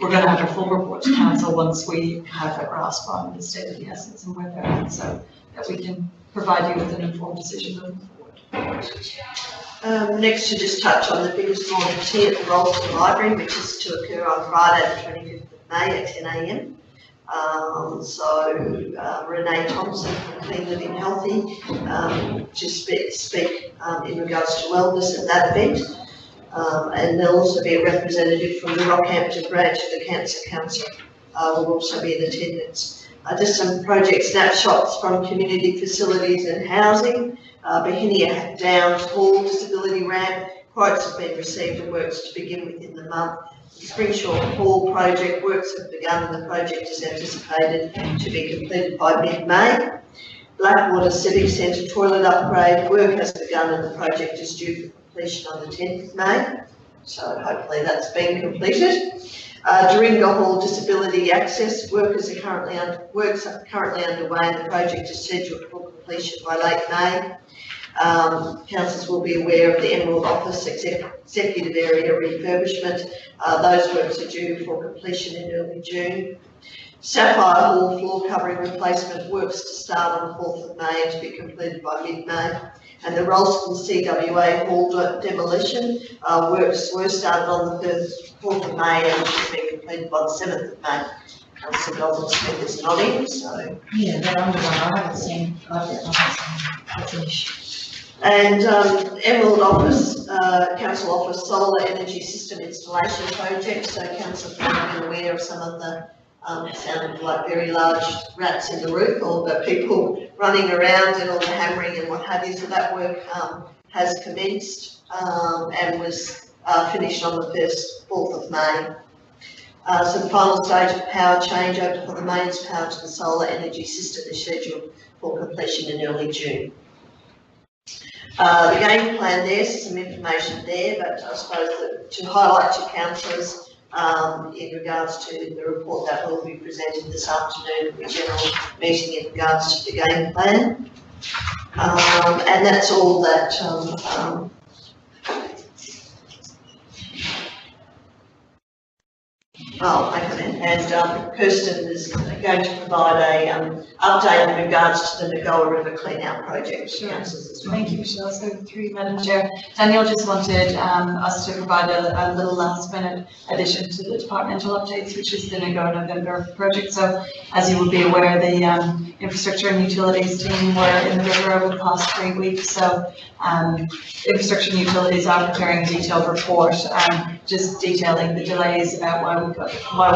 we're going to have a full report to council once we have a grasp on the state of the assets and where they're at, so that we can provide you with an informed decision moving forward. Next, to just touch on the biggest morning tea at the Rolleston Library, which is to occur on Friday the 25th of May at 10 a.m. Renee Thompson from Clean Living Healthy to speak in regards to wellness at that event. And there'll also be a representative from the Rockhampton branch of the Cancer Council will also be in attendance. Just some project snapshots from community facilities and housing. Bohinia Downs Hall disability ramp, Quotes have been received and works to begin within the month. The Springshaw Hall project works have begun and the project is anticipated to be completed by mid-May. Blackwater Civic Centre toilet upgrade work has begun and the project is due for completion on the 10th of May. So hopefully that's been completed. Doringa Hall Disability Access works are currently underway and the project is scheduled for completion by late May. Councillors will be aware of the Emerald Office Executive Area refurbishment. Those works are due for completion in early June. Sapphire Hall floor covering replacement works to start on the 4th of May and to be completed by mid-May. And the Ralston CWA Hall demolition works were started on the 4th of May and should be completed by the 7th of May. Councillor Dalton Smith is nodding, so. Yeah, they're underway. I haven't seen the finish. And Emerald Office, Council Office Solar Energy System Installation Project. So Council have been aware of some of the sounded like very large rats in the roof, or the people running around and all the hammering and what have you. So that work has commenced and was finished on the 4th of May. So the final stage of power changeover for the mains power to the solar energy system is scheduled for completion in early June. The game plan, there's some information there, but I suppose that to highlight to councillors in regards to the report that will be presented this afternoon at the general meeting in regards to the game plan. And that's all that and Kirsten is going to provide a update in regards to the Nagoa River Clean Out project. Sure. Thank you, Michelle. So through you, Madam Chair. Daniel just wanted us to provide a little last minute addition to the departmental updates, which is the Nagoa November project. So as you will be aware, the infrastructure and utilities team were in the river over the past 3 weeks. So infrastructure and utilities are preparing a detailed report, just detailing the delays about why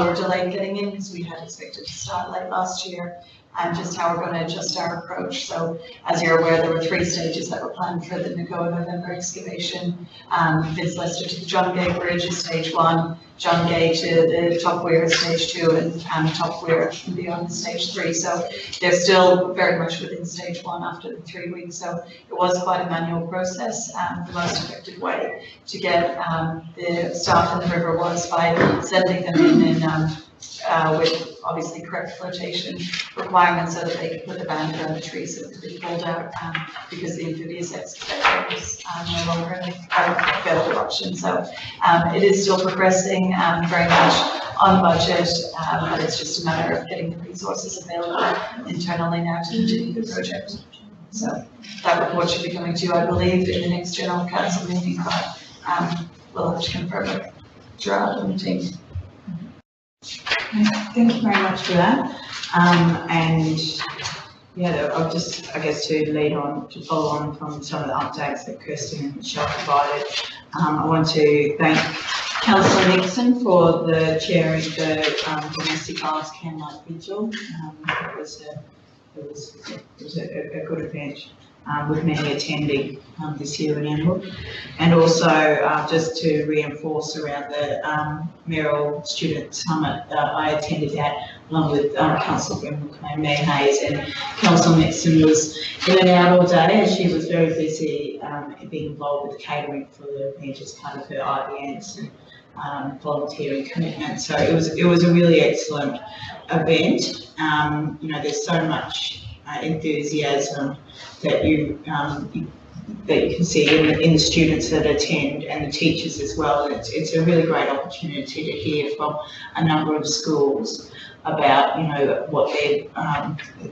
we were delayed getting in, because we had expected to start late last year, and just how we're going to adjust our approach. So as you're aware, there were 3 stages that were planned for the Nagoa November excavation. Vince Lester to the John Gay Bridge is stage 1, John Gay to the Top Weir is stage 2, and Top Weir and beyond is stage 3. So they're still very much within stage 1 after the 3 weeks. So it was quite a manual process. The most effective way to get the staff in the river was by sending them in with obviously correct flotation requirements so that they could put the band around the tree so it could be pulled out, because the amphibious excavator was no longer a available option. So it is still progressing very much on budget, but it's just a matter of getting the resources available internally now to continue the project. So that report should be coming to you, I believe, in the next General Council meeting, but we'll have to confirm it throughout the team. Thank you very much for that. And yeah, I'll just, I guess, to follow on from some of the updates that Kirsten and Michelle provided. I want to thank Councillor Nixon for the chairing the Domestic Violence Candlelight Vigil. It was a good event with many attending this year in Emerald. And also just to reinforce around the Merrill Student Summit, I attended that along with Councillor Brimble and Mayor Hayes, and Councillor Nixon was in and out all day as she was very busy being involved with catering for the event as part of her IBNs and volunteering commitment. So it was a really excellent event. You know, there's so much enthusiasm that you can see in the students that attend and the teachers as well. It's a really great opportunity to hear from a number of schools about, you know, what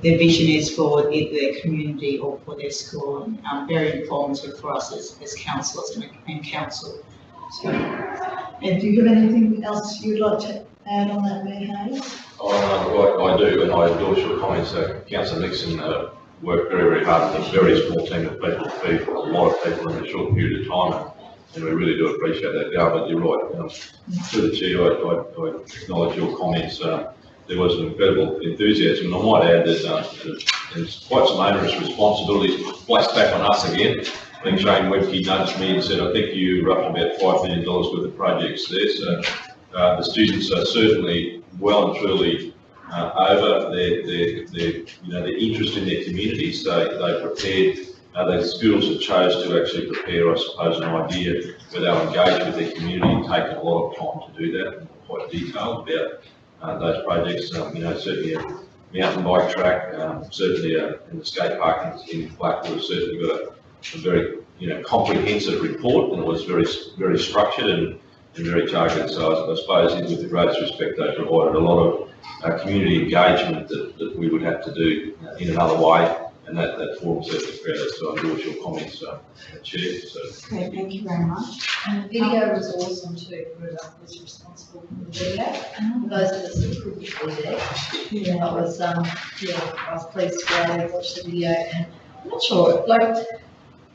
their vision is for their community or for their school, and very informative for us as councillors and council. So, and do you have anything else you'd like to add on that, Mayor Hayes? I do, and I endorse your comments. Councillor Nixon worked very, very hard with a very small team of people to feed a lot of people in a short period of time, and we really do appreciate that. Yeah, but you're right. To the Chair, I acknowledge your comments. There was an incredible enthusiasm, and I might add that there's quite some onerous responsibilities placed back on us again. think Shane Webke nudged me and said, I think you're up to about $5 million worth of projects there. So the students are certainly well and truly over their interest in their communities. They prepared, the schools have chose to actually prepare, I suppose, an idea where they'll engage with their community and take a lot of time to do that, and quite detailed about those projects. Certainly a mountain bike track, certainly in the skate park in Blackwood, has certainly got a very comprehensive report, and it was very structured and very targeted. So I suppose, with the greatest respect, they provided a lot of community engagement that we would have to do in another way, and that form certainly created. So I endorse your comments, Chair. So. Okay, thank you very much. And the video was awesome too. Rudolph was responsible for the video. For those of us who couldn't be there, I was I was pleased to be able to watch the video. And I'm not sure,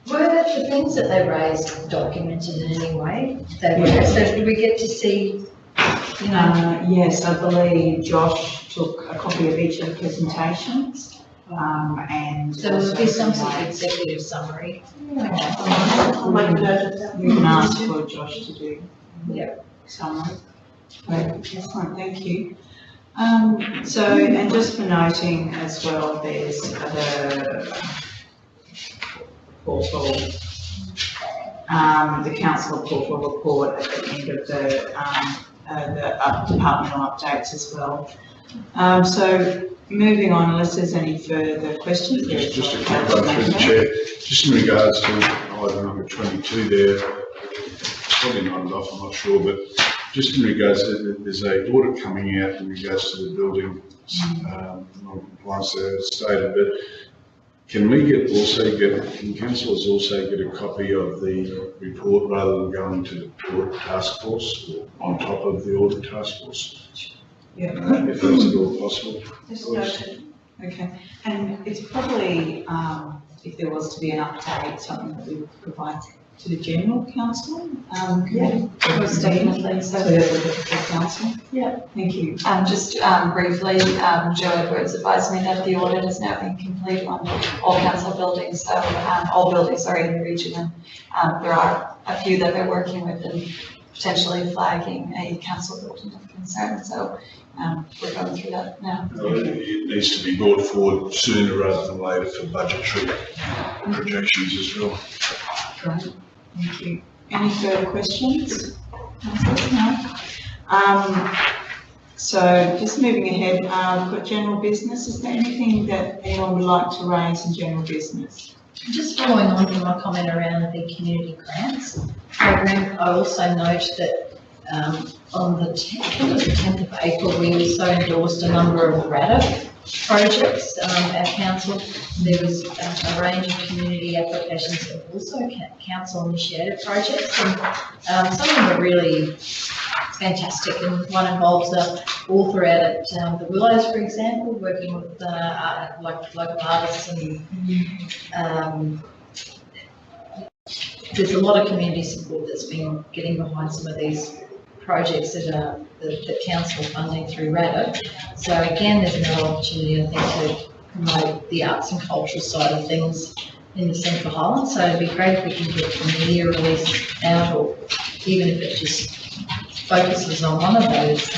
were the things that they raised documented in any way? So did we get to see? Yes, I believe Josh took a copy of each of the presentations. And so will be some sort of executive summary. I'll make a note of that. We can ask for Josh to do summary. Excellent, thank you. And just for noting as well, there's the portal, the council portal report at the end of the departmental updates as well. So moving on, unless there's any further questions. Just a quick one through the chair. Just in regards to item number 22 there, probably not enough, I'm not sure, but just in regards to, there's a audit coming out in regards to the building non-compliance there stated, but can councillors also get a copy of the report rather than going to the audit task force or on top of the audit task force? Yeah. If that's at all possible. Okay, and it's probably, if there was to be an update, something that we would provide to the general council. Most definitely. So the council. Yeah. Thank you. Just briefly, Joe Edwards advised me that the audit has now been complete on all council buildings, so all buildings are in the region, and there are a few that they're working with and potentially flagging a council building of concern. So we're going through that now. It needs to be brought forward sooner rather than later for budgetary projections as well. Great, thank you. Any further questions? No. So just moving ahead, we've got general business. Is there anything that anyone would like to raise in general business? Just following on from my comment around the community grants program, I also note that on the 10th of April, we also endorsed a number of RADA projects at council. There was a range of community applications that were also council initiated projects, and some of them are really fantastic, and one involves an author out at the Willows, for example, working with local artists, and there's a lot of community support that's been getting behind some of these projects that council funding through RADA. So again, there's another opportunity, I think, to promote the arts and cultural side of things in the Central Highlands. So it'd be great if we can get a media release out, or even if it just focuses on one of those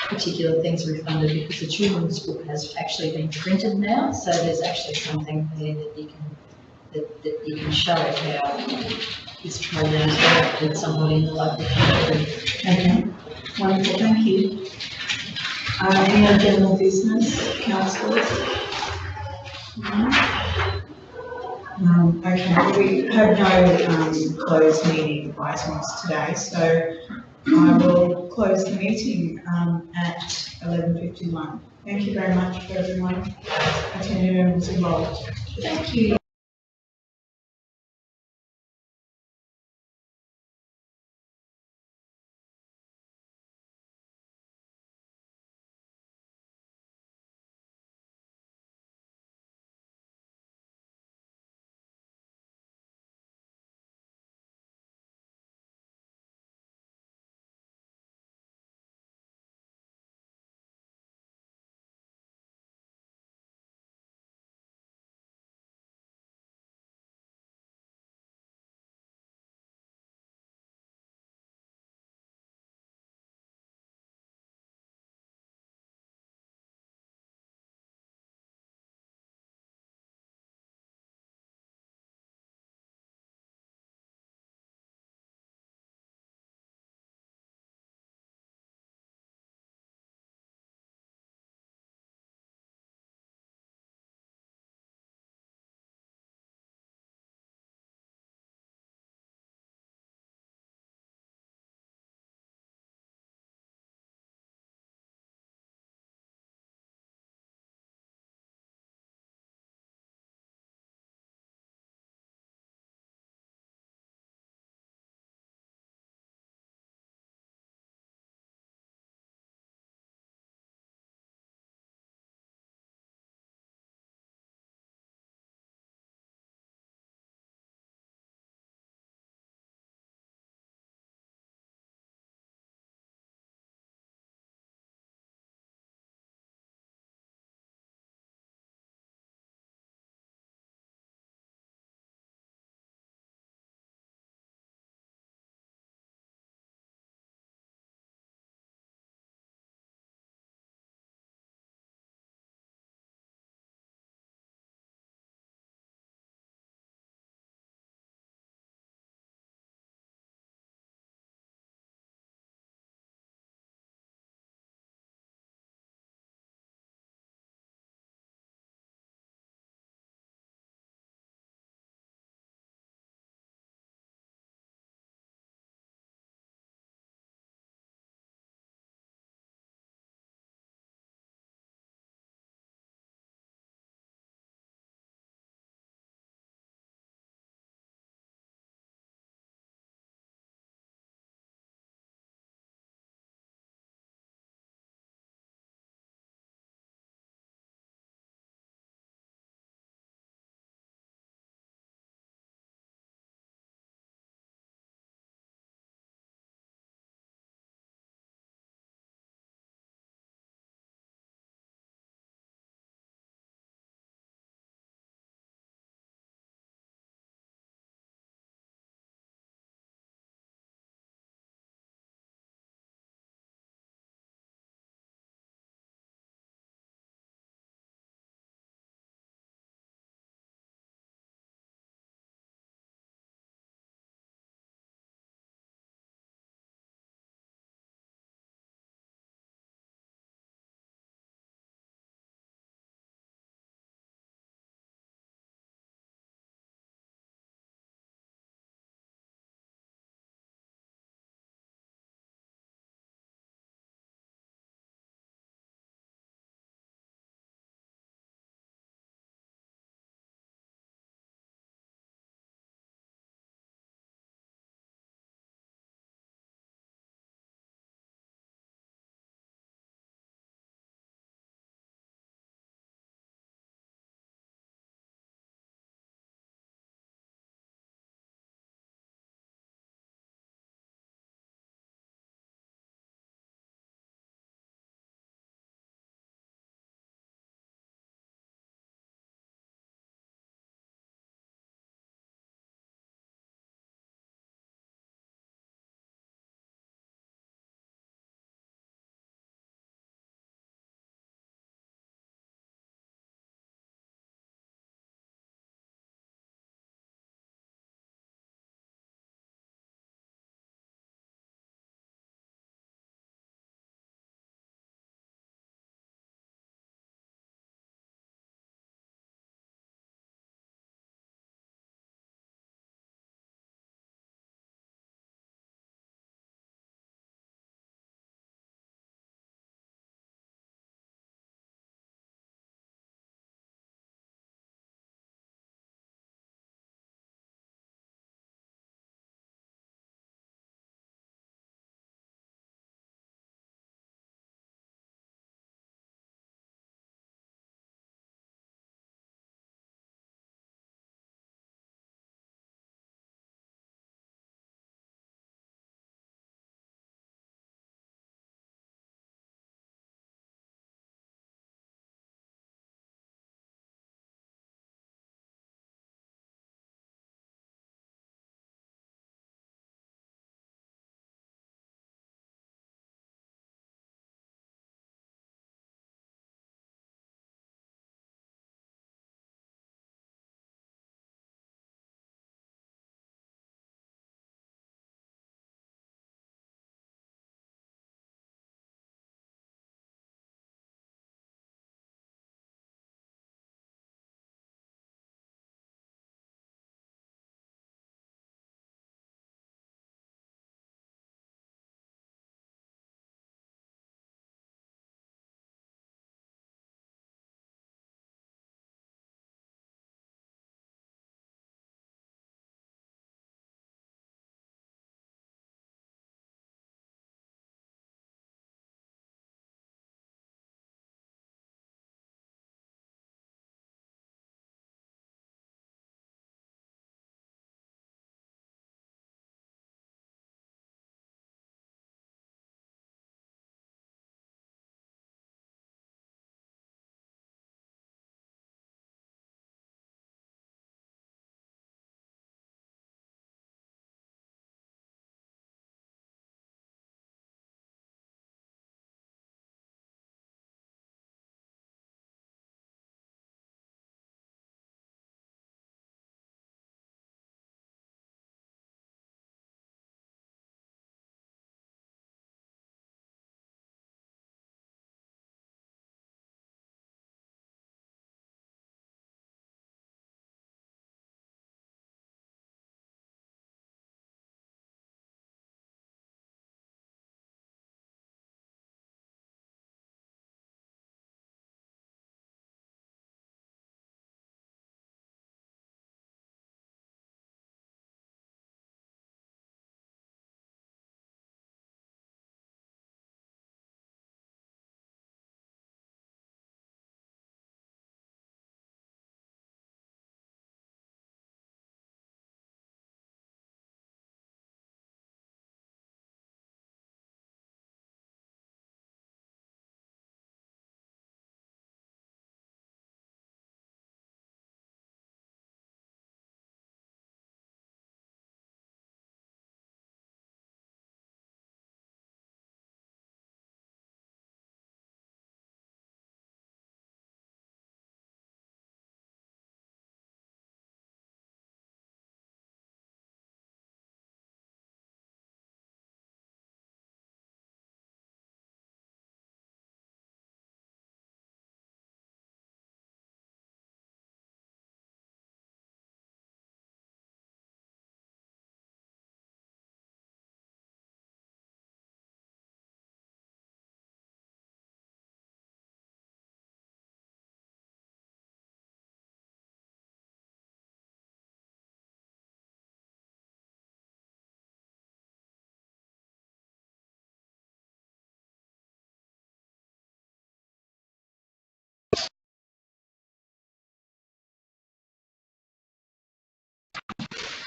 particular things we funded, because the children's book has actually been printed now, so there's actually something there that you can show how this program is directed somebody in the local community. Okay, wonderful, thank you. Any other general business, councillors? Okay, we have no closed meeting items today, so I will close the meeting at 11:51. Thank you very much for everyone attending and was involved. Thank you.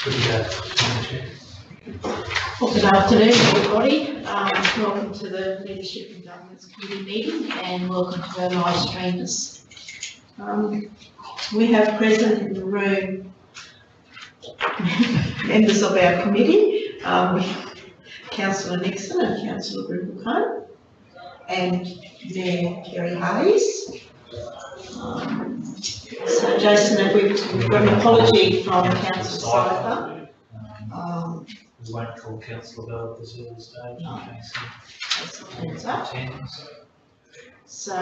Well, good afternoon, everybody. Welcome to the Leadership and Governance Committee meeting and welcome to our live streamers. We have present in the room members of our committee, Councillor Nixon and Councillor Brinkle-Cone, and Mayor Kerry Hayes. So Jason, we've got an apology from Councillor Cypher. We won't call Councillor Bell because he's on stage. No. Okay, so Hands up. attendance. So,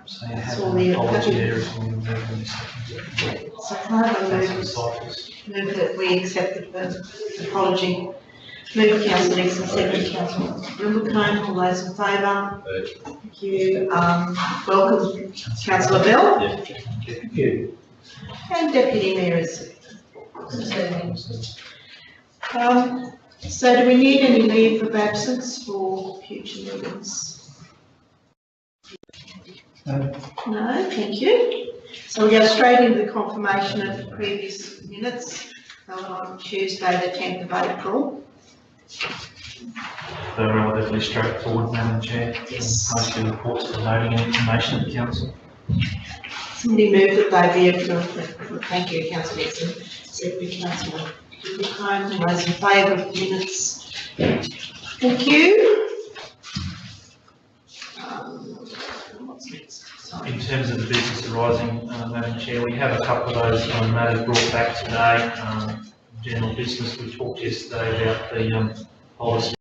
So you have So an we- apology there if you want to move in a second. so can I have a Councillor move, Cyphers. move that we accept the apology? Move Councillor Nixon, second Councillor Brinkle-Cone, all those in favour? Thank you. Welcome Councillor Bell. Yeah. Thank you. And Deputy Mayor is. So do we need any leave of absence for future meetings? No, thank you. So we go straight into the confirmation of the previous minutes held on Tuesday, the 10th of April. They're relatively straightforward, Madam Chair. Yes. Mostly reports for noting and information of the council. Somebody move that they be approved. Thank you, Councillor Nixon. Secretary Councillor Brinkle-Cone, all those in favour of the minutes? Thank you. What's next? Sorry. In terms of the business arising, Madam Chair, we have a couple of those matters brought back today. General business, we talked yesterday about the policy